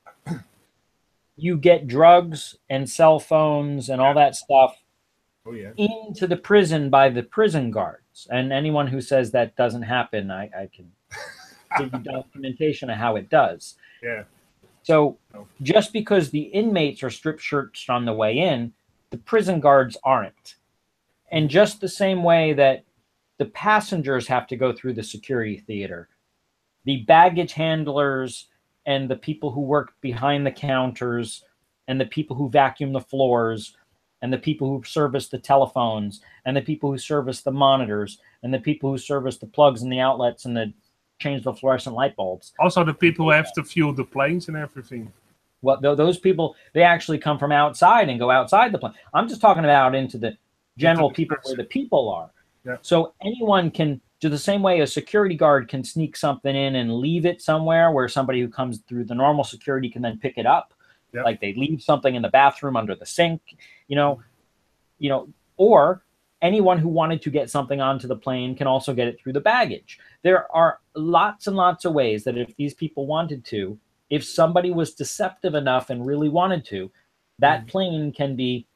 you get drugs and cell phones and all that stuff into the prison by the prison guards. And anyone who says that doesn't happen, I can... give you documentation of how it does.
Yeah.
So just because the inmates are strip searched on the way in, the prison guards aren't. And just the same way that the passengers have to go through the security theater, the baggage handlers and the people who work behind the counters and the people who vacuum the floors and the people who service the telephones and the people who service the monitors and the people who service the plugs and the outlets and the change the fluorescent light bulbs.
Also the people who have to fuel the planes and everything.
Well, those people, they actually come from outside and go outside the plane. I'm just talking about into the general people where the people are.
Yeah.
So anyone can do the same way a security guard can sneak something in and leave it somewhere where somebody who comes through the normal security can then pick it up. Yep. Like they leave something in the bathroom under the sink, or anyone who wanted to get something onto the plane can also get it through the baggage. There are lots and lots of ways that if these people wanted to, if somebody was deceptive enough and really wanted to, that plane can be,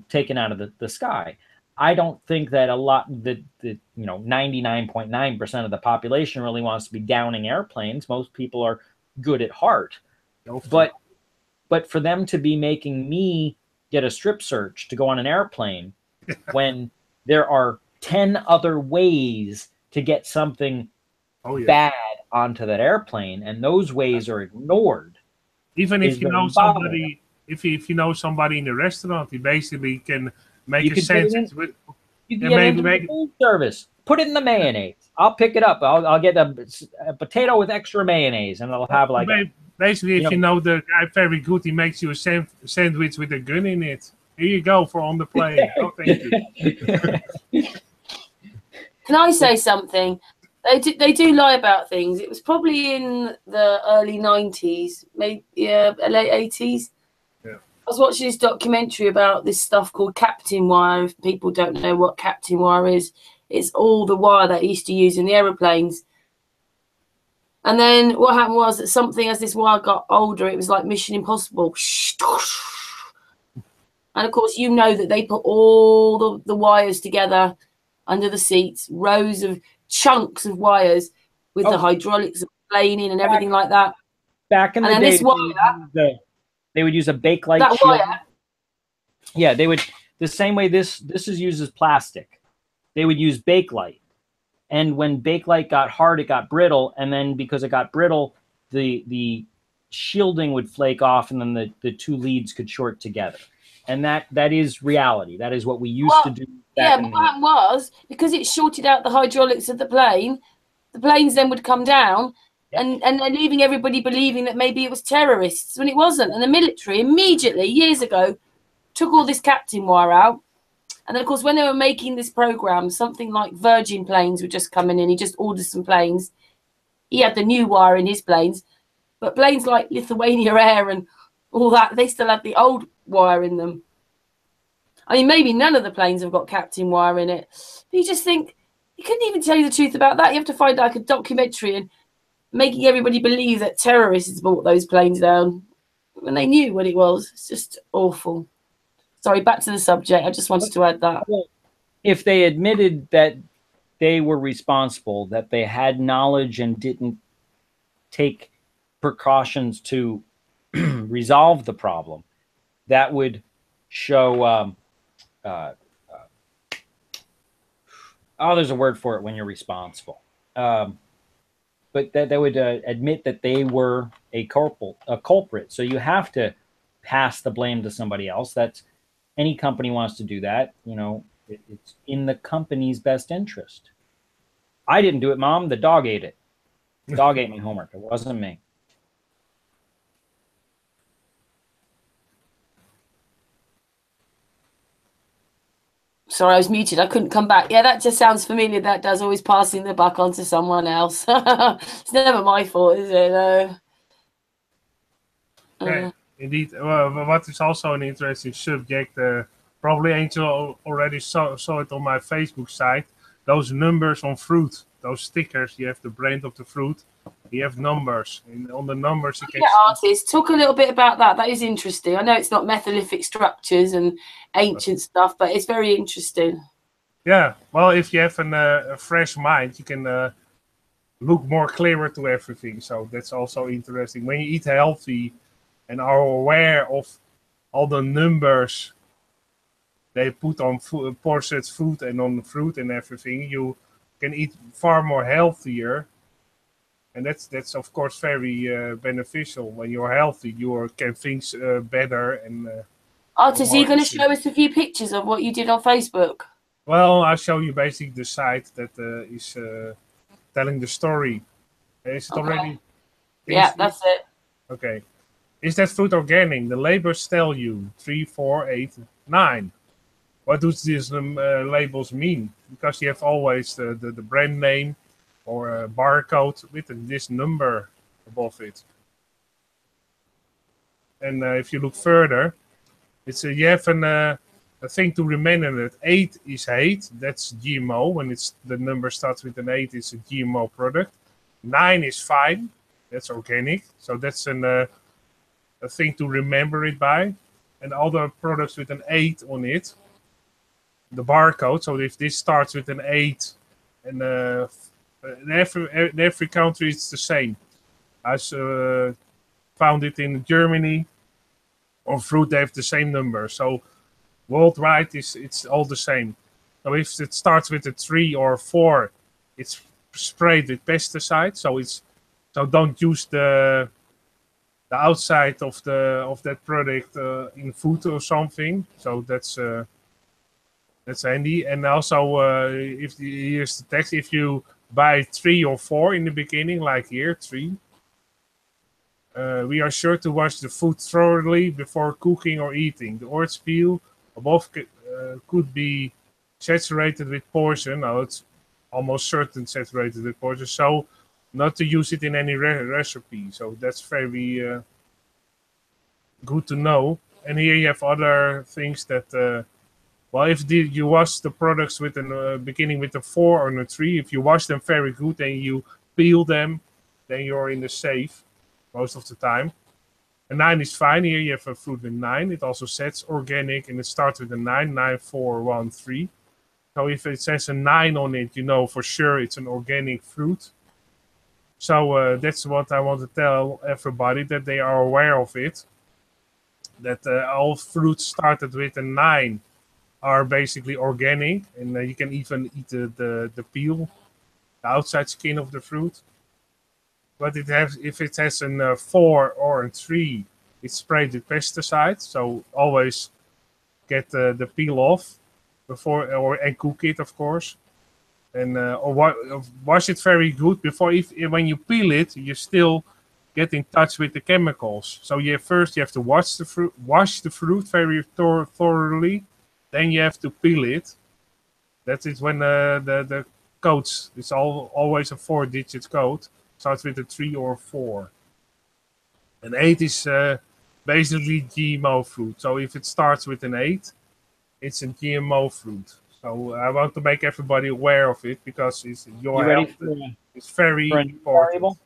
taken out of the sky. I don't think that 99.9% of the population really wants to be downing airplanes. Most people are good at heart. But for them to be making me get a strip search to go on an airplane when there are 10 other ways to get something bad onto that airplane, and those ways are ignored.
Even if you know somebody, if you know somebody in the restaurant, you basically can make a sentence with.
You can get into the food service. Put it in the mayonnaise. I'll pick it up. I'll get a potato with extra mayonnaise, and it'll have
basically, if you know the guy very good, he makes you a sandwich with a gun in it. Here you go for on the plane. Oh, thank you.
Can I say something? They do lie about things. It was probably in the early 90s, maybe late 80s.
Yeah.
I was watching this documentary about this stuff called Captain Wire. If people don't know what Captain Wire is, It's all the wire that he used to use in the aeroplanes. And then what happened was that something, as this wire got older, it was like Mission Impossible. And of course, you know that they put all the wires together under the seats, rows of chunks of wires with the hydraulics of planing and everything like that.
Back in the day,
this wire,
they would use a Bakelite
that
shield.
wire,
Yeah, they would, the same way this is used as plastic. They would use Bakelite. And when Bakelite got hard, it got brittle. And then because it got brittle, the shielding would flake off, and then the two leads could short together. And that is reality. That is what we used to do.
Yeah, but what was, because it shorted out the hydraulics of the plane, the planes then would come down, and they're leaving everybody believing that maybe it was terrorists when it wasn't. And the military immediately, years ago, took all this captain wire out. And then, of course, when they were making this program, something like Virgin planes were just coming in. He just ordered some planes. He had the new wire in his planes. But planes like Lithuania Air and all that, they still had the old wire in them. I mean, maybe none of the planes have got captain wire in it. But you just think, you couldn't even tell you the truth about that. You have to find like a documentary and making everybody believe that terrorists brought those planes down when they knew what it was. It's just awful. Sorry, back to the subject. I just wanted to add that.
Well, if they admitted that they were responsible, that they had knowledge and didn't take precautions to resolve the problem, that would show there's a word for it when you're responsible. But that they would admit that they were a culprit. So you have to pass the blame to somebody else. That's any company wants to do that. You know, it's in the company's best interest. I didn't do it, Mom. The dog ate it. The dog ate my homework. It wasn't me.
Sorry, I was muted. I couldn't come back. Yeah, that just sounds familiar. That does, always passing the buck on to someone else. It's never my fault, is it?
Yeah, indeed. What is also an interesting subject, probably Angel already saw it on my Facebook site, those numbers on fruit, those stickers, you have the brand of the fruit, you have numbers. And on the numbers you can
artists, talk a little bit about that. That is interesting. I know it's not methylific structures and ancient stuff, but it's very interesting.
Yeah, well, if you have a fresh mind, you can look more clearer to everything. So that's also interesting. When you eat healthy and are aware of all the numbers they put on processed food and on fruit and everything, you can eat far more healthier. And that's of course very beneficial. When you're healthy, you can think better. And
Artist, are you going to show us a few pictures of what you did on Facebook?
Well, I'll show you basically the site that is telling the story. Is it already?
Yeah, that's it.
Okay. Is that fruit organic? The labels tell you 3, 4, 8, 9. What do these labels mean? Because you have always the brand name or a barcode with this number above it. And if you look further, it's you have a thing to remember that 8 is hate. That's GMO. When it's the number starts with an 8, it's a GMO product. 9 is fine. That's organic. So that's a thing to remember it by. And other products with an 8 on it, the barcode. So if this starts with an 8, and in every country it's the same. I found it in Germany. On fruit, they have the same number. So worldwide, it's all the same. So if it starts with a 3 or 4, it's sprayed with pesticide. So don't use the outside of that product in food or something. So that's handy. And also, here's the text: if you buy 3 or 4 in the beginning, like here 3. We are sure to wash the food thoroughly before cooking or eating. The orange peel above could be saturated with poison. Now it's almost certain saturated with poison. So not to use it in any recipe. So that's very good to know. And here you have other things that Well, if you wash the products with a beginning with a 4 or a 3, if you wash them very good and you peel them, then you're in the safe most of the time. A 9 is fine. Here you have a fruit with 9. It also says organic and it starts with a 9, 9, 4, 1, 3. So if it says a 9 on it, you know for sure it's an organic fruit. So that's what I want to tell everybody, that they are aware of it. That all fruits started with a 9 are basically organic, and you can even eat the peel, the outside skin of the fruit. But if it has a 4 or a 3, it's sprayed with pesticides. So always get the peel off before, and cook it, of course. And or wash it very good before. When you peel it, you still get in touch with the chemicals. So first you have to wash the fruit very thoroughly. Then you have to peel it. That is when the codes. It's always a 4-digit code. Starts with a 3 or 4. And 8 is basically GMO fruit. So if it starts with an 8, it's a GMO fruit. So I want to make everybody aware of it because your health is very important.
Variable?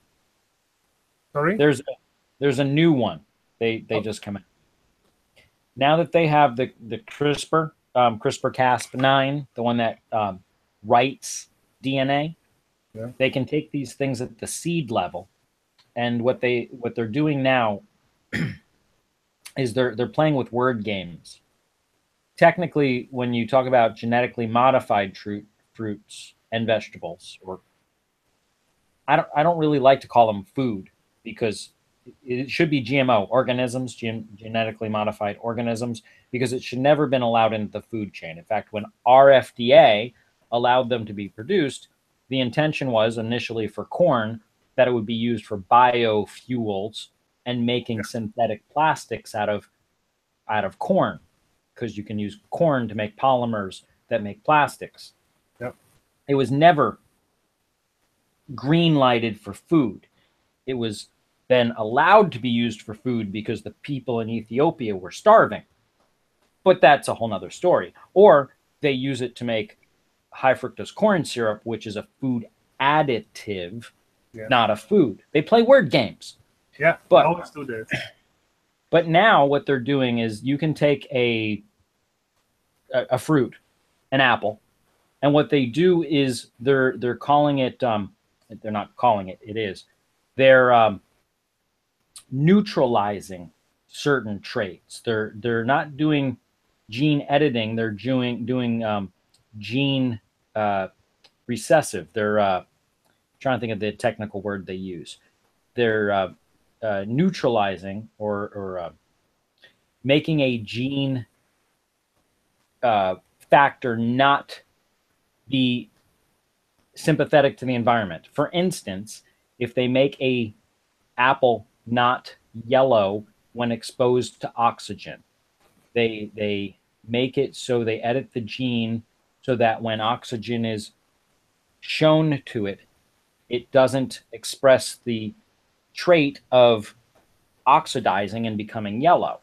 Sorry?
There's a new one. They just come out. Now that they have the CRISPR-Cas9, the one that writes DNA, they can take these things at the seed level, and what they're doing now is they're playing with word games. Technically, when you talk about genetically modified fruits and vegetables, or I don't really like to call them food, because it should be GMO organisms, genetically modified organisms, because it should never been allowed into the food chain. In fact, when our FDA allowed them to be produced, the intention was initially for corn that it would be used for biofuels and making synthetic plastics out of corn, because you can use corn to make polymers that make plastics.
Yep.
It was never green lighted for food. It was then allowed to be used for food because the people in Ethiopia were starving. But that's a whole nother story. Or they use it to make high fructose corn syrup, which is a food additive, not a food. They play word games.
Yeah,
but
I always do that.
But now what they're doing is you can take a fruit, an apple, and what they do is they're calling it they're not calling it, it is. They're neutralizing certain traits. They're not doing gene editing. They're doing gene recessive. They're trying to think of the technical word they use. They're neutralizing or making a gene factor not be sympathetic to the environment. For instance, if they make a apple not yellow when exposed to oxygen, they make it so they edit the gene so that when oxygen is shown to it, it doesn't express the trait of oxidizing and becoming yellow.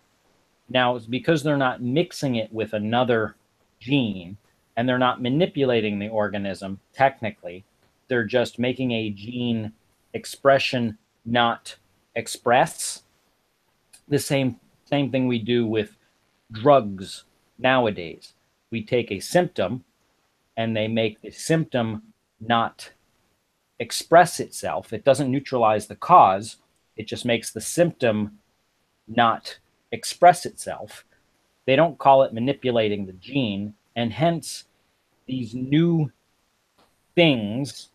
Now, it's because they're not mixing it with another gene and they're not manipulating the organism technically, they're just making a gene expression not express. The same thing we do with drugs nowadays. We take a symptom and they make the symptom not express itself. It doesn't neutralize the cause. It just makes the symptom not express itself. They don't call it manipulating the gene, and hence these new things,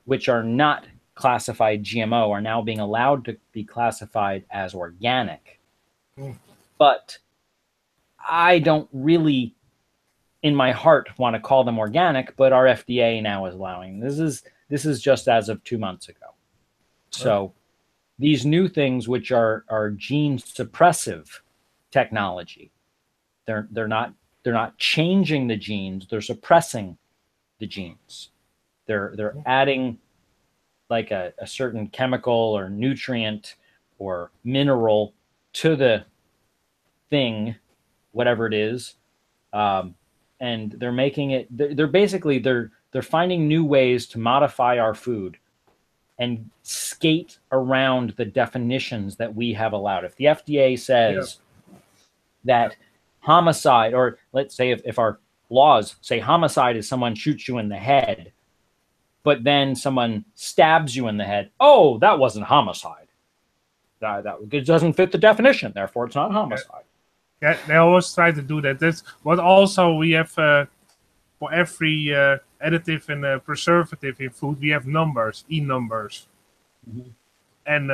which are not classified GMO, are now being allowed to be classified as organic. But I don't really, in my heart, want to call them organic, but our FDA now is allowing. This is just as of 2 months ago. So these new things, which are gene suppressive technology, they're not changing the genes, they're suppressing the genes. They're adding like a certain chemical or nutrient or mineral to the thing, whatever it is, and they're making it. They're basically they're finding new ways to modify our food and skate around the definitions that we have allowed. If the FDA says that homicide, or let's say if our laws say homicide is someone shoots you in the head, but then someone stabs you in the head, oh, that wasn't homicide. That it doesn't fit the definition, therefore it's not homicide.
Yeah, they always try to do that. That's what also we have for every additive and preservative in food, we have numbers, E numbers.
Mm-hmm.
And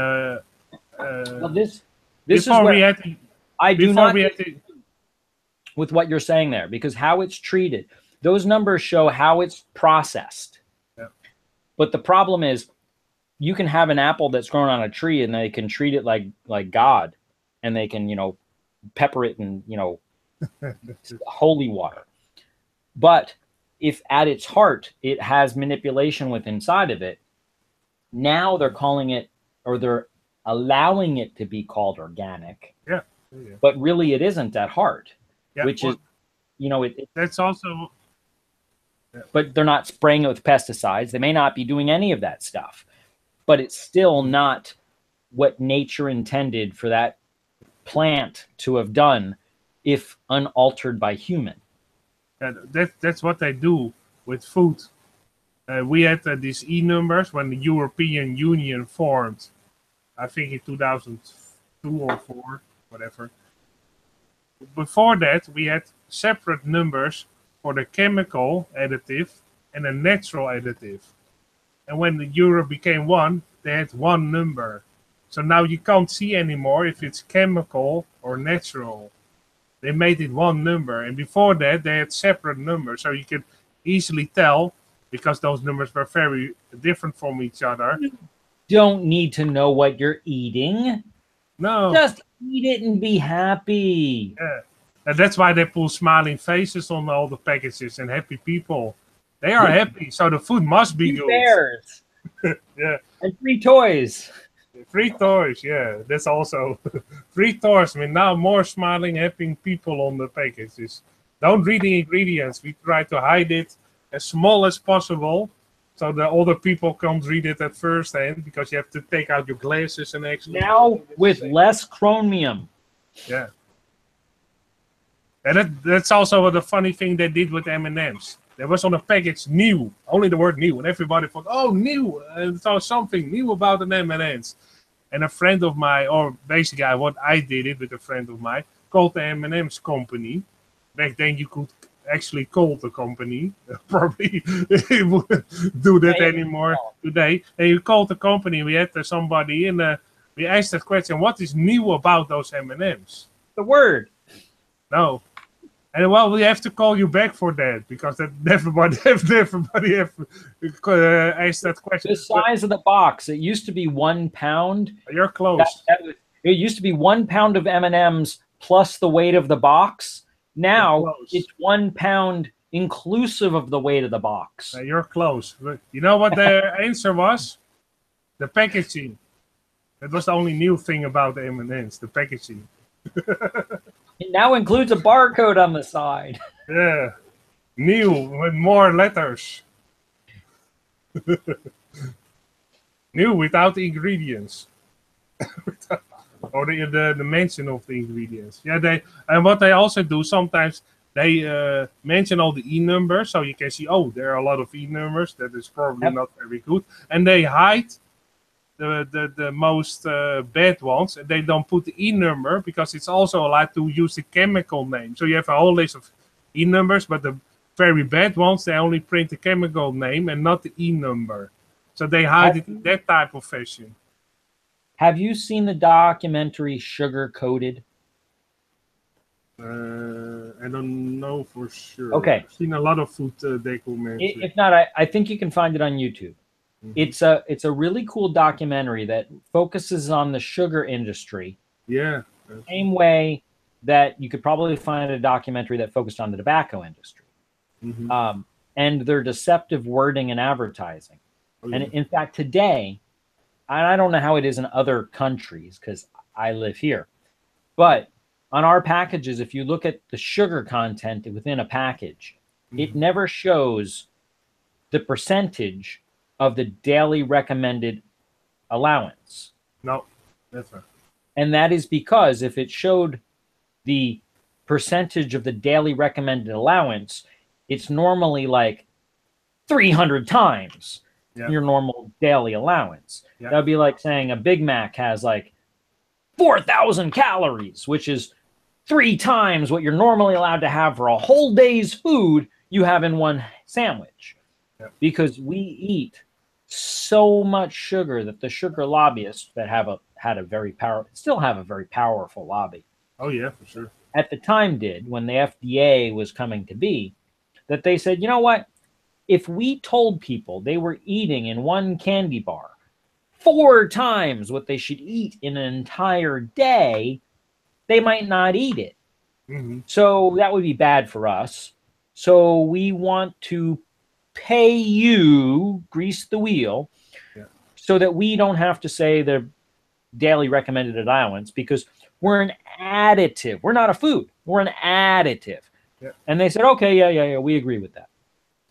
well, this is
before
where
we had to,
I do not
we had to,
with what you're saying there, because how it's treated, those numbers show how it's processed.
Yeah.
But the problem is, you can have an apple that's grown on a tree, and they can treat it like God, and they can pepper it in holy water. But if at its heart it has manipulation with inside of it, now they're calling it, or they're allowing it to be called organic.
Yeah.
But really it isn't at heart.
Yeah,
which is,
that's also. Yeah.
But they're not spraying it with pesticides. They may not be doing any of that stuff, but it's still not what nature intended for that plant to have done if unaltered by human.
That's what they do with food. We had these E numbers when the European Union formed, I think in 2002 or 4, whatever. Before that, we had separate numbers for the chemical additive and the natural additive. And when the Europe became one, they had one number. So now you can't see anymore if it's chemical or natural. They made it one number. And before that, they had separate numbers. So you could easily tell, because those numbers were very different from each other.
You don't need to know what you're eating.
No.
Just eat it and be happy.
Yeah. And that's why they pull smiling faces on all the packages and happy people. They are happy, so the food must be good.
Bears.
Yeah.
And free toys.
Free toys, yeah. That's also free toys. I mean, now more smiling, happy people on the packages. Don't read the ingredients. We try to hide it as small as possible, so the older people can't read it at first hand, because you have to take out your glasses and actually.
Now with less chromium.
Yeah. And that's also the funny thing they did with M&Ms. There was on the package new, only the word new, and everybody thought, oh, new, and saw something new about an M&Ms. And a friend of mine, or basically what I did it with a friend of mine, called the M&Ms company. Back then you could actually call the company. Probably wouldn't do that anymore today. And you called the company, we had somebody in, we asked that question, what is new about those M&Ms?
The word.
No. And well, we have to call you back for that, because that everybody have asked that question.
The size of the box. It used to be 1 pound.
You're close.
It used to be 1 pound of M&Ms plus the weight of the box. Now it's 1 pound inclusive of the weight of the box.
You're close. But you know what the answer was? The packaging. That was the only new thing about the M&Ms, the packaging.
It now includes a barcode on the side.
Yeah. New with more letters. New without the ingredients. Or the mention of the ingredients. Yeah, and what they also do sometimes, they mention all the E numbers, so you can see, oh, there are a lot of E numbers. That is probably not very good. And they hide the most bad ones, and they don't put the E number, because it's also allowed to use the chemical name. So you have a whole list of E numbers, but the very bad ones, they only print the chemical name and not the E number. So they hide it in that type of fashion.
Have you seen the documentary Sugar Coated?
I don't know for sure.
Okay.
I've seen a lot of food documentaries.
If not, I think you can find it on YouTube. Mm-hmm. It's a really cool documentary that focuses on the sugar industry.
Yeah.
Same way that you could probably find a documentary that focused on the tobacco industry. Mm-hmm. And their deceptive wording and advertising. Oh, yeah. And in fact, today, and I don't know how it is in other countries because I live here, but on our packages, if you look at the sugar content within a package, it never shows the percentage of the daily recommended allowance.
No, never.
And that is because if it showed the percentage of the daily recommended allowance, it's normally like 300 times your normal daily allowance. That would be like saying a Big Mac has like 4,000 calories, which is 3 times what you're normally allowed to have for a whole day's food you have in one sandwich. Because we eat so much sugar that the sugar lobbyists that still have a very powerful lobby.
Oh yeah, for sure.
At the time did, when the FDA was coming to be, that they said, you know what? If we told people they were eating in one candy bar 4 times what they should eat in an entire day, they might not eat it. So that would be bad for us. So we want to pay you, grease the wheel, so that we don't have to say the daily recommended allowance, because we're an additive. We're not a food. We're an additive. And they said, okay, yeah, we agree with that.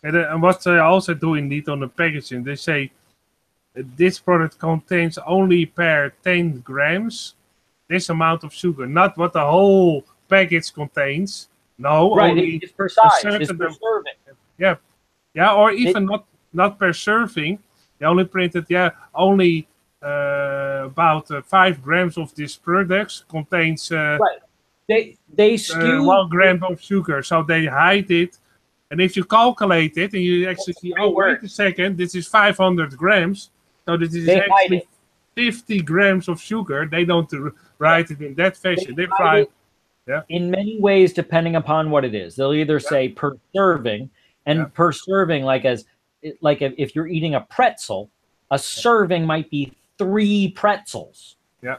And what they also do indeed on the packaging, they say this product contains only per 10 grams this amount of sugar, not what the whole package contains. No,
right,
only
it's per size, it's per serving.
Yeah, or even not per serving. They only printed only about 5 grams of this product contains
They skew
1 gram of sugar, so they hide it. And if you calculate it and you actually see, oh, wait a second, this is 500 grams. So this is actually 50 grams of sugar. They don't write it in that fashion. They try,
in many ways, depending upon what it is. They'll either say per serving, and per serving, like if you're eating a pretzel, a serving might be 3 pretzels.
Yeah.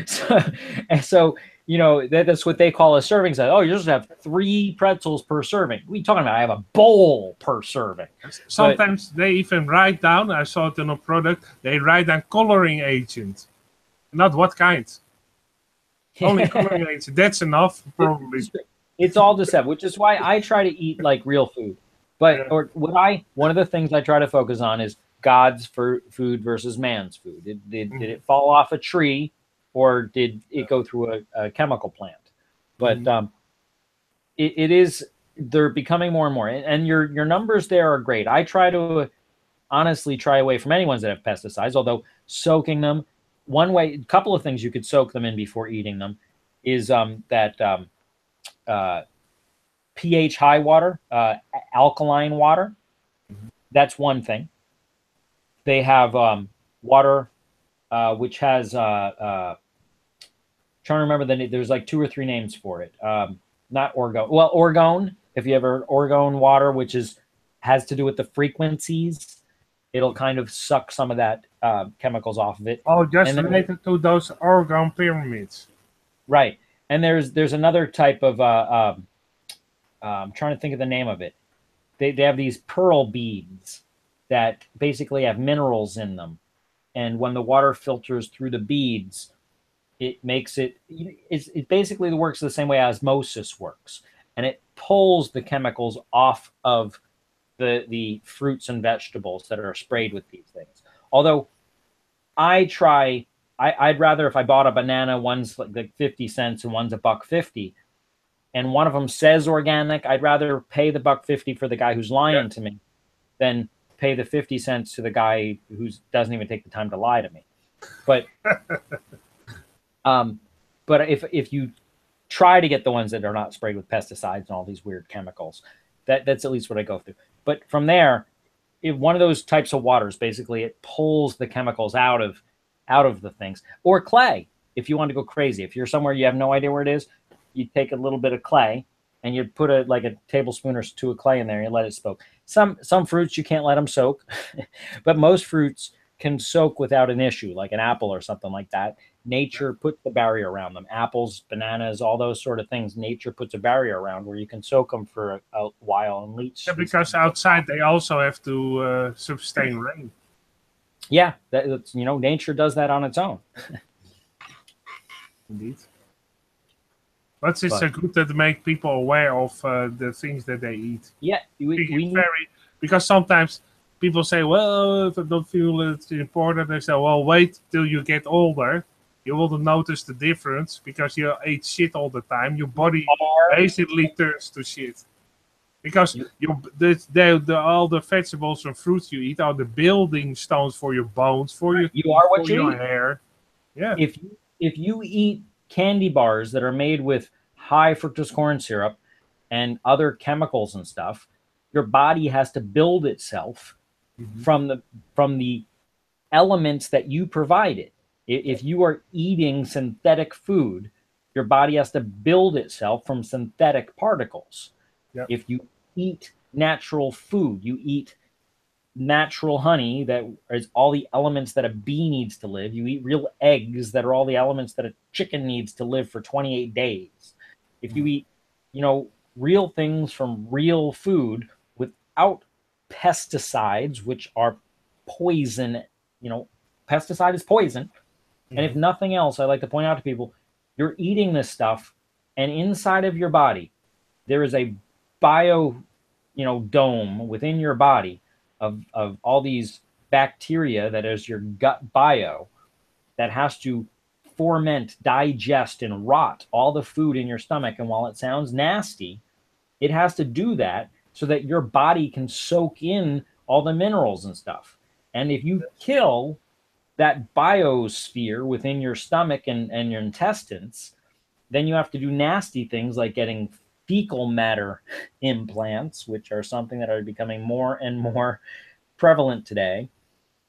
So you know, that's what they call a serving size. Oh, you just have 3 pretzels per serving. What are you talking about? I have a bowl per serving.
Sometimes they even write down, I saw it in a product, they write down coloring agent. Not what kind. Only coloring agent. That's enough, probably.
It's all deceptive, which is why I try to eat like real food. But one of the things I try to focus on is God's food versus man's food. Did it fall off a tree? Or did it go through a chemical plant? But they're becoming more and more. And your numbers there are great. I try to honestly try away from any ones that have pesticides, although soaking them, a couple of things you could soak them in before eating them is pH high water, alkaline water. That's one thing. They have water which has trying to remember there's like 2 or 3 names for it. Not orgone. Well, orgone. If you ever orgone water, which has to do with the frequencies, it'll kind of suck some of that chemicals off of it.
Oh, just related to those orgone pyramids.
Right. And there's another type of I'm trying to think of the name of it. They have these pearl beads that basically have minerals in them. And when the water filters through the beads, it makes it basically works the same way osmosis works. And it pulls the chemicals off of the fruits and vegetables that are sprayed with these things. Although I'd rather, if I bought a banana, one's like 50 cents and one's $1.50, and one of them says organic, I'd rather pay the $1.50 for the guy who's lying to me than pay the 50 cents to the guy who doesn't even take the time to lie to me. But but if you try to get the ones that are not sprayed with pesticides and all these weird chemicals, that's at least what I go through. But from there, if one of those types of waters, basically it pulls the chemicals out of the things. Or clay, if you want to go crazy. If you're somewhere you have no idea where it is, you take a little bit of clay and you put a tablespoon or 2 of clay in there and you let it soak. Some fruits you can't let them soak, but most fruits can soak without an issue, like an apple or something like that. Nature puts the barrier around them. Apples, bananas, all those sort of things. Nature puts a barrier around where you can soak them for a while and leach.
Yeah, because outside they also have to sustain rain.
Yeah, that's, nature does that on its own.
Indeed. But it's good to make people aware of the things that they eat.
Yeah,
because sometimes people say, well, if I don't feel it's important, they say, well, wait till you get older. You will notice the difference because you ate shit all the time. Your body basically turns to shit. Because all the vegetables and fruits you eat are the building stones for your bones, for your
you are what you
your
eat.
hair. Yeah.
If you eat candy bars that are made with high fructose corn syrup and other chemicals and stuff, your body has to build itself from the elements that you provided. If you are eating synthetic food, your body has to build itself from synthetic particles.
Yep.
If you eat natural food, you eat natural honey that is all the elements that a bee needs to live. You eat real eggs that are all the elements that a chicken needs to live for 28 days. If you eat, real things from real food without pesticides, which are poison, pesticide is poison. And if nothing else, I like to point out to people, you're eating this stuff, and inside of your body, there is a bio, dome within your body of all these bacteria that is your gut bio that has to ferment, digest, and rot all the food in your stomach. And while it sounds nasty, it has to do that so that your body can soak in all the minerals and stuff. And if you kill that biosphere within your stomach and your intestines, then you have to do nasty things like getting fecal matter implants, which are something that are becoming more and more prevalent today.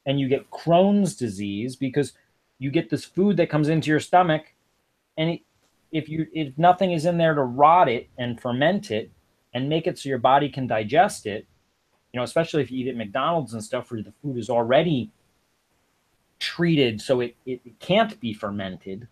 And you get Crohn's disease because you get this food that comes into your stomach, and if nothing is in there to rot it and ferment it and make it so your body can digest it, especially if you eat at McDonald's and stuff where the food is already treated so it can't be fermented.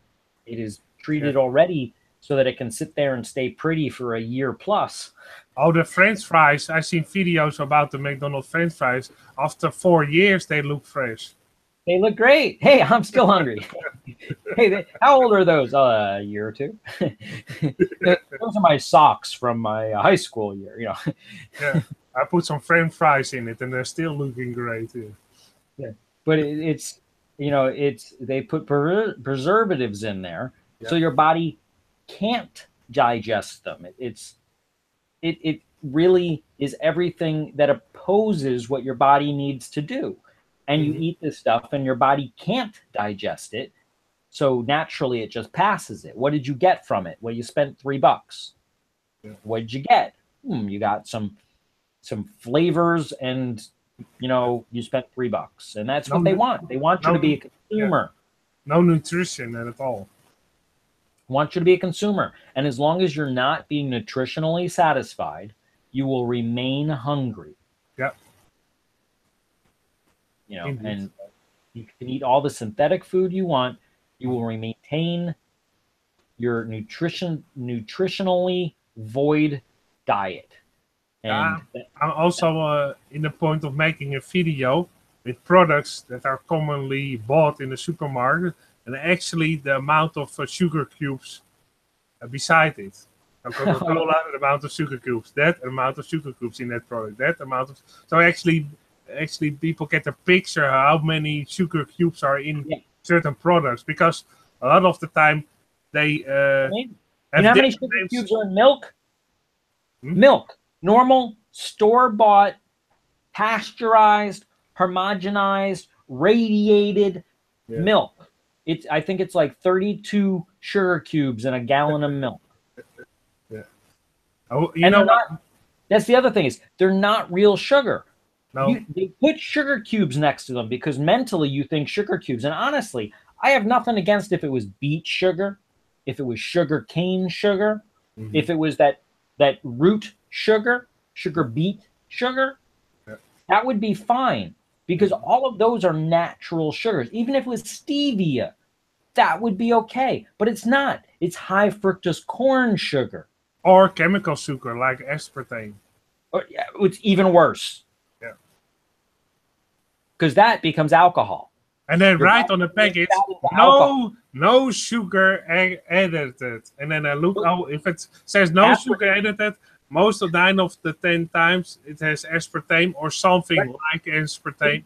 It is treated already so that it can sit there and stay pretty for a year plus.
Oh, the French fries. I've seen videos about the McDonald's French fries. After 4 years, they look fresh.
They look great. Hey, I'm still hungry. Hey, how old are those? A year or two. Those are my socks from my high school year.
Yeah, I put some French fries in it, and they're still looking great.
Yeah, but it's they put preservatives in there, so your body can't digest them. It really is everything that opposes what your body needs to do. And you eat this stuff and your body can't digest it. So naturally it just passes it. What did you get from it? Well, you spent $3. Yeah. What did you get? You got some flavors and you spent $3. And that's what they want. They want you to be a consumer.
Yeah. No nutrition at all.
Want you to be a consumer. And as long as you're not being nutritionally satisfied, you will remain hungry.
Yep.
And you can eat all the synthetic food you want. You will maintain your nutritionally void diet. And
I'm also in the point of making a video with products that are commonly bought in the supermarket, and actually the amount of sugar cubes beside it. Coca-Cola, the amount of sugar cubes, that amount of sugar cubes in that product, that amount of. So actually people get a picture how many sugar cubes are in certain products, because a lot of the time they
you know how many sugar cubes are in milk? Milk, normal, store-bought, pasteurized, homogenized, radiated milk. I think it's like 32 sugar cubes in a gallon of milk.
Yeah. Oh, you know what?
That's the other thing, is they're not real sugar.
No.
They put sugar cubes next to them because mentally you think sugar cubes. And honestly, I have nothing against if it was beet sugar, if it was sugar cane sugar, if it was that root sugar beet sugar, that would be fine, because all of those are natural sugars. Even if it was stevia, that would be okay. But it's not. It's high fructose corn sugar.
Or chemical sugar like aspartame.
Or, it's even worse.
Yeah.
Because that becomes alcohol.
And then
Your
right
body
on the package,
breaks down into alcohol.
no sugar added. And then I look, oh, if it says no sugar added, most of 9 of the 10 times it has aspartame or something like aspartame.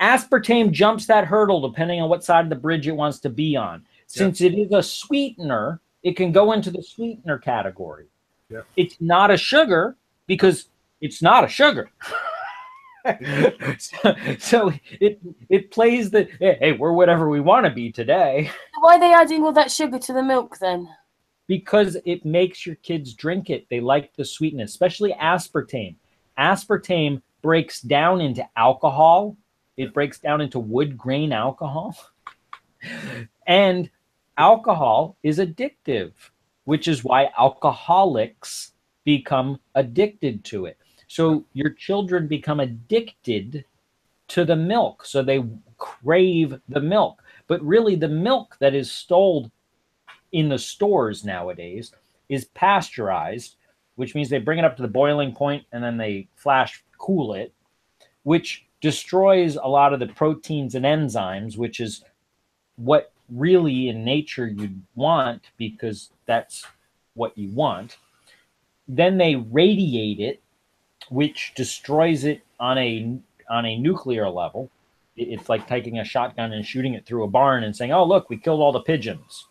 Aspartame jumps that hurdle depending on what side of the bridge it wants to be on. Since it is a sweetener, it can go into the sweetener category.
Yeah.
It's not a sugar because it's not a sugar. so it plays the, hey, we're whatever we want to be today.
Why are they adding all that sugar to the milk then?
Because it makes your kids drink it. They like the sweetness, especially aspartame. Aspartame breaks down into alcohol. It breaks down into wood grain alcohol. And alcohol is addictive, which is why alcoholics become addicted to it. So your children become addicted to the milk. So they crave the milk. But really the milk that is sold in the stores nowadays is pasteurized, which means they bring it up to the boiling point and then they flash cool it, which destroys a lot of the proteins and enzymes, which is what really in nature you'd want because that's what you want. Then they radiate it, which destroys it on a nuclear level. It's like taking a shotgun and shooting it through a barn and saying, oh, look, we killed all the pigeons.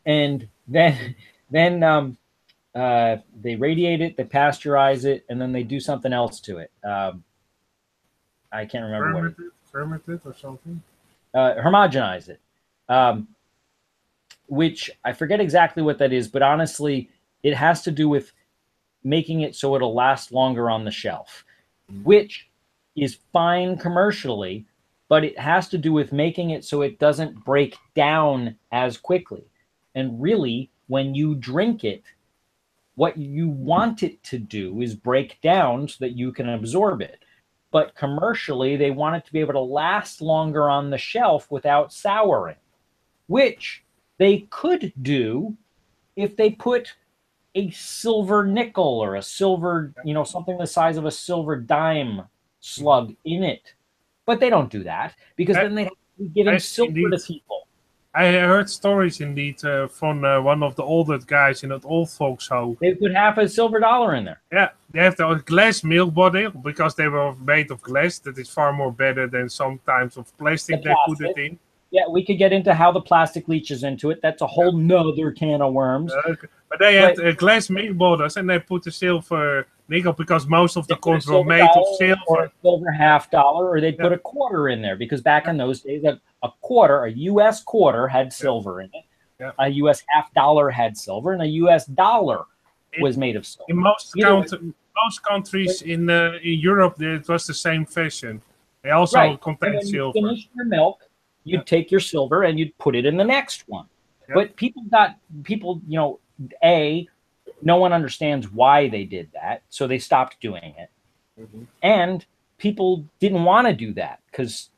And then they radiate it, they pasteurize it, and then they do something else to it. I can't remember
Ferment it or something?
Homogenize it. Which I forget exactly what that is, but honestly, it has to do with making it so it'll last longer on the shelf, which is fine commercially, but it has to do with making it so it doesn't break down as quickly. And really, when you drink it, what you want it to do is break down so that you can absorb it. But commercially, they want it to be able to last longer on the shelf without souring, which they could do if they put a silver nickel or a silver, something the size of a silver dime slug in it. But they don't do that because then they'd have to be giving silver to people.
I heard stories indeed from one of the older guys in an old folks home.
They put half a silver dollar in there.
Yeah, they have the glass milk bottle because they were made of glass. That is far more better than sometimes of plastic they put it in.
Yeah, we could get into how the plastic leaches into it. That's a whole nother can of worms.
But they had glass milk bottles and they put the silver nickel because most of the cons were made of silver.
Or a silver $50, or they'd put a quarter in there because back in those days, a quarter, a U.S. quarter had silver in it.
Yeah.
A U.S. $50 had silver, and a U.S. dollar was made of silver.
In most countries in Europe, it was the same fashion. They also contained silver.
You finish your milk, you'd take your silver and you'd put it in the next one.
Yeah.
But people, no one understands why they did that, so they stopped doing it.
Mm-hmm.
And people didn't want to do that because,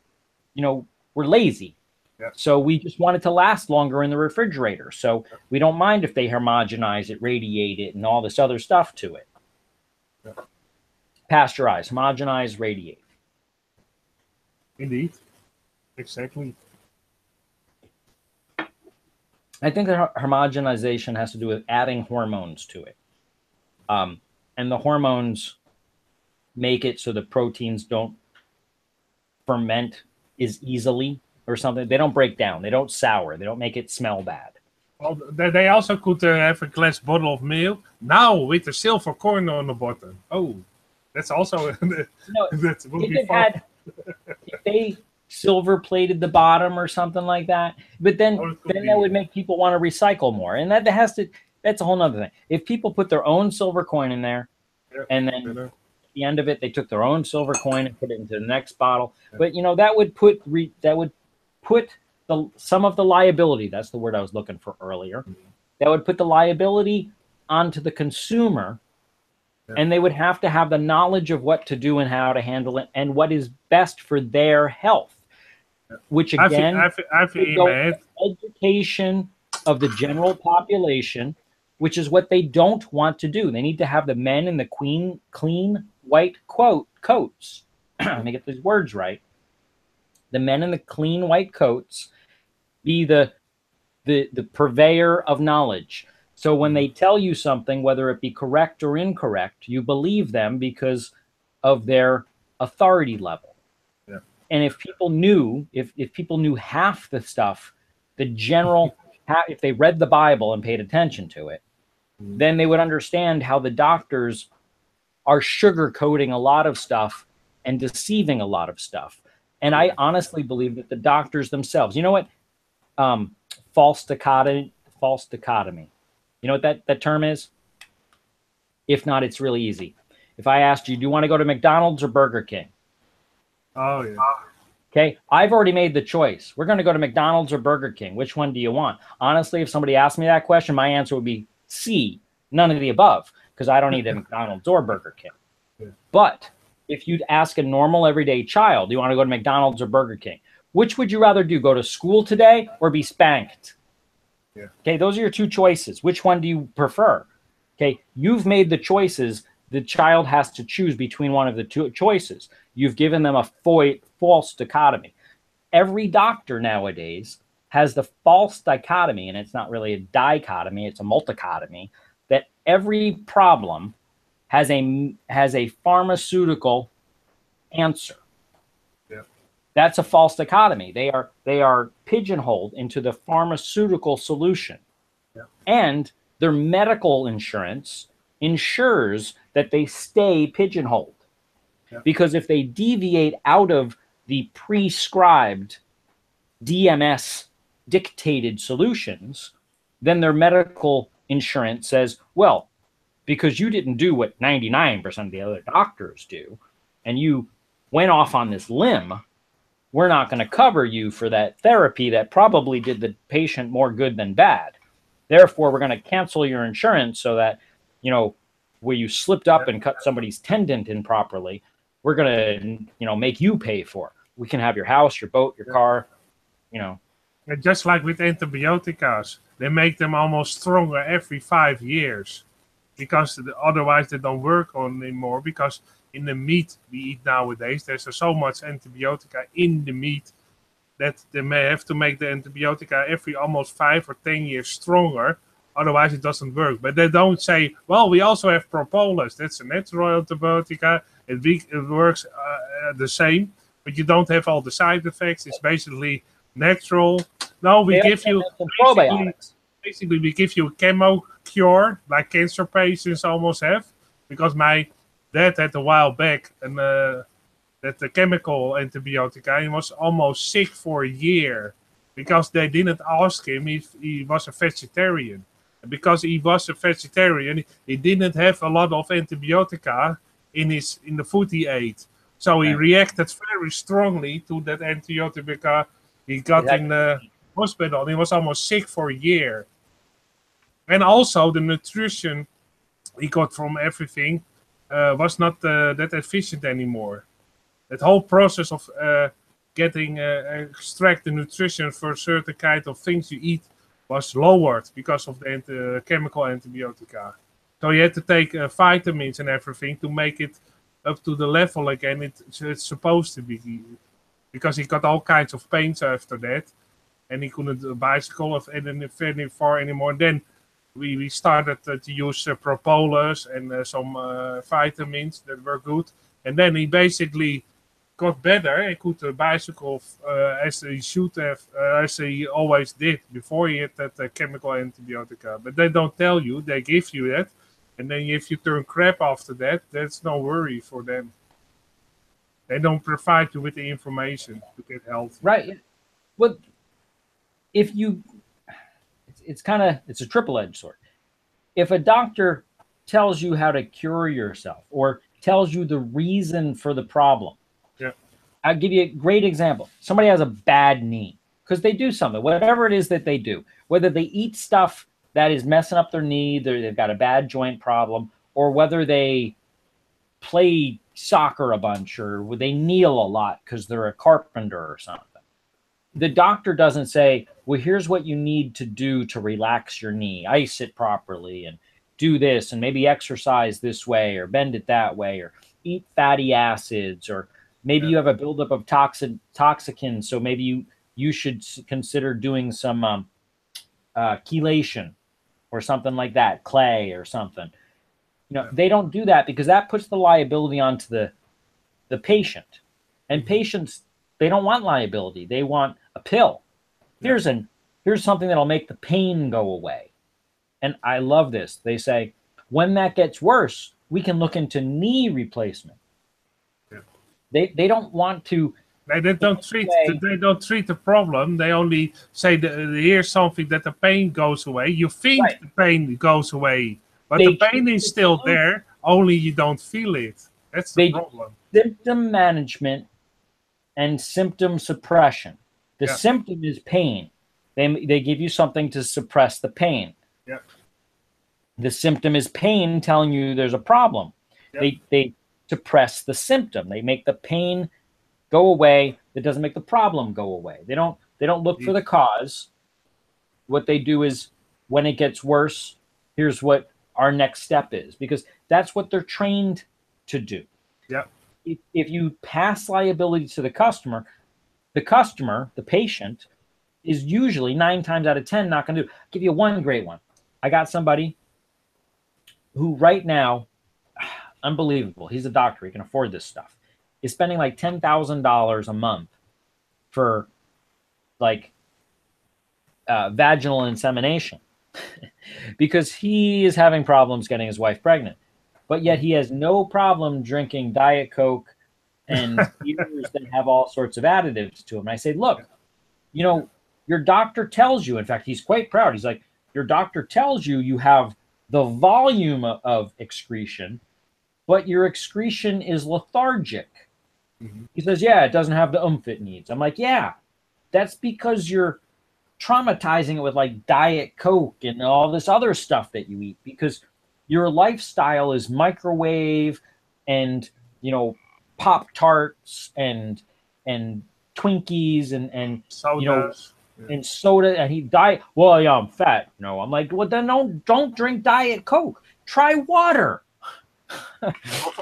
we're lazy.
Yeah.
So we just want it to last longer in the refrigerator. So we don't mind if they homogenize it, radiate it, and all this other stuff to it.
Yeah.
Pasteurize, homogenize, radiate.
Indeed. Exactly.
I think that homogenization has to do with adding hormones to it. And the hormones make it so the proteins don't ferment as easily or something. They don't break down. They don't sour. They don't make it smell bad.
Well, they also could have a glass bottle of milk now with a silver coin on the bottom. Oh, that's also that would be fun.
If they silver plated the bottom or something like that, but then that would make people want to recycle more, and that's a whole nother thing. If people put their own silver coin in there, and then at the end of it they took their own silver coin and put it into the next bottle, but that would put some of the liability, that's the word I was looking for earlier, that would put the liability onto the consumer. And they would have to have the knowledge of what to do and how to handle it and what is best for their health, which again, education of the general population, which is what they don't want to do. They need to have the men in the clean white coats let me get these words right. The men in the clean white coats be the purveyor of knowledge. So when they tell you something, whether it be correct or incorrect, you believe them because of their authority level.
Yeah.
And if people knew, if people knew half the stuff, the general, if they read the Bible and paid attention to it, then they would understand how the doctors are sugarcoating a lot of stuff and deceiving a lot of stuff. And I honestly believe that the doctors themselves, you know what? False dichotomy. You know what that term is? If not, it's really easy. If I asked you, do you want to go to McDonald's or Burger King?
Oh, yeah.
Okay, I've already made the choice. We're going to go to McDonald's or Burger King. Which one do you want? Honestly, if somebody asked me that question, my answer would be C, none of the above, because I don't eat at McDonald's or Burger King.
Yeah.
But if you'd ask a normal everyday child, do you want to go to McDonald's or Burger King? Which would you rather do? Go to school today or be spanked?
Yeah.
Okay, those are your two choices. Which one do you prefer? Okay, you've made the choices. The child has to choose between one of the two choices. You've given them a false dichotomy. Every doctor nowadays has the false dichotomy, and it's not really a dichotomy, it's a multichotomy, that every problem has a pharmaceutical answer.
Yeah.
That's a false dichotomy. They are pigeonholed into the pharmaceutical solution.
Yeah.
And their medical insurance ensures that they stay pigeonholed.
Yeah.
Because if they deviate out of the prescribed DMS dictated solutions, then their medical insurance says, well, because you didn't do what 99% of the other doctors do, and you went off on this limb, we're not going to cover you for that therapy that probably did the patient more good than bad. Therefore, we're going to cancel your insurance so that, you know, where you slipped up and cut somebody's tendon improperly, we're going to, you know, make you pay for it. We can have your house, your boat, your car, you know.
And just like with antibiotics, they make them almost stronger every 5 years because otherwise they don't work on anymore. Because in the meat we eat nowadays, there's so much antibiotica in the meat that they may have to make the antibiotica every almost 5 or 10 years stronger. Otherwise, it doesn't work. But they don't say, well, we also have propolis. That's a natural antibiotica. It works the same, but you don't have all the side effects. It's basically natural. No, we give you
probiotics.
Basically, we give you a chemo cure, like cancer patients almost have. Because my dad had a while back that the chemical antibiotica, he was almost sick for a year because they didn't ask him if he was a vegetarian. And because he was a vegetarian, he didn't have a lot of antibiotica in the food he ate. So he reacted very strongly to that antibiotica he got in the hospital. He was almost sick for a year. And also the nutrition he got from everything was not that efficient anymore. That whole process of extract the nutrition for certain kind of things you eat was lowered because of the chemical antibiotica. So you had to take vitamins and everything to make it up to the level again it's supposed to be. Because he got all kinds of pains after that. And he couldn't bicycle very far anymore. Then we started to use propolis and some vitamins that were good. And then he basically got better. He could bicycle as he should have, as he always did before he had that chemical antibiotica. But they don't tell you. They give you that. And then if you turn crap after that, that's no worry for them. They don't provide you with the information to get healthy.
Right. Well, if you, it's a triple-edged sword. If a doctor tells you how to cure yourself or tells you the reason for the problem, I'll give you a great example. Somebody has a bad knee because they do something, whatever it is that they do, whether they eat stuff that is messing up their knee, they've got a bad joint problem, or whether they play soccer a bunch or they kneel a lot because they're a carpenter or something. The doctor doesn't say, well, here's what you need to do to relax your knee, ice it properly and do this and maybe exercise this way or bend it that way or eat fatty acids or Maybe you have a buildup of toxicants, so maybe you should consider doing some chelation or something like that, clay or something. You know, they don't do that because that puts the liability onto the patient. And patients, they don't want liability. They want a pill. Here's something that'll make the pain go away. And I love this. They say, when that gets worse, we can look into knee replacement. They don't want to.
They don't treat the problem. They only say here's something that the pain goes away. You think the pain goes away, but the pain is still there. Only you don't feel it. That's the problem.
Symptom management and symptom suppression. The symptom is pain. They give you something to suppress the pain.
Yeah.
The symptom is pain telling you there's a problem. Yeah. They suppress the symptom. They make the pain go away. That doesn't make the problem go away. They don't look for the cause. What they do is when it gets worse, here's what our next step is, because that's what they're trained to do.
Yeah.
If you pass liability to the customer, the patient, is usually 9 times out of 10 not going to do. I'll give you one great one. I got somebody who right now, unbelievable. He's a doctor. He can afford this stuff. Is spending like $10,000 a month for like vaginal insemination because he is having problems getting his wife pregnant. But yet he has no problem drinking Diet Coke and beers that have all sorts of additives to them. And I say, look, you know, your doctor tells you, in fact, he's quite proud. He's like, your doctor tells you you have the volume of excretion, but your excretion is lethargic. He says, yeah, it doesn't have the oomph it needs. I'm like, yeah, that's because you're traumatizing it with like Diet Coke and all this other stuff that you eat, because your lifestyle is microwave and, you know, Pop-Tarts and Twinkies and
sodas.
You know, and soda, and he diet. Well, yeah, I'm fat. No, I'm like, well, then don't drink Diet Coke. Try water.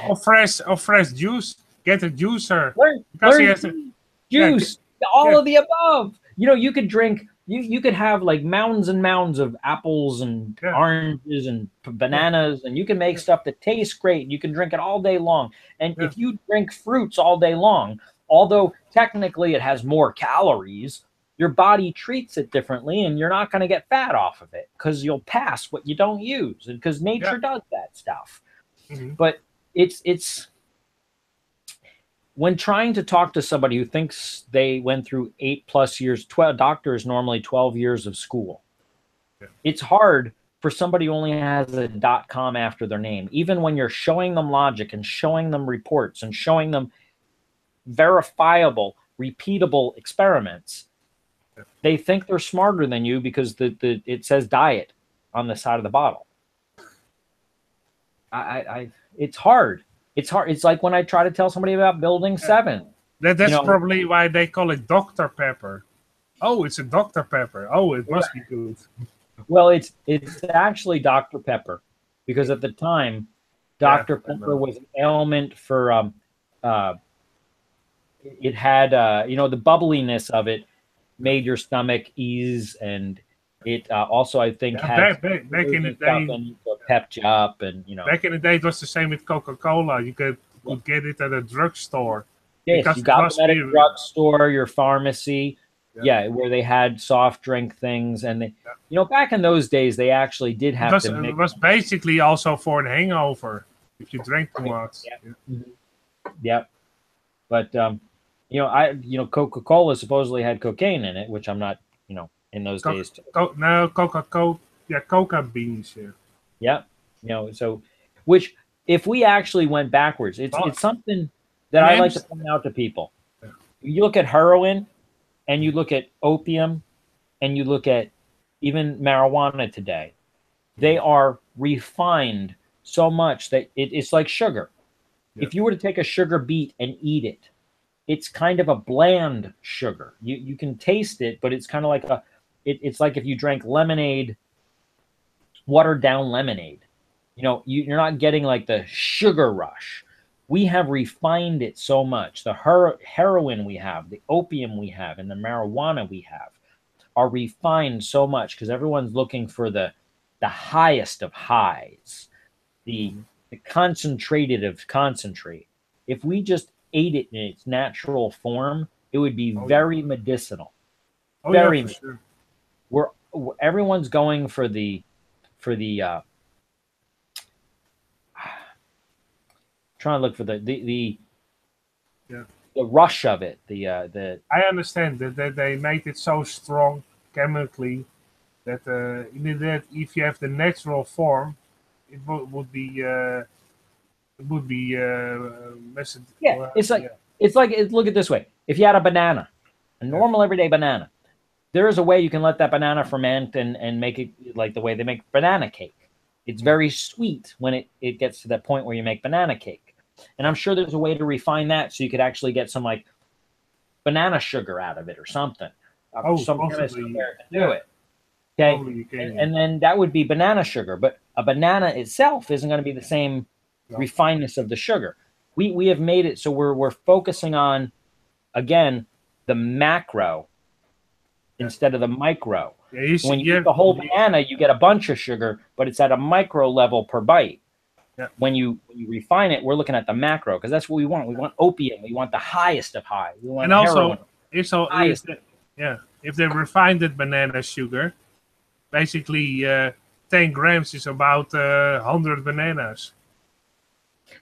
or fresh juice. Get a juicer.
Learn juice. All of the above. You know, you could drink. You could have like mounds and mounds of apples and oranges and bananas, and you can make stuff that tastes great. You can drink it all day long. And if you drink fruits all day long, although technically it has more calories, your body treats it differently, and you're not going to get fat off of it because you'll pass what you don't use, and because nature does that stuff. But it's when trying to talk to somebody who thinks they went through 8+ years, 12 doctor is normally 12 years of school. It's hard for somebody who only has a .com after their name, even when you're showing them logic and showing them reports and showing them verifiable, repeatable experiments. They think they're smarter than you because it says diet on the side of the bottle. It's hard. It's hard. It's like when I try to tell somebody about building 7.
That's probably why they call it Dr. Pepper. Oh, it's a Dr. Pepper. Oh, it must be good. Well,
it's actually Dr. Pepper, because at the time, Dr. Pepper was an ailment for it had you know, the bubbliness of it made your stomach ease, and it also, I think, had
back in the day,
pepped you up, and you know.
Back in the day, it was the same with Coca-Cola. You could get it at a drugstore.
Yes, you got them at a drugstore, your pharmacy, where they had soft drink things, and they, you know, back in those days, they actually did have to.
It was basically also for an hangover if you drank too much.
Yep. But you know, Coca-Cola supposedly had cocaine in it, which I'm not, you know, in those days.
No, Coca-Cola, coca beans here.
Yep. You know, so, which, if we actually went backwards, it's something that I like to point out to people. You look at heroin, and you look at opium, and you look at even marijuana today. They are refined so much that it's like sugar. If you were to take a sugar beet and eat it, it's kind of a bland sugar. You can taste it, but it's kind of like it's like if you drank lemonade, watered down lemonade. You know, you're not getting like the sugar rush. we have refined it so much. The heroin we have, the opium we have, and the marijuana we have are refined so much because everyone's looking for the highest of highs, the concentrated of concentrate. If we just ate it in its natural form, it would be very medicinal. Very
for sure.
Everyone's going for the trying to look for the rush of it. The
I understand that they made it so strong chemically that if you have the natural form, it would be
it's like look at it this way. If you had a banana, a normal everyday banana, there is a way you can let that banana ferment and make it like the way they make banana cake. It's very sweet when it gets to that point where you make banana cake. And I'm sure there's a way to refine that so you could actually get some like banana sugar out of it or something. Some chemist out there can do it. Okay. And then that would be banana sugar. But a banana itself isn't going to be the same refinedness of the sugar. We have made it so we're focusing on, again, the macro instead of the micro. When you eat the whole banana, you get a bunch of sugar, but it's at a micro level per bite.
Yeah.
When you refine it, we're looking at the macro because that's what we want. We want opium. We want the highest of high. We want heroin.
If they refined the banana sugar, basically 10 grams is about 100 bananas.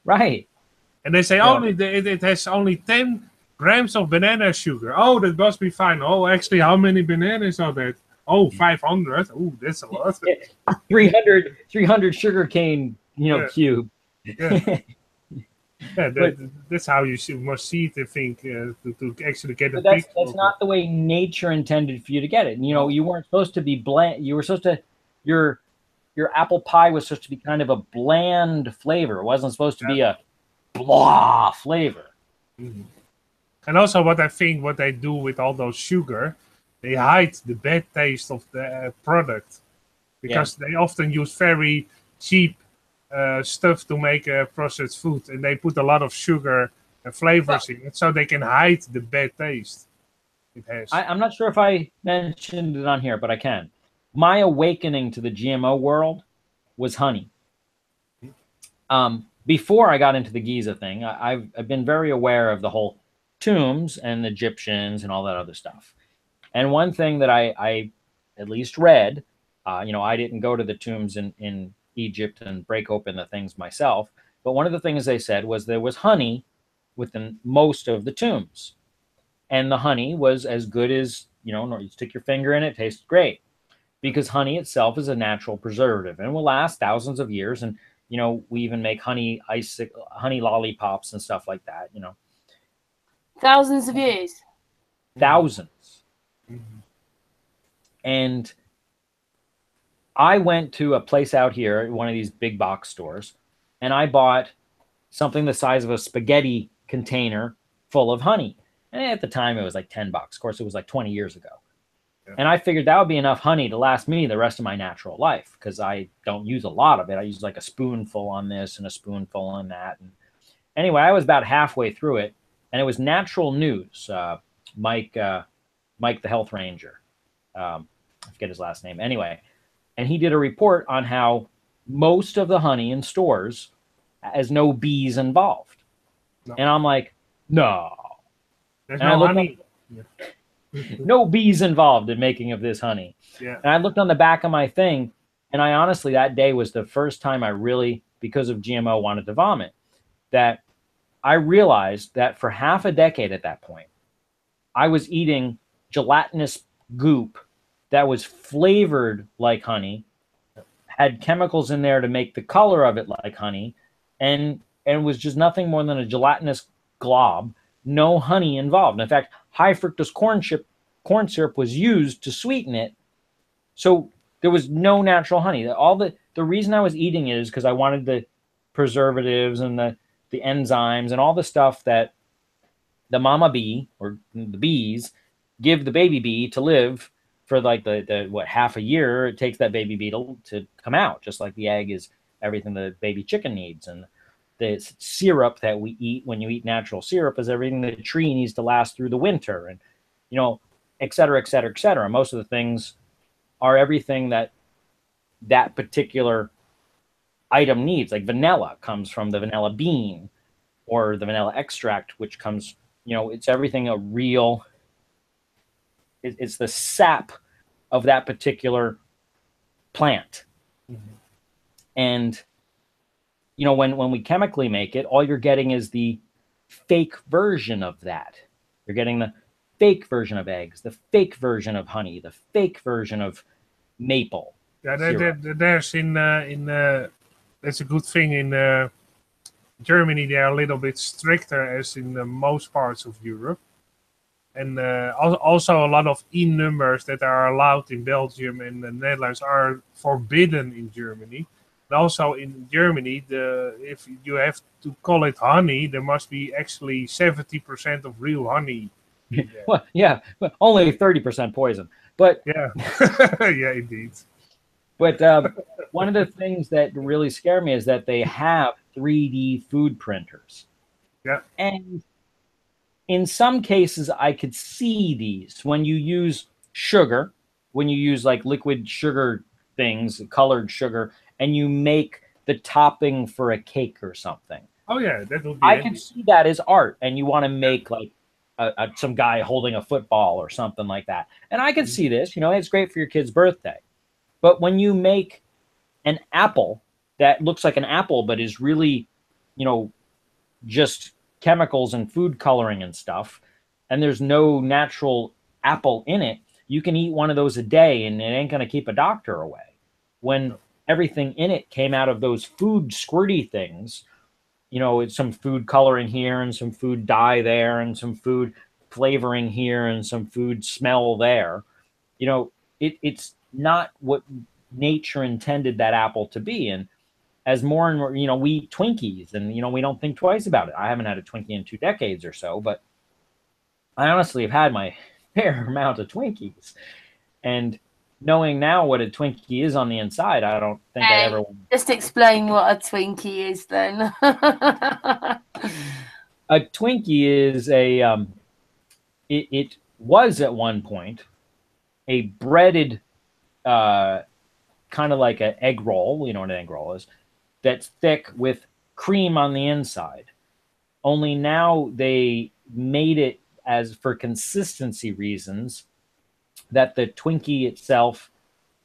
Right.
And they say it has only 10 grams of banana sugar. Oh, that must be fine. Oh, actually, how many bananas are that? Oh, 500. Oh, that's a lot.
300 sugar cane, cube.
Yeah. That's how you must see it, I think, to actually get a picture.
That's not the way nature intended for you to get it. You weren't supposed to be bland. You were supposed to, your apple pie was supposed to be kind of a bland flavor. It wasn't supposed to be a blah flavor.
Mm-hmm. And also what they do with all those sugar, they hide the bad taste of the product because they often use very cheap stuff to make processed food, and they put a lot of sugar and flavors in it so they can hide the bad taste it has.
I'm not sure if I mentioned it on here, but I can. My awakening to the GMO world was honey. Before I got into the Giza thing, I've been very aware of the whole tombs and the Egyptians and all that other stuff. And one thing that I at least read, I didn't go to the tombs in Egypt and break open the things myself, but one of the things they said was there was honey within most of the tombs. And the honey was as good as, you stick your finger in it, tastes great. Because honey itself is a natural preservative and will last thousands of years. And, we even make honey lollipops and stuff like that,
Thousands of years.
Thousands. Mm-hmm. And I went to a place out here, one of these big box stores, and I bought something the size of a spaghetti container full of honey. And at the time, it was like $10. Of course, it was like 20 years ago. Yeah. And I figured that would be enough honey to last me the rest of my natural life because I don't use a lot of it. I use like a spoonful on this and a spoonful on that. And anyway, I was about halfway through it. And it was Natural News, Mike the health ranger. I forget his last name. Anyway, and he did a report on how most of the honey in stores has no bees involved. No. And I'm like, no.
There's no honey.
No bees involved in making of this honey.
Yeah.
And I looked on the back of my thing, and I honestly, that day was the first time I really, because of GMO, wanted to vomit. That I realized that for half a decade at that point, I was eating gelatinous goop that was flavored like honey, had chemicals in there to make the color of it like honey, and was just nothing more than a gelatinous glob, no honey involved. In fact, high fructose corn syrup was used to sweeten it, so there was no natural honey. The reason I was eating it is because I wanted the preservatives and the enzymes and all the stuff that the mama bee or the bees give the baby bee to live for like the half a year it takes that baby bee to come out, just like the egg is everything the baby chicken needs. And the syrup that we eat when you eat natural syrup is everything the tree needs to last through the winter, and et cetera, et cetera, et cetera. Most of the things are everything that particular item needs. Like vanilla comes from the vanilla bean, or the vanilla extract, which comes, it's everything a real. It's the sap of that particular plant, and when we chemically make it, all you're getting is the fake version of that. You're getting the fake version of eggs, the fake version of honey, the fake version of maple.
Yeah, there's that's a good thing in Germany. They are a little bit stricter as in most parts of Europe, and also a lot of numbers that are allowed in Belgium and the Netherlands are forbidden in Germany. And also in Germany, if you have to call it honey, there must be actually 70% of real honey.
Well, yeah, only 30% poison. But
yeah, yeah, indeed.
But one of the things that really scare me is that they have 3D food printers.
Yeah.
And in some cases, I could see these when you use sugar, when you use like liquid sugar things, colored sugar, and you make the topping for a cake or something.
Oh yeah, that would be.
I can see that as art, and you want to make like some guy holding a football or something like that. And I can see this. It's great for your kid's birthday. But when you make an apple that looks like an apple, but is really, just chemicals and food coloring and stuff, and there's no natural apple in it, you can eat one of those a day and it ain't going to keep a doctor away. When everything in it came out of those food squirty things, it's some food coloring here and some food dye there and some food flavoring here and some food smell there. It's not what nature intended that apple to be. And as more and more, we eat Twinkies and, we don't think twice about it. I haven't had a Twinkie in 2 decades or so, but I honestly have had my fair amount of Twinkies. And knowing now what a Twinkie is on the inside, I don't think I ever...
Just explain what a Twinkie is then.
A Twinkie is it was at one point a breaded, kind of like an egg roll, you know what an egg roll is, that's thick with cream on the inside. Only now they made it as for consistency reasons that the Twinkie itself,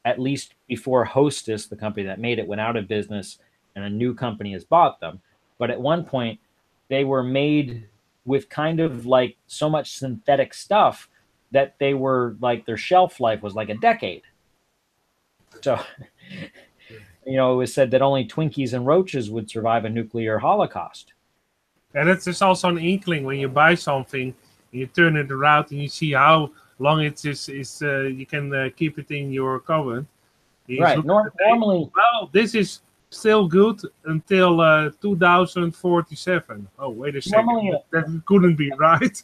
at least before Hostess, the company that made it, went out of business and a new company has bought them. But at one point, they were made with kind of like so much synthetic stuff that they were like their shelf life was like a decade. So, it was said that only Twinkies and roaches would survive a nuclear holocaust.
And it's also an inkling when you buy something, and you turn it around and you see how long it is you can keep it in your cupboard.
Right. Normally,
well, this is still good until 2047. Oh, wait a second. That couldn't be right.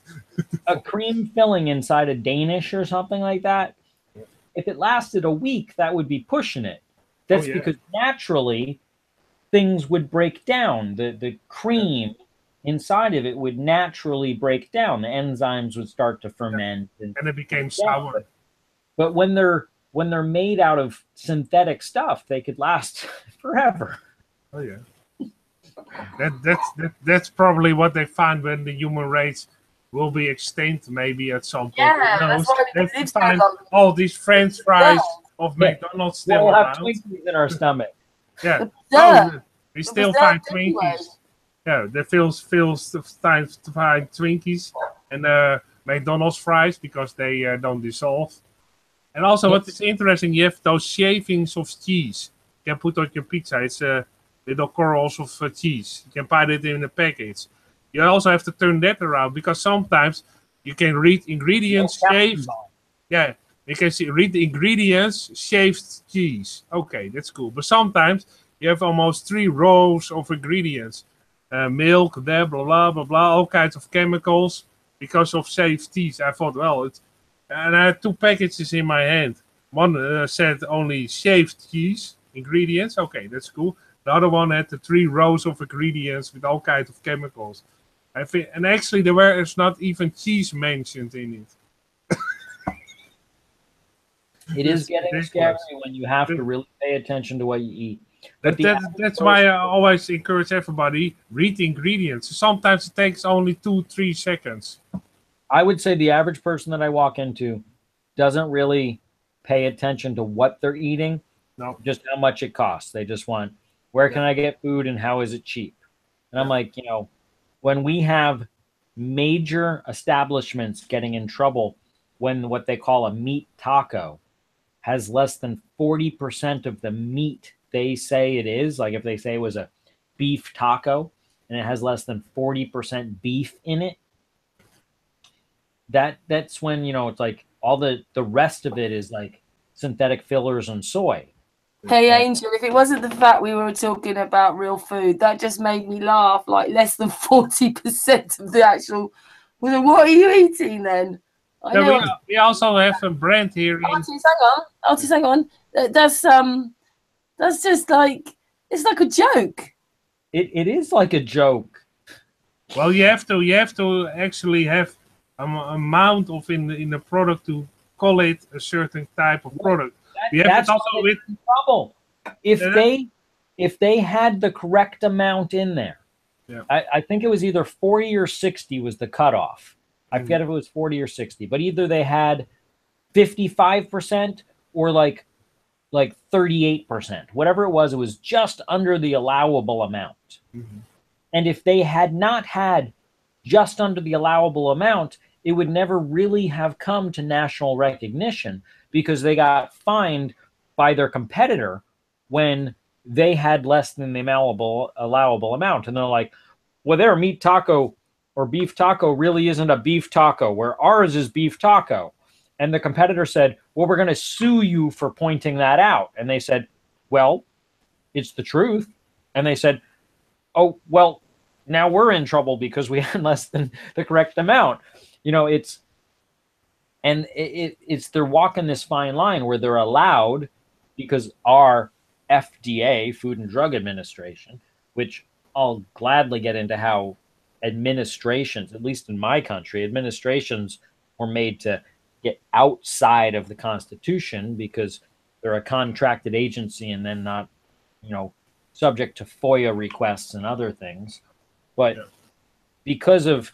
A cream filling inside a Danish or something like that, if it lasted a week, that would be pushing it. That's because naturally things would break down. The cream inside of it would naturally break down. The enzymes would start to ferment. And
it became sour.
But when they're made out of synthetic stuff, they could last forever.
Oh yeah. That's probably what they find when the human race will be extinct, maybe at some point.
Yeah,
they find all these French fries of McDonald's still
we'll
around.
Have Twinkies in our stomach.
Yeah. We still find Twinkies. Anyway. Yeah, they feels time to find Twinkies and McDonald's fries because they don't dissolve. And also, what is interesting, you have those shavings of cheese. You can put on your pizza. It's little corals of cheese. You can buy it in a package. You also have to turn that around because sometimes you can read ingredients shaved. Yeah, you can read the ingredients shaved cheese. Okay, that's cool. But sometimes you have almost 3 rows of ingredients. Milk, blah, blah, blah, blah, all kinds of chemicals because of shaved cheese. I thought, well, and I had 2 packages in my hand. One said only shaved cheese ingredients. Okay, that's cool. The other one had the 3 rows of ingredients with all kinds of chemicals. I think, and actually there was not even cheese mentioned in it.
It is getting scary when you have to really pay attention to what you eat. But
that's why I always encourage everybody, read the ingredients. Sometimes it takes only 2-3 seconds.
I would say the average person that I walk into doesn't really pay attention to what they're eating,
No.
just how much it costs. They just want, where can I get food and how is it cheap? And I'm like, when we have major establishments getting in trouble when what they call a meat taco has less than 40% of the meat they say it is, like if they say it was a beef taco and it has less than 40% beef in it, that's when, it's like all the rest of it is like synthetic fillers and soy.
Hey, Angel, if it wasn't the fact we were talking about real food, that just made me laugh. Like less than 40% of the actual. What are you eating then?
We also have a brand here.
Artis, hang on. That's just like, it's like a joke.
It is like a joke.
Well, you have to actually have an amount of in the product to call it a certain type of product.
That's also with trouble. If they had the correct amount in there, I think it was either 40 or 60 was the cutoff. I forget if it was 40 or 60, but either they had 55% or like 38%, whatever it was just under the allowable amount.
Mm-hmm.
And if they had not had just under the allowable amount, it would never really have come to national recognition because they got fined by their competitor when they had less than the allowable amount. And they're like, well, their meat taco or beef taco really isn't a beef taco, where ours is beef taco. And the competitor said, well, we're going to sue you for pointing that out. And they said, well, it's the truth. And they said, oh, well, now we're in trouble because we had less than the correct amount. It's they're walking this fine line where they're allowed, because our FDA, Food and Drug Administration, which I'll gladly get into how administrations, at least in my country, administrations were made to get outside of the Constitution because they're a contracted agency and then not, subject to FOIA requests and other things. But because of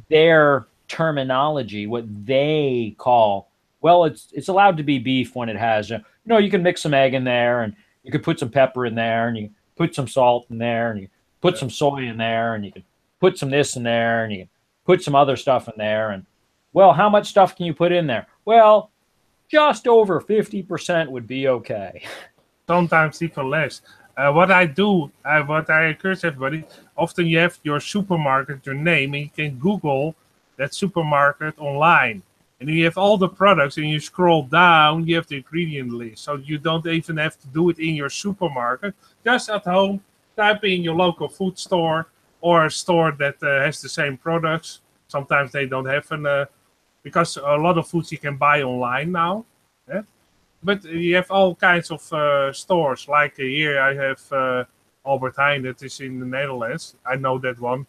their terminology, what they call, well, it's allowed to be beef when it has, you can mix some egg in there and you could put some pepper in there and you put some salt in there and you put some soy in there and you could put some this in there and you put some other stuff in there. And well, how much stuff can you put in there? Well, just over 50% would be okay.
Sometimes even less. What I encourage everybody, often you have your supermarket, your name, and you can Google that supermarket online. And you have all the products and you scroll down, you have the ingredient list. So you don't even have to do it in your supermarket. Just at home, type in your local food store or a store that has the same products. Sometimes they don't have because a lot of foods you can buy online now. Yeah? But you have all kinds of stores. Like here I have Albert Heijn, that is in the Netherlands. I know that one.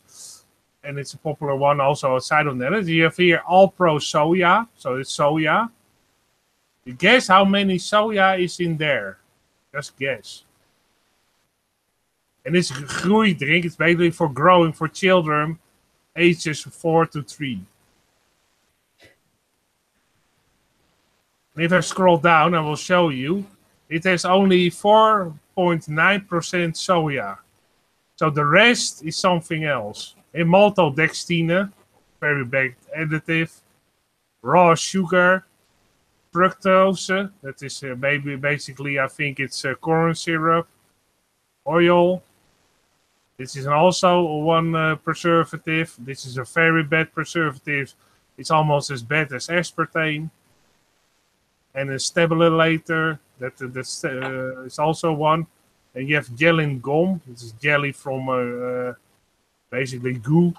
And it's a popular one also outside of Netherlands. You have here All Pro Soya. So it's soya. You guess how many soya is in there? Just guess. And it's a groeidrink. It's basically for growing for children ages 4 to 3. And if I scroll down, I will show you. It has only 4.9% soya. So the rest is something else. And maltodextrine, very bad additive. Raw sugar. Fructose, that is basically, I think it's corn syrup. Oil. This is also one preservative. This is a very bad preservative. It's almost as bad as aspartame. And a stabilizer, that's is also one. And you have gelling gum. This is jelly from basically goo,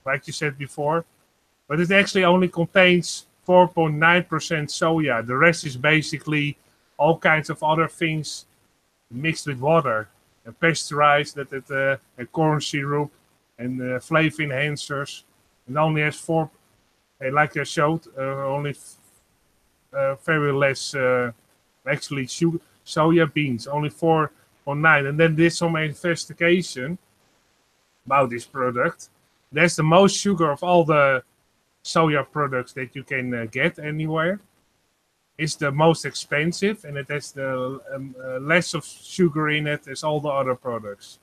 like you said before. But it actually only contains 4.9% soya. The rest is basically all kinds of other things mixed with water. pasteurized, and corn syrup and flavor enhancers. It only has four, like I showed, only very less actually soya beans, only 4.9. And then did some investigation about this product. There's the most sugar of all the soya products that you can get anywhere. It's the most expensive, and it has the less of sugar in it as all the other products.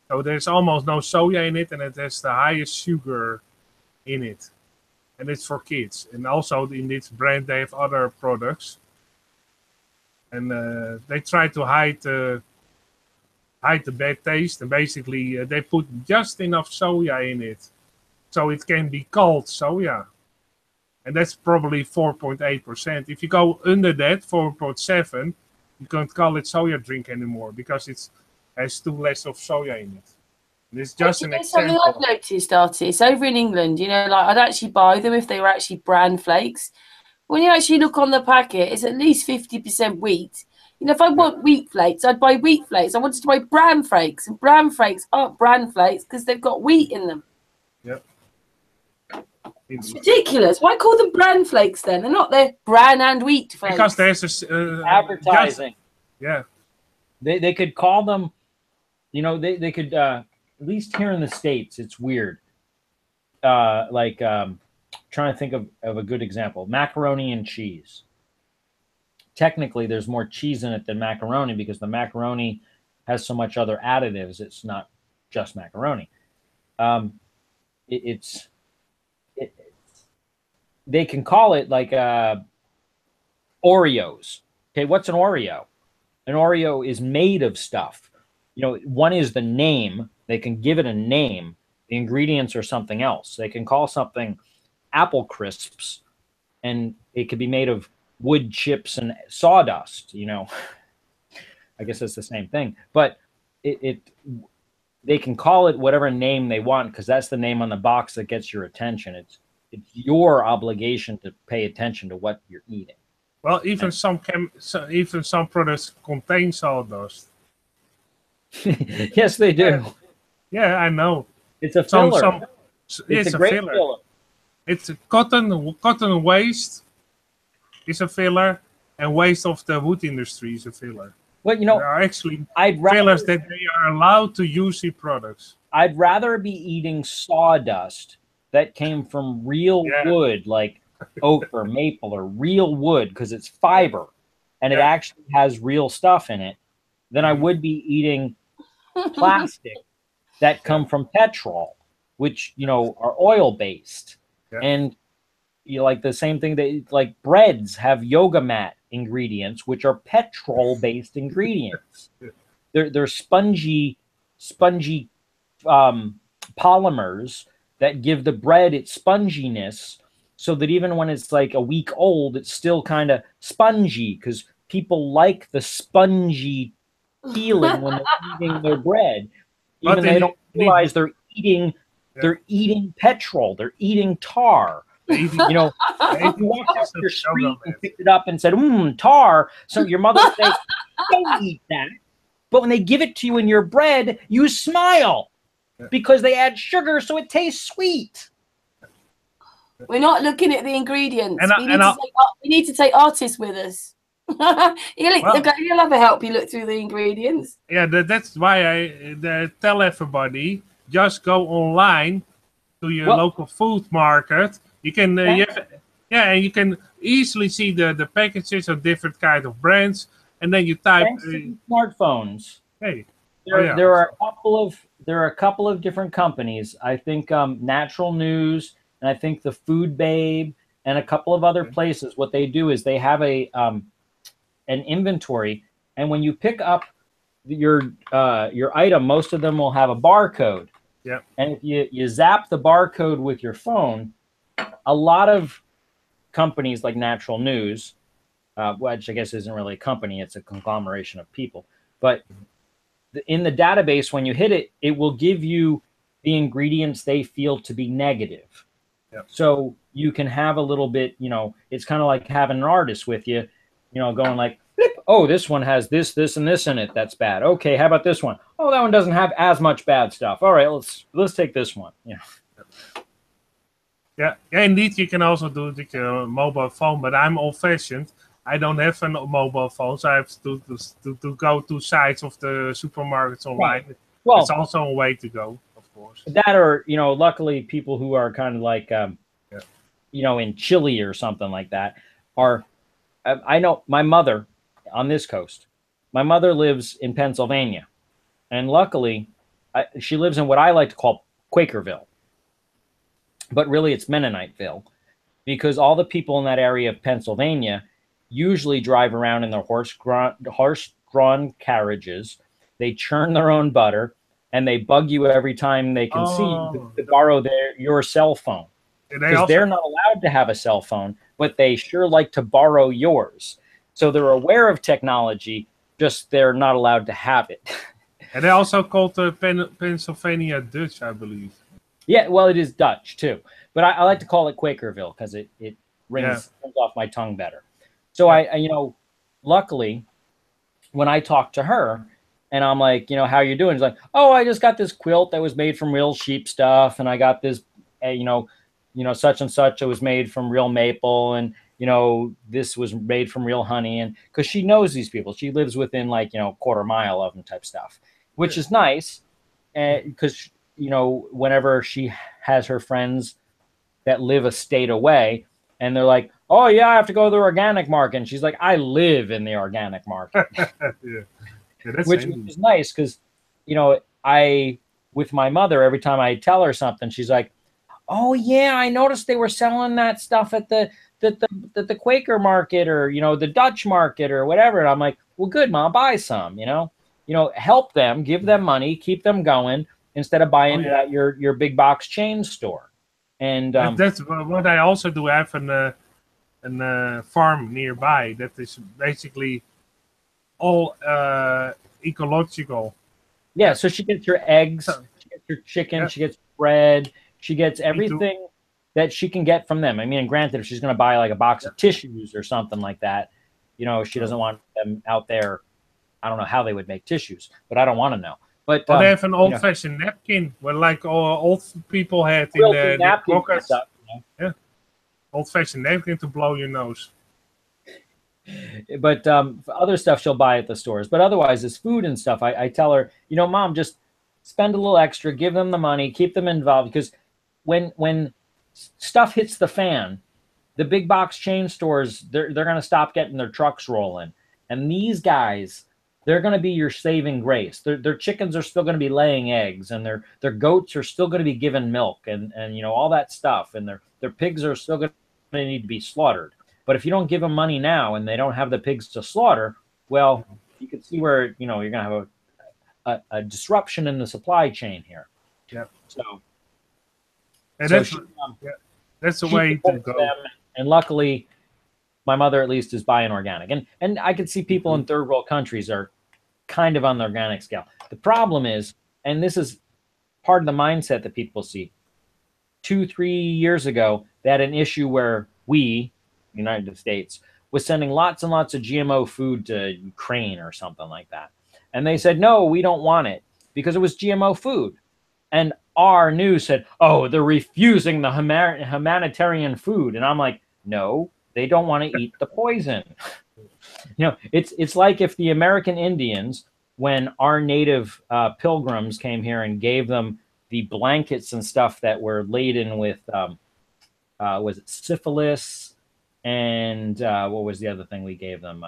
So there's almost no soya in it, and it has the highest sugar in it. And it's for kids. And also in this brand, they have other products. And they try to hide the bad taste. And basically, they put just enough soya in it, so it can be called soya. And that's probably 4.8%. If you go under that, 4.7, you can't call it soya drink anymore because it has too less of soya in it. And it's just an example.
Something I've noticed, Artis, over in England, you know, like I'd actually buy them if they were actually bran flakes. When you actually look on the packet, it's at least 50% wheat. You know, if I want wheat flakes, I'd buy wheat flakes. I wanted to buy bran flakes, and bran flakes aren't bran flakes because they've got wheat in them.
Yep.
It's ridiculous. Why call them bran flakes then? They're not. They're bran and wheat flakes.
Because there's
advertising.
Yeah.
They could call them, you know, they could, at least here in the States, it's weird. Trying to think of a good example. Macaroni and cheese. Technically, there's more cheese in it than macaroni because the macaroni has so much other additives. It's not just macaroni. They can call it like Oreos. Okay, what's an Oreo? An Oreo is made of stuff. You know, one is the name. They can give it a name. The ingredients are something else. They can call something apple crisps, and it could be made of wood chips and sawdust. You know, I guess it's the same thing. But they can call it whatever name they want because that's the name on the box that gets your attention. It's your obligation to pay attention to what you're eating.
Well, even some products contain sawdust.
Yes, they do.
Yeah, I know.
It's a filler.
It's a great filler. It's cotton waste is a filler, and waste of the wood industry is a filler.
Well, you know,
there are actually fillers that they are allowed to use in products.
I'd rather be eating sawdust that came from real wood, like oak or maple or real wood, because it's fiber and it actually has real stuff in it, than I would be eating plastic that come from petrol, which, you know, are oil based. And you know, like the same thing that like breads have yoga mat ingredients, which are petrol based ingredients. They're spongy polymers that give the bread its sponginess, so that even when it's like a week old, it's still kind of spongy because people like the spongy feeling when they're eating their bread. Even they don't realize they're eating petrol, they're eating tar. You know, if you walked down your street and picked it up and said, tar, so your mother would say, don't eat that. But when they give it to you in your bread, you smile. Because they add sugar, so it tastes sweet.
We're not looking at the ingredients. We need to take artists with us. He'll have a help you look through the ingredients.
Yeah, that's why I tell everybody, just go online to your local food market. You can, and you can easily see the packages of different kind of brands, and then you type.
Smartphones.
Hey,
there are a couple of different companies. I think Natural News, and I think the Food Babe, and a couple of other places. What they do is they have an inventory, and when you pick up your item, most of them will have a barcode.
Yeah.
And if you zap the barcode with your phone, a lot of companies like Natural News, which I guess isn't really a company, it's a conglomeration of people, but in the database, when you hit it, it will give you the ingredients they feel to be negative.
Yep.
So you can have a little bit, you know, it's kind of like having an artist with you, you know, going like, oh, this one has this, this, and this in it. That's bad. Okay, how about this one? oh, that one doesn't have as much bad stuff. All right, let's take this one. Yeah.
Yeah, indeed, you can also do it with your mobile phone, but I'm old-fashioned. I don't have a mobile phone, so I have to go to sites of the supermarkets online.
Right. Well,
it's also a way to go, of course.
That, or luckily people who are kind of like,
Yeah.
In Chile or something like that are. I know my mother on this coast. My mother lives in Pennsylvania, and luckily, she lives in what I like to call Quakerville, but really it's Mennoniteville, because all the people in that area of Pennsylvania usually drive around in their horse-drawn carriages. They churn their own butter, and they bug you every time they can see you to borrow your cell phone. Because they're not allowed to have a cell phone, but they sure like to borrow yours. So they're aware of technology, just they're not allowed to have it.
And they also called Pennsylvania Dutch, I believe.
Yeah, well, it is Dutch too, but I like to call it Quakerville because it rings off my tongue better. So I luckily, when I talk to her and I'm like, how you doing? She's like, oh, I just got this quilt that was made from real sheep stuff, and I got this, such and such. It was made from real maple, and this was made from real honey. And because she knows these people, she lives within quarter mile of them type stuff, which is nice, because whenever she has her friends that live a state away, and they're like, oh yeah, I have to go to the organic market, and she's like, I live in the organic market. Which is nice, because I with my mother, every time I tell her something, she's like, oh yeah, I noticed they were selling that stuff at the Quaker market, or the Dutch market or whatever. And I'm like, well, good, Mom, buy some. Help them, give them money, keep them going, instead of buying it at your big box chain store. And
that's what I also do. I have a farm nearby that is basically all ecological.
Yeah, so she gets your eggs, she gets your chicken, she gets bread, she gets everything that she can get from them. I mean, granted, if she's going to buy like a box of tissues or something like that, she doesn't want them out there. I don't know how they would make tissues, but I don't want to know. But
they have an old-fashioned napkin, where like all old people had in the pockets. Yeah, old-fashioned napkin to blow your nose.
But other stuff she'll buy at the stores. But otherwise, it's food and stuff. I tell her, Mom, just spend a little extra, give them the money, keep them involved. Because when stuff hits the fan, the big box chain stores, they're going to stop getting their trucks rolling. And these guys, they're going to be your saving grace. Their chickens are still going to be laying eggs, and their goats are still going to be giving milk, and all that stuff. And their pigs are still going to need to be slaughtered. But if you don't give them money now and they don't have the pigs to slaughter, well, you can see where you're going to have a disruption in the supply chain here.
Yeah.
So,
and that's the way to go.
Them, and luckily, my mother at least is buying organic. And I can see people in third world countries are kind of on the organic scale. The problem is, and this is part of the mindset that people see, 2-3 years ago, they had an issue where United States, was sending lots and lots of GMO food to Ukraine or something like that. And they said, no, we don't want it because it was GMO food. And our news said, oh, they're refusing the humanitarian food. And I'm like, no, they don't want to eat the poison. It's like if the American Indians, when our native pilgrims came here and gave them the blankets and stuff that were laden with, was it syphilis? And what was the other thing we gave them?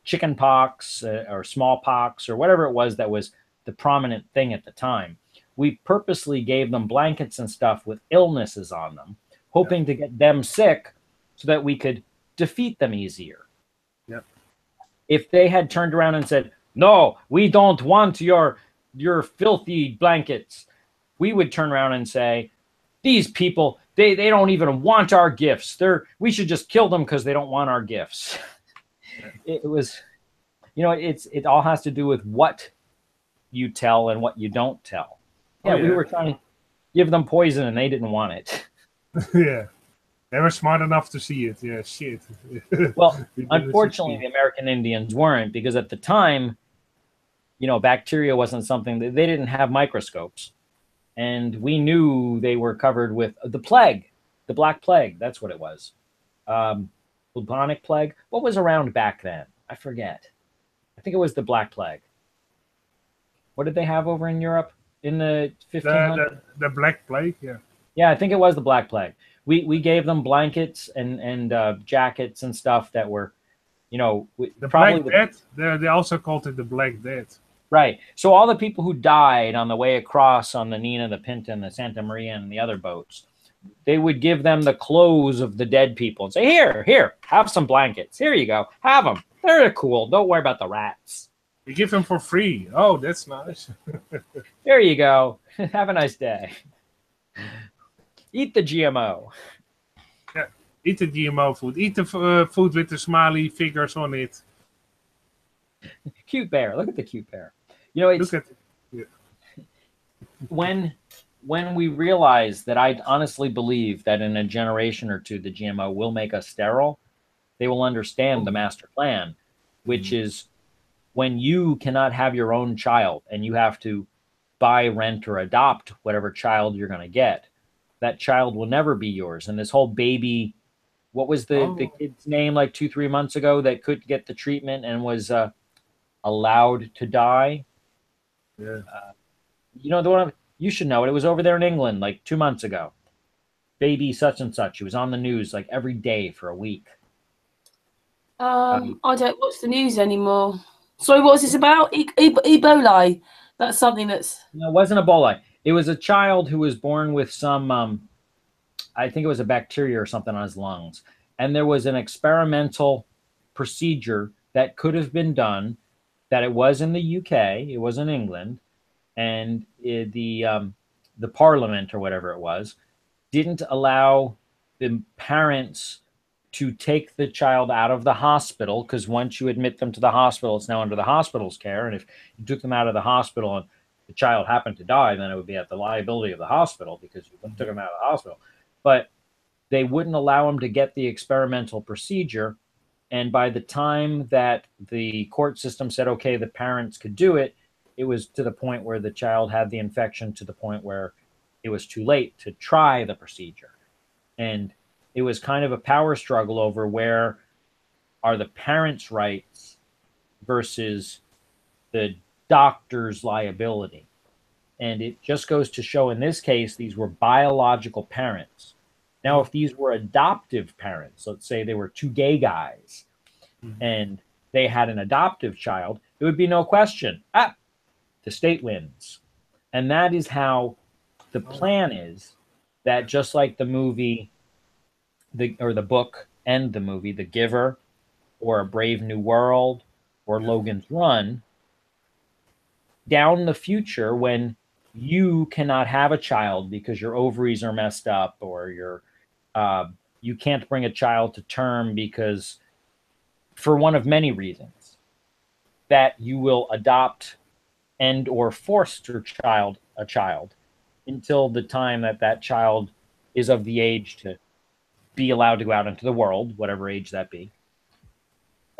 Chicken pox or smallpox or whatever it was that was the prominent thing at the time. We purposely gave them blankets and stuff with illnesses on them, hoping to get them sick so that we could defeat them easier.
Yep.
If they had turned around and said, no, we don't want your filthy blankets, we would turn around and say, these people, they don't even want our gifts. We should just kill them because they don't want our gifts. It was, it all has to do with what you tell and what you don't tell. Yeah, we were trying to give them poison and they didn't want it.
Yeah. They were smart enough to see it. Yeah, shit.
Well, unfortunately, the American Indians weren't, because at the time, you know, bacteria wasn't something that they didn't have microscopes. And we knew they were covered with the plague, the Black Plague. That's what it was. Bubonic plague. What was around back then? I forget. I think it was the Black Plague. What did they have over in Europe in the 1500s?
The Black Plague, yeah.
Yeah, I think it was the Black Plague. We gave them blankets and jackets and stuff that were, you know,
The
probably
Black Death. They also called it the Black Death.
right. So all the people who died on the way across on the Nina, the Pinta, and the Santa Maria, and the other boats, they would give them the clothes of the dead people and say, here, have some blankets. Here you go. Have them. They're cool. Don't worry about the rats.
You give them for free. Oh, that's nice.
There you go. Have a nice day. Eat the GMO.
Yeah, eat the GMO food. Eat the food with the smiley figures on it.
Cute bear. Look at the cute bear. You know, it's,
Look at it. Yeah.
when we realize that, I honestly believe that in a generation or two, the GMO will make us sterile. They will understand the master plan, which is when you cannot have your own child and you have to buy, rent, or adopt whatever child you're going to get, that child will never be yours. And this whole baby, what was the kid's name like 2-3 months ago that couldn't get the treatment and was allowed to die?
Yeah.
You know, the one you should know it. It was over there in England like 2 months ago. Baby such and such. He was on the news like every day for a week.
I don't watch the news anymore. Sorry, what was this about? Ebola. That's something that's...
No, it wasn't Ebola. It was a child who was born with some, I think it was a bacteria or something on his lungs. And there was an experimental procedure that could have been done, that it was in the UK, it was in England, and the parliament or whatever it was didn't allow the parents to take the child out of the hospital, because once you admit them to the hospital, it's now under the hospital's care. And if you took them out of the hospital and the child happened to die, then it would be at the liability of the hospital because you took them out of the hospital. But they wouldn't allow them to get the experimental procedure. And by the time that the court system said, okay, the parents could do it, it was to the point where the child had the infection, to the point where it was too late to try the procedure. And it was kind of a power struggle over where are the parents' rights versus the doctor's liability. And it just goes to show, in this case, these were biological parents. Now, if these were adoptive parents, let's say they were two gay guys and they had an adoptive child, it would be no question. The state wins. And that is how the plan is, that just like the movie, or the book and the movie, The Giver, or A Brave New World, or Logan's Run, down the future, when you cannot have a child because your ovaries are messed up, or you can't bring a child to term because, for one of many reasons, that you will adopt and or foster a child until the time that that child is of the age to be allowed to go out into the world, whatever age that be.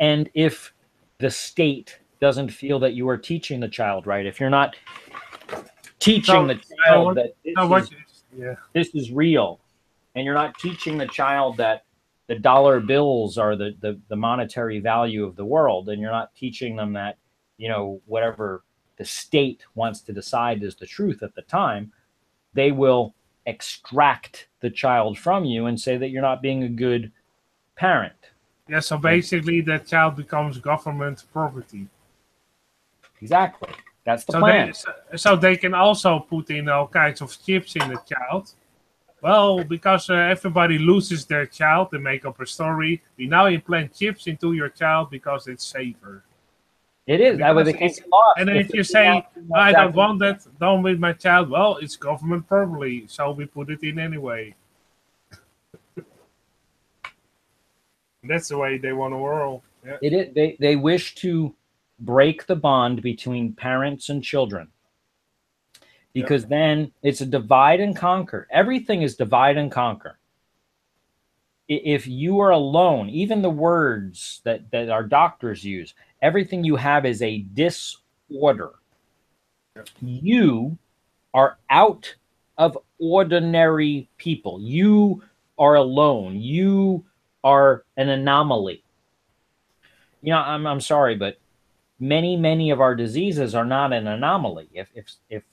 And if the state doesn't feel that you are teaching the child right, if you're not teaching the child that this is real, and you're not teaching the child that the dollar bills are the monetary value of the world, and you're not teaching them that, you know, whatever the state wants to decide is the truth at the time, they will extract the child from you and say that you're not being a good parent.
Yeah, so basically that child becomes government property.
Exactly. That's the plan.
So they can also put in all kinds of chips in the child. Well, because everybody loses their child, they make up a story. We now implant chips into your child because it's safer.
It is. That way they can't get lost.
And then if you say, I don't want that done with my child, well, it's government property, so we put it in anyway. That's the way they want to world. Yeah.
It is. They wish to break the bond between parents and children, because then it's a divide and conquer. Everything is divide and conquer. If you are alone, even the words that our doctors use, everything you have is a order. You are out of ordinary people. You are alone. You are an anomaly. You know, I'm sorry, but many of our diseases are not an anomaly. If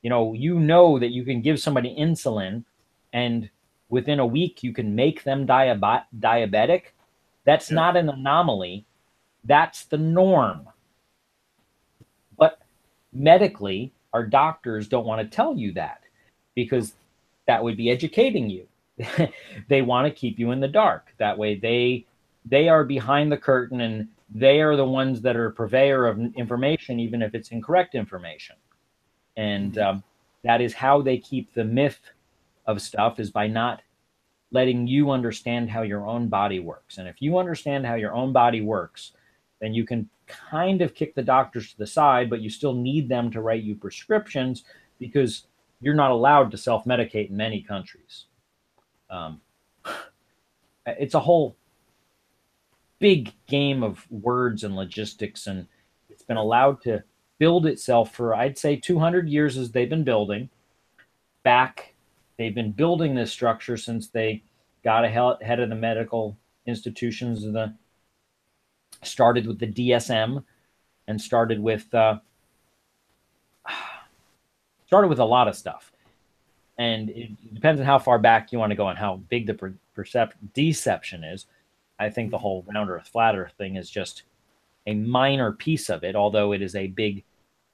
you know that you can give somebody insulin and within a week you can make them diabetic, that's not an anomaly. That's the norm. But medically, our doctors don't want to tell you that because that would be educating you. They want to keep you in the dark. That way they are behind the curtain and they are the ones that are purveyor of information, even if it's incorrect information. And that is how they keep the myth of stuff, is by not letting you understand how your own body works. And if you understand how your own body works, then you can kind of kick the doctors to the side, but you still need them to write you prescriptions because you're not allowed to self-medicate in many countries. It's a whole big game of words and logistics, and it's been allowed to build itself for, I'd say, 200 years as they've been building. They've been building this structure since they got ahead of the medical institutions. Started with the DSM and started with a lot of stuff. And it depends on how far back you want to go and how big the deception is. I think the whole round earth, flat earth thing is just a minor piece of it, although it is a big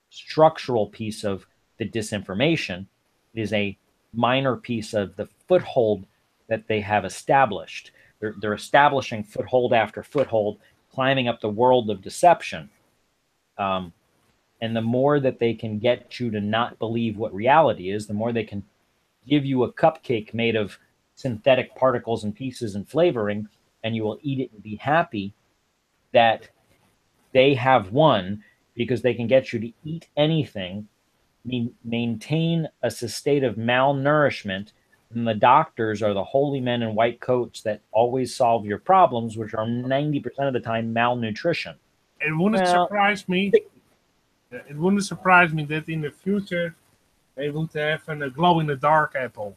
structural piece of the disinformation. It is a minor piece of the foothold that they have established. They're establishing foothold after foothold, climbing up the world of deception. And the more that they can get you to not believe what reality is, the more they can give you a cupcake made of synthetic particles and pieces and flavoring, and you will eat it and be happy that they have won, because they can get you to eat anything, maintain a state of malnourishment, and the doctors are the holy men in white coats that always solve your problems, which are 90% of the time malnutrition.
It wouldn't surprise me. It wouldn't surprise me that in the future they would have a glow-in-the-dark apple.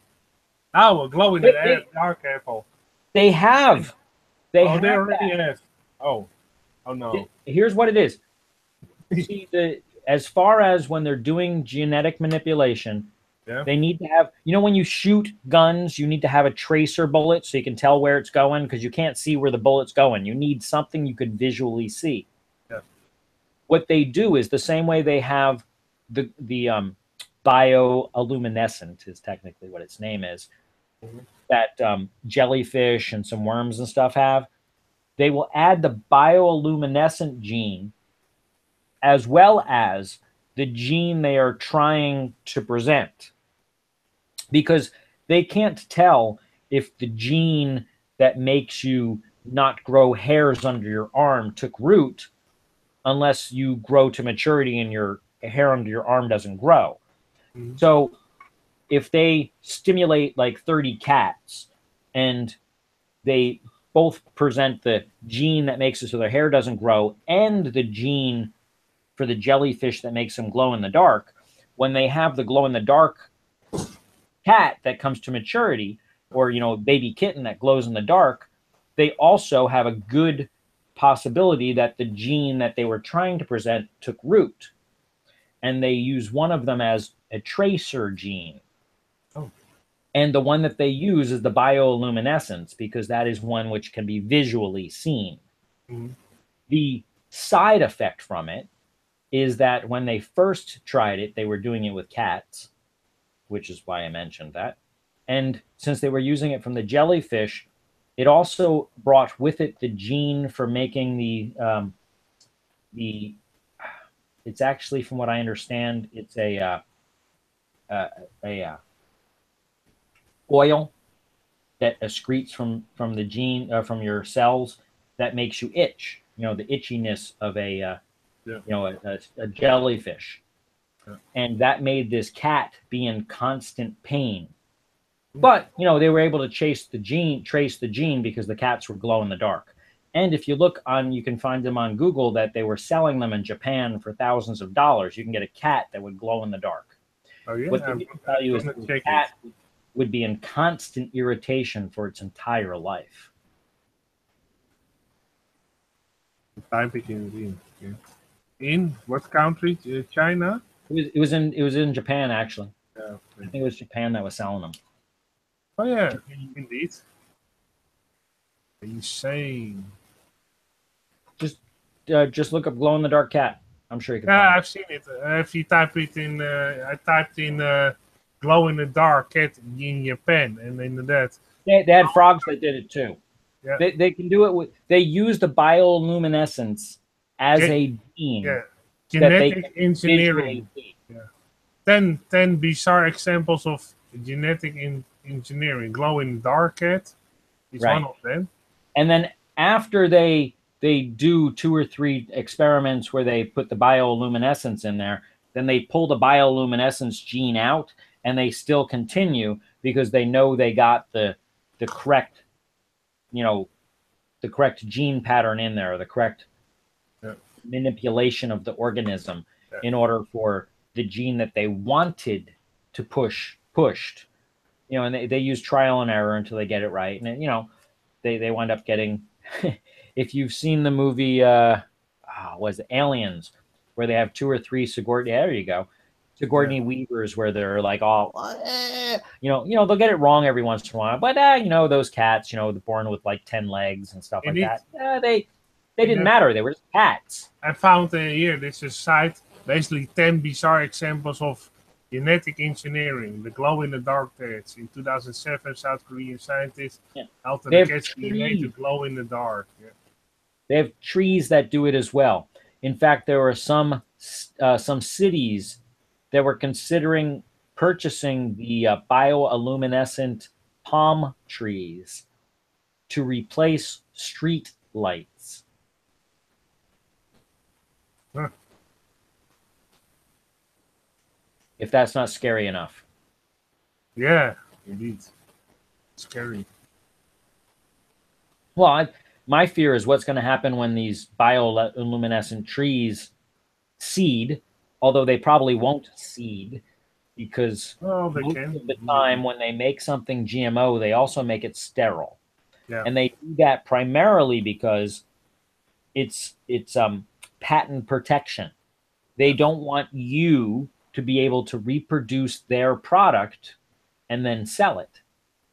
Now, a glow-in-the-dark apple.
They have.
They already have. Oh no.
Here's what it is. See, as far as when they're doing genetic manipulation, they need to have, when you shoot guns, you need to have a tracer bullet so you can tell where it's going, because you can't see where the bullet's going. You need something you could visually see.
Yeah.
What they do is the same way they have the bioluminescent is technically what its name is, that jellyfish and some worms and stuff have. They will add the bioluminescent gene as well as the gene they are trying to present, because they can't tell if the gene that makes you not grow hairs under your arm took root unless you grow to maturity and your hair under your arm doesn't grow. Mm-hmm. So if they stimulate like 30 cats and they both present the gene that makes it so their hair doesn't grow and the gene for the jellyfish that makes them glow in the dark, when they have the glow in the dark cat that comes to maturity, or baby kitten that glows in the dark, they also have a good possibility that the gene that they were trying to present took root, and they use one of them as a tracer gene. And the one that they use is the bioluminescence, because that is one which can be visually seen. Mm-hmm. The side effect from it is that when they first tried it, they were doing it with cats, which is why I mentioned that. And since they were using it from the jellyfish, it also brought with it the gene for making it's actually, from what I understand, it's a oil that excretes from the gene from your cells that makes you itch. The itchiness of a jellyfish, and that made this cat be in constant pain. But they were able to trace the gene because the cats were glow in the dark. And if you look on, you can find them on Google that they were selling them in Japan for thousands of dollars. You can get a cat that would glow in the dark.
Oh yeah,
What they
I'm
didn't tell you is
gonna
the
check
cat would be in constant irritation for its entire life.
it. Type it in. Okay. In what country? China?
It was in Japan actually.
Yeah.
I think it was Japan that was selling them.
Oh yeah, indeed. Insane.
Just look up glow in the dark cat. I'm sure you can
Yeah,
find
I've seen it. If you type it in, I typed in glow in the dark cat in Japan, and in that.
it. They had frogs that did it too.
Yeah.
They can do it with. They use the bioluminescence as a gene.
Yeah.
That they
Genetic
can
engineering.
visually see.
10 bizarre examples of genetic engineering. Glow in the dark cat is
Right.
one of them.
And then after they do 2 or 3 experiments where they put the bioluminescence in there, then they pull the bioluminescence gene out, and they still continue because they know they got the correct, the correct gene pattern in there, the correct manipulation of the organism in order for the gene that they wanted to pushed. And they use trial and error until they get it right. And they wind up getting if you've seen the movie was it Aliens, where they have 2 or 3 Sigourney Weavers, where they're like all they'll get it wrong every once in a while, but those cats, they're born with like 10 legs and stuff like that. They didn't matter. They were just cats.
I found here, this is a site, basically 10 bizarre examples of genetic engineering, the glow-in-the-dark cats. In 2007, South Korean scientists altered the cat's DNA to glow in the dark. Yeah.
They have trees that do it as well. In fact, there were some cities that were considering purchasing the bioluminescent palm trees to replace street lights.
Huh.
If that's not scary enough.
Yeah, indeed. Scary.
Well, my fear is what's going to happen when these bioluminescent trees seed, although they probably won't seed, because most of the time when they make something GMO, they also make it sterile.
Yeah.
And they do that primarily because it's patent protection. They don't want you to be able to reproduce their product and then sell it,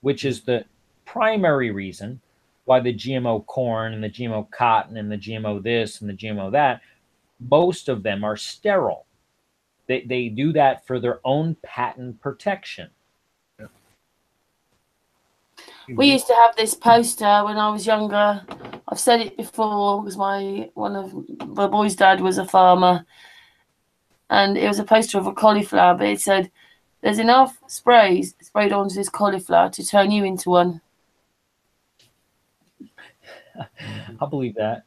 which is the primary reason why the GMO corn and the GMO cotton and the GMO this and the GMO that, most of them are sterile. They do that for their own patent protection.
Yeah.
We used to have this poster when I was younger. I've said it before because one of my boy's dad was a farmer, and it was a poster of a cauliflower, but it said, "There's enough sprays sprayed onto this cauliflower to turn you into one."
I'll believe that.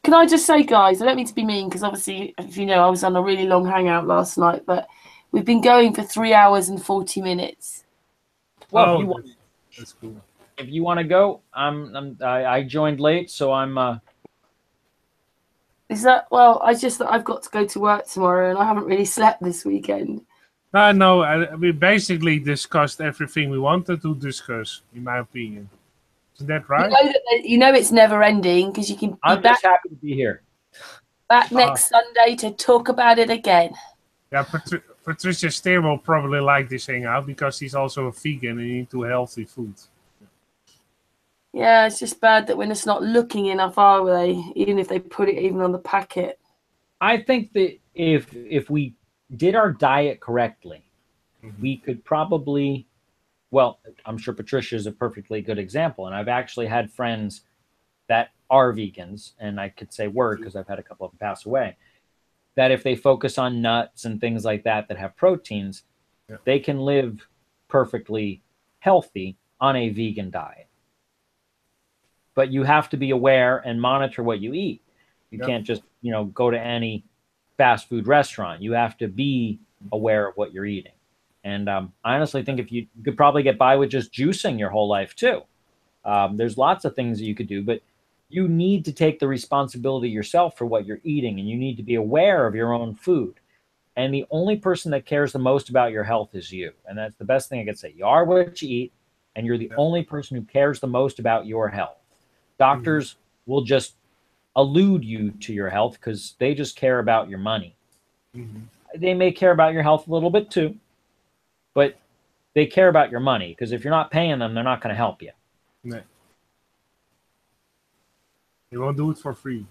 Can I just say, guys, I don't mean to be mean, because obviously, if you know, I was on a really long hangout last night, but we've been going for 3 hours and 40 minutes.
Well,
that's cool.
If you want to go, I joined late, so I'm.
Is that, well? I've got to go to work tomorrow, and I haven't really slept this weekend.
No, we basically discussed everything we wanted to discuss, in my opinion. Is that right?
You know it's never ending, because you can be
I'm just happy to be here.
Back next Sunday to talk about it again.
Yeah, Patricia Steer will probably like this hangout because he's also a vegan and into healthy food.
Yeah, it's just bad that we're just not looking enough, are they? Even if they put it even on the packet.
I think that if we did our diet correctly, we could probably, well, I'm sure Patricia is a perfectly good example. And I've actually had friends that are vegans, and I could say word because I've had a couple of them pass away, that if they focus on nuts and things like that have proteins, they can live perfectly healthy on a vegan diet. But you have to be aware and monitor what you eat. You can't just, go to any fast food restaurant. You have to be aware of what you're eating. And I honestly think you could probably get by with just juicing your whole life too. There's lots of things that you could do, but you need to take the responsibility yourself for what you're eating, and you need to be aware of your own food. And the only person that cares the most about your health is you. And that's the best thing I can say. You are what you eat, and you're the only person who cares the most about your health. Doctors will just allude you to your health because they just care about your money. They may care about your health a little bit too, but they care about your money because if you're not paying them, they're not going to help you.
No. They won't do it for free.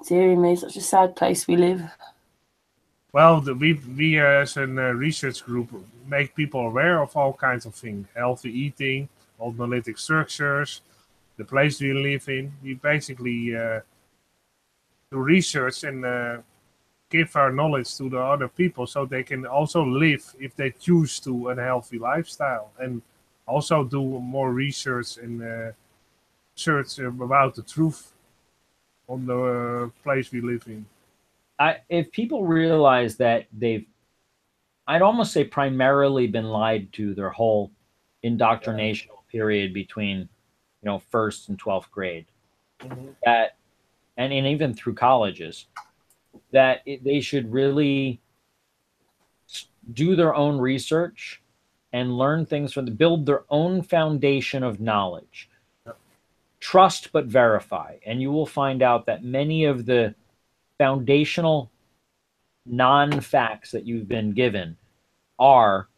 Dear me, such a sad place we live.
Well, we as a research group make people aware of all kinds of things. Healthy eating, monolithic structures, the place we live in. We basically do research and give our knowledge to the other people so they can also live, if they choose to, a healthy lifestyle. And also do more research and search about the truth on the place we live in.
If people realize that I'd almost say primarily been lied to their whole indoctrination period between, 1st and 12th grade, that, and even through colleges, that they should really do their own research and learn things build their own foundation of knowledge. Trust but verify, and you will find out that many of the foundational non-facts that you've been given are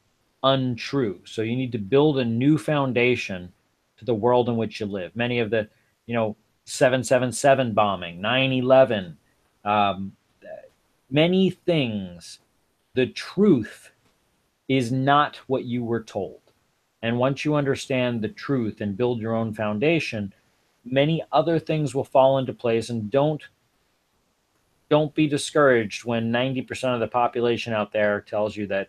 untrue. So you need to build a new foundation to the world in which you live. Many of the, 777 bombing, 9/11, many things, the truth is not what you were told. And once you understand the truth and build your own foundation, many other things will fall into place. And don't be discouraged when 90% of the population out there tells you that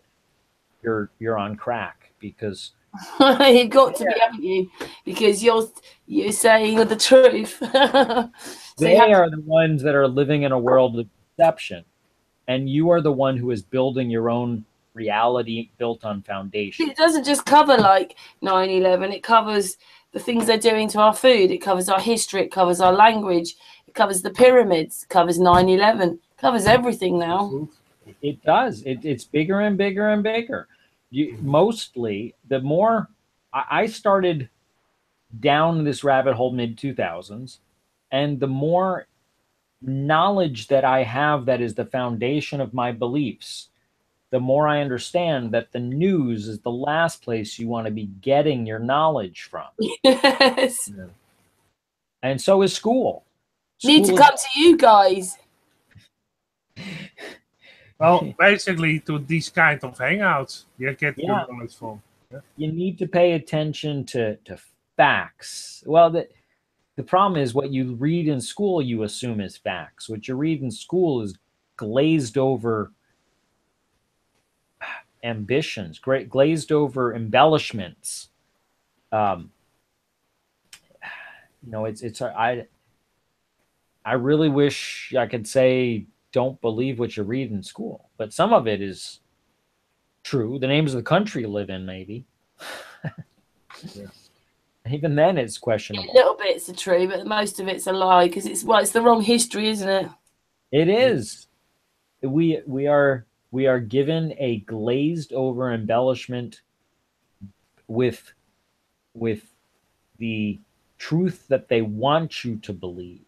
you're on crack, because
You've got to be, haven't you? Because you're saying the truth.
they are the ones that are living in a world of deception, and you are the one who is building your own reality built on foundation.
It doesn't just cover like 9/11. It covers the things they're doing to our food. It covers our history. It covers our language. It covers the pyramids. It covers 9/11. It covers everything now.
It does. It's bigger and bigger and bigger. Mostly, the more I started down this rabbit hole mid-2000s, and the more knowledge that I have that is the foundation of my beliefs, the more I understand that the news is the last place you want to be getting your knowledge from.
Yes.
Yeah. And so is school.
Need to come to you guys.
Well, basically to these kind of hangouts, you get your knowledge from. Yeah.
You need to pay attention to facts. Well, the problem is what you read in school, you assume is facts. What you read in school is glazed over ambitions, glazed over embellishments. I really wish I could say don't believe what you read in school, but some of it is true. The names of the country you live in, maybe.
Yeah.
Even then, it's questionable.
Little bits are true, but most of it's a lie because it's the wrong history, isn't it?
It is. We are given a glazed over embellishment with the truth that they want you to believe.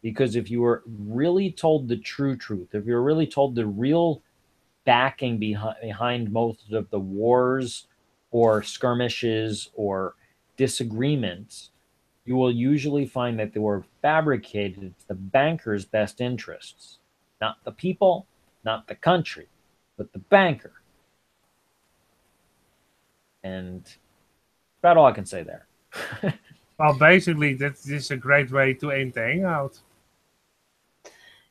Because if you were really told the true truth, if you're really told the real backing behind most of the wars or skirmishes or disagreements, you will usually find that they were fabricated to the banker's best interests. Not the people, not the country, but the banker. And that's about all I can say there.
Well, basically, this is a great way to end the hangout.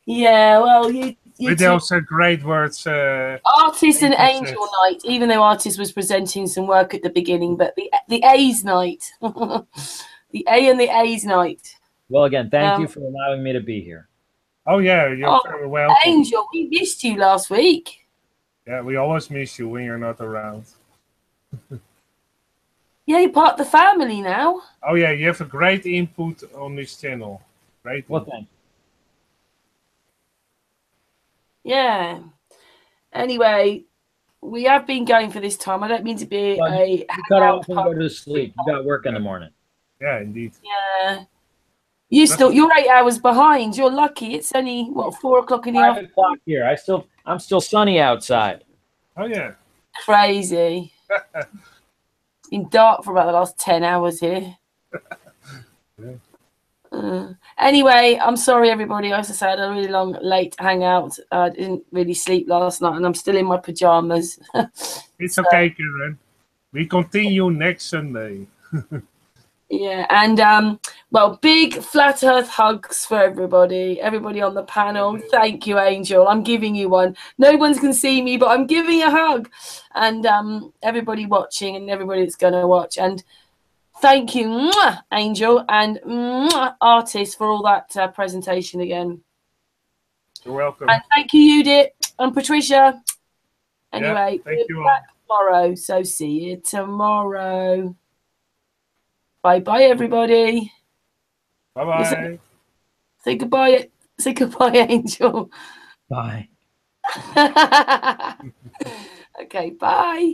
Yeah, well, you
with those great words.
Artist and Angel Night, even though Artist was presenting some work at the beginning, but the A's night. The A and the A's night.
Well, again, thank you for allowing me to be here.
Oh, yeah, you're very welcome.
Angel, we missed you last week.
Yeah, we always miss you when you're not around.
Yeah, you're part of the family now.
Oh yeah, you have a great input on this channel. Great.
Well,
input.
thanks.
Yeah. Anyway, we have been going for this time. I don't mean to be
Well,
a
you cut
hangout
off and go to sleep. You got work in the morning.
Yeah, indeed.
Yeah. You're 8 hours behind. You're lucky. It's only what 4 o'clock in the
5
afternoon.
o'clock here. I'm still sunny outside.
Oh yeah.
Crazy. It's been dark for about the last 10 hours here. Anyway, I'm sorry everybody. As I said, I had a really long late hangout. I didn't really sleep last night and I'm still in my pajamas.
It's okay, Karen. We continue next Sunday.
Yeah, and well, big flat earth hugs for everybody on the panel. Thank you, Angel. I'm giving you one. No one's can see me, but I'm giving a hug. And everybody watching and everybody that's going to watch. And thank you, mwah, Angel, and mwah, Artist, for all that presentation again.
You're welcome.
And thank you, Judith and Patricia. Anyway,
thank you all.
back tomorrow, so see you tomorrow. Bye-bye, everybody.
Bye-bye.
Say goodbye. Say goodbye, Angel.
Bye.
Okay, bye.